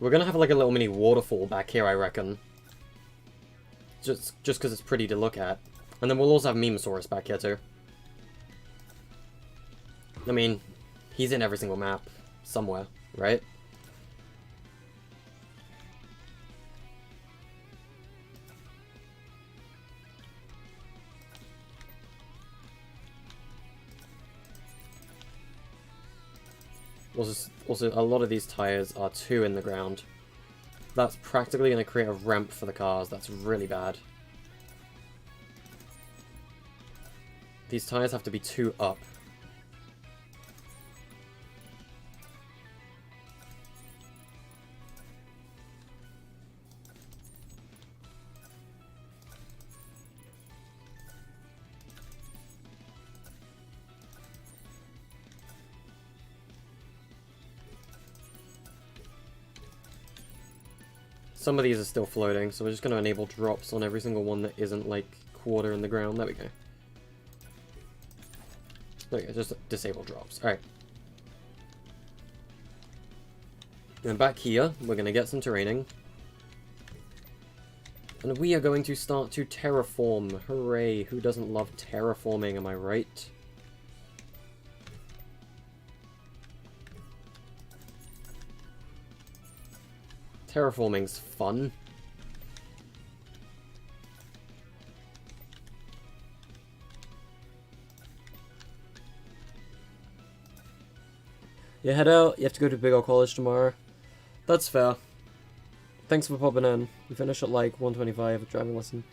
We're gonna have like a little mini waterfall back here, I reckon. Just because it's pretty to look at. And then we'll also have Memesaurus back here too. I mean, he's in every single map somewhere, right? Also, a lot of these tires are 2 in the ground. That's practically going to create a ramp for the cars. That's really bad. These tires have to be 2 up. Some of these are still floating, so we're just going to enable drops on every single one that isn't, like, quarter in the ground. There we go. There we go, just disable drops. Alright. And back here, we're going to get some terraining. And we are going to start to terraform. Hooray, who doesn't love terraforming, am I right? Terraforming's fun. You head out, you have to go to Big Old College tomorrow. That's fair. Thanks for popping in. You finish at like 1:25 driving lesson.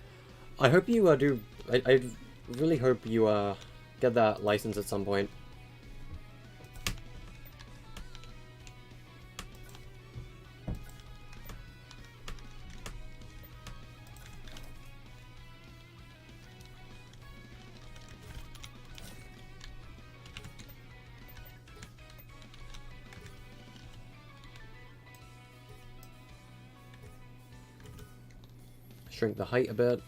I hope you do. I really hope you get that license at some point. Shrink the height a bit.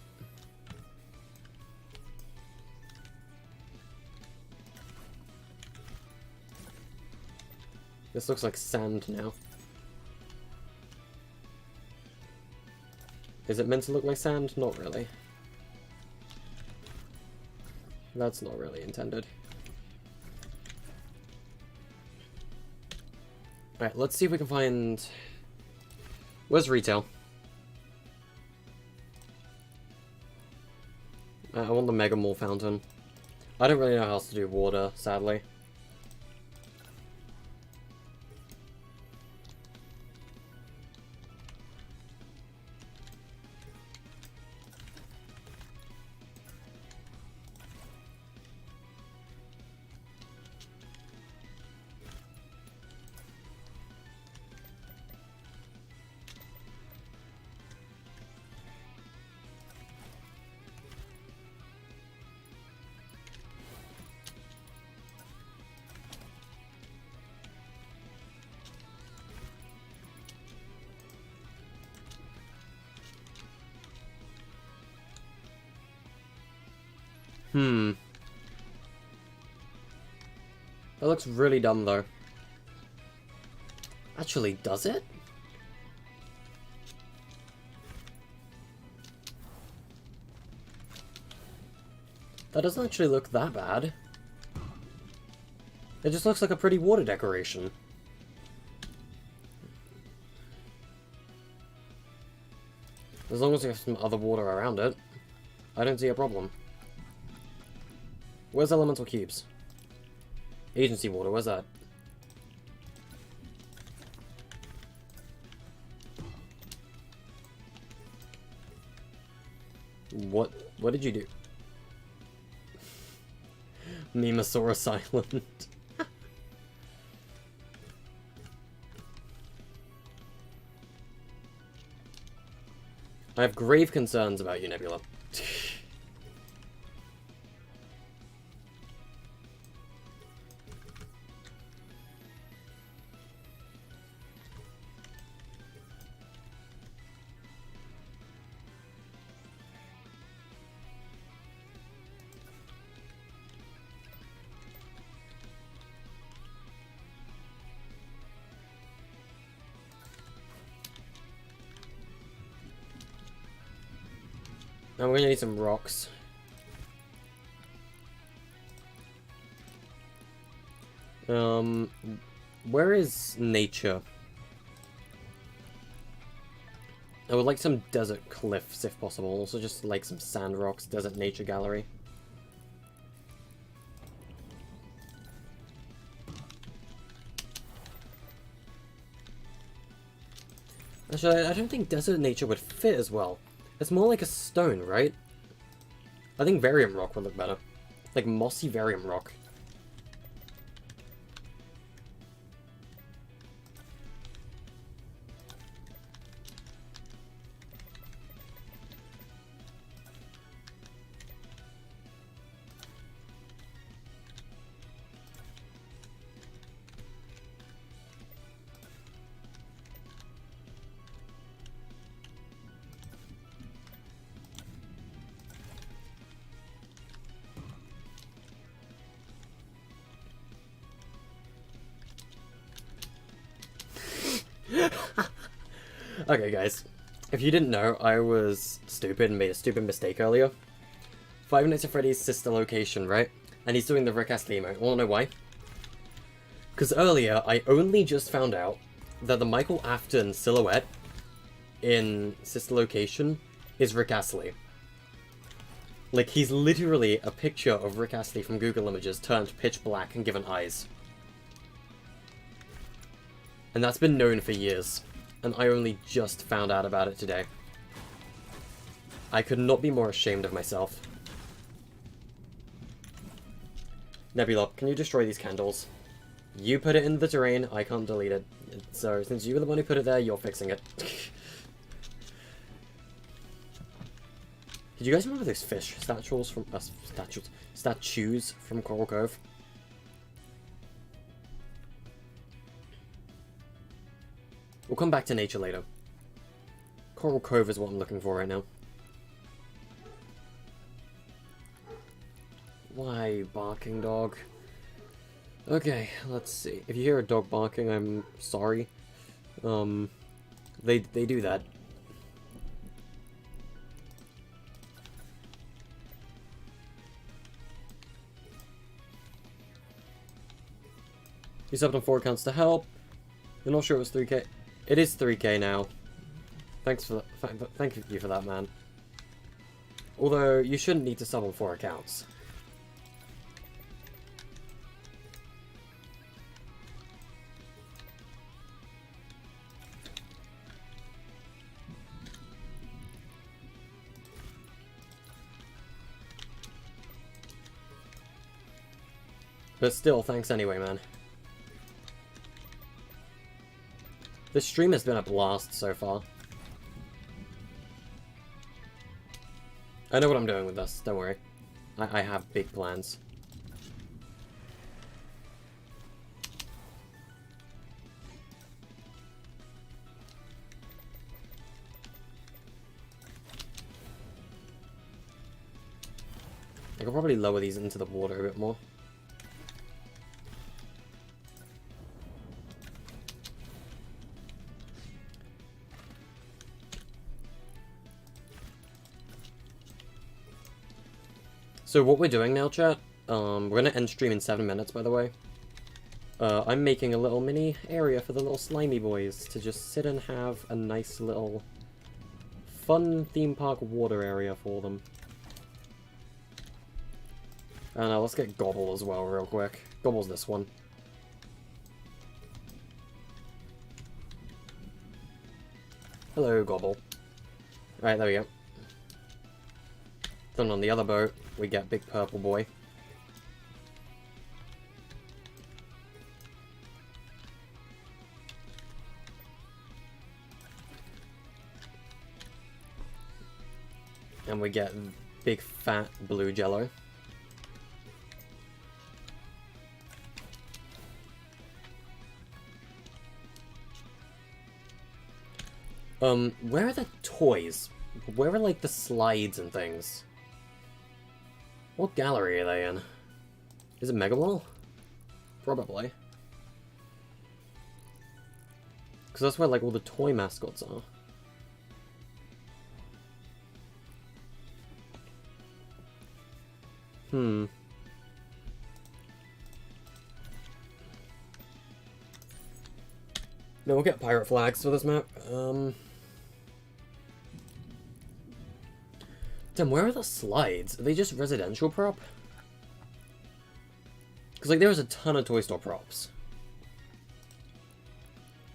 This looks like sand now. Is it meant to look like sand? Not really. That's not really intended. Alright, let's see if we can find Where's retail? I want the Mega Mall fountain. I don't really know how else to do water, sadly. That looks really dumb, though. Actually, does it? That doesn't actually look that bad. It just looks like a pretty water decoration. As long as you have some other water around it, I don't see a problem. Where's elemental cubes? Agency water, where's that? What did you do? Memosaurus Island. I have grave concerns about you, Nebula. Now we're gonna need some rocks. Where is nature? I would like some desert cliffs if possible. Also just like some sand rocks, desert nature gallery. Actually, I don't think desert nature would fit as well. It's more like a stone, right? I think Varium Rock would look better. Like mossy Varium Rock. Okay, guys. If you didn't know, I was stupid and made a stupid mistake earlier. Five Nights at Freddy's sister location, right? And he's doing the Rick Astley emote. Wanna know why? Because earlier, I only just found out that the Michael Afton silhouette in sister location is Rick Astley. Like, he's literally a picture of Rick Astley from Google Images turned pitch black and given eyes. And that's been known for years. And I only just found out about it today. I could not be more ashamed of myself. Nebula, can you destroy these candles? You put it in the terrain, I can't delete it. So, since you were the one who put it there, you're fixing it. Did you guys remember those fish statues from statues from Coral Cove? We'll come back to nature later. Coral Cove is what I'm looking for right now. Why, barking dog? Okay, let's see. If you hear a dog barking, I'm sorry. They do that. You subbed on 4 accounts to help. You're not sure it was 3k. It is 3k now. Thanks for thank you for that, man. Although, you shouldn't need to sub on 4 accounts. But still, thanks anyway, man. This stream has been a blast so far. I know what I'm doing with this, don't worry. I have big plans. I could probably lower these into the water a bit more. So what we're doing now, chat, we're gonna end stream in 7 minutes, by the way. I'm making a little mini area for the little slimy boys to just sit and have a nice little fun theme park water area for them. And let's get Gobble as well real quick. Gobble's this one. Hello, Gobble. Right, there we go. Then on the other boat, we get Big Purple Boy. And we get Big Fat Blue Jello. Where are the toys? Where are, like, the slides and things? What gallery are they in? Is it Mega Ball? Probably. Because that's where, like, all the toy mascots are. Then we'll get pirate flags for this map. Damn, where are the slides? Are they just residential prop? Because, like, there was a ton of Toy Store props.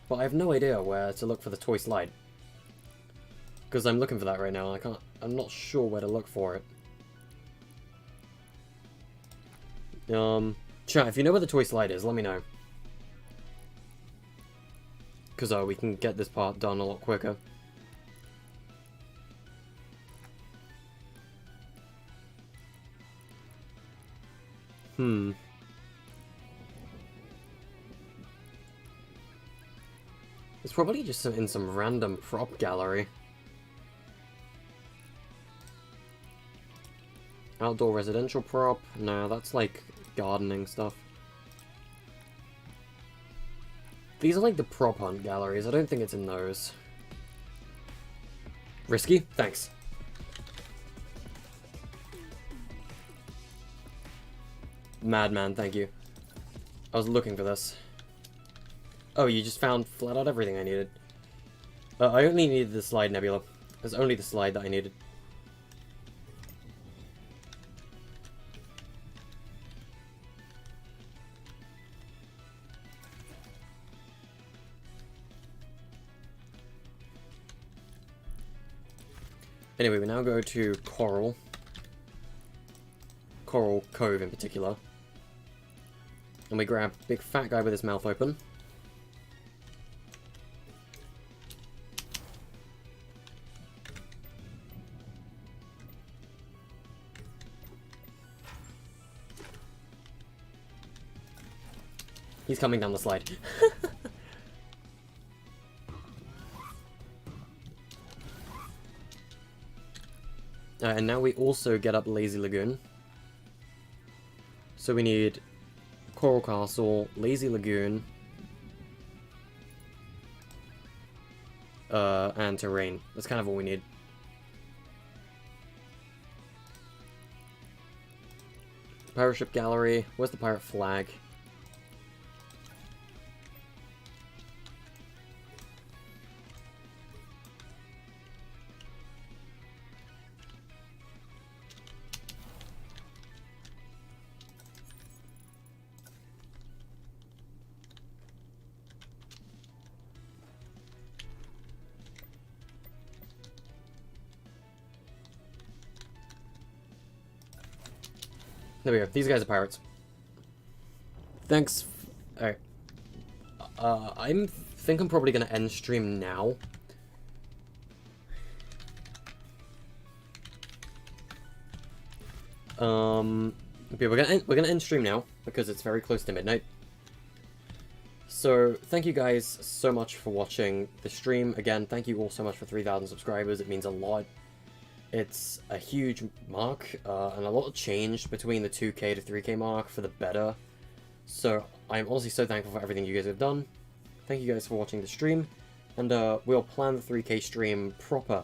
But I have no idea where to look for the toy slide. Because I'm looking for that right now, and I'm not sure where to look for it. Chat, if you know where the toy slide is, let me know. Because, we can get this part done a lot quicker. It's probably just in some random prop gallery. Outdoor residential prop? Nah, that's like gardening stuff. These are like the prop hunt galleries. I don't think it's in those. Risky? Thanks. Madman, thank you. I was looking for this. Oh, you just found flat out everything I needed. I only needed the slide nebula. There's only the slide that I needed. Anyway, we now go to Coral. Coral Cove in particular. And we grab big fat guy with his mouth open. He's coming down the slide. And now we also get up Lazy Lagoon. So we need Coral Castle, Lazy Lagoon, and terrain. That's kind of all we need. Pirate ship gallery. Where's the pirate flag? There we go. These guys are pirates. Thanks. Alright. Think I'm probably gonna end stream now. Okay, we're gonna end stream now because it's very close to midnight. So thank you guys so much for watching the stream. Again, thank you all so much for 3,000 subscribers. It means a lot. It's a huge mark, and a lot changed between the 2k to 3k mark for the better. So I'm honestly so thankful for everything you guys have done. Thank you guys for watching the stream, and we'll plan the 3k stream proper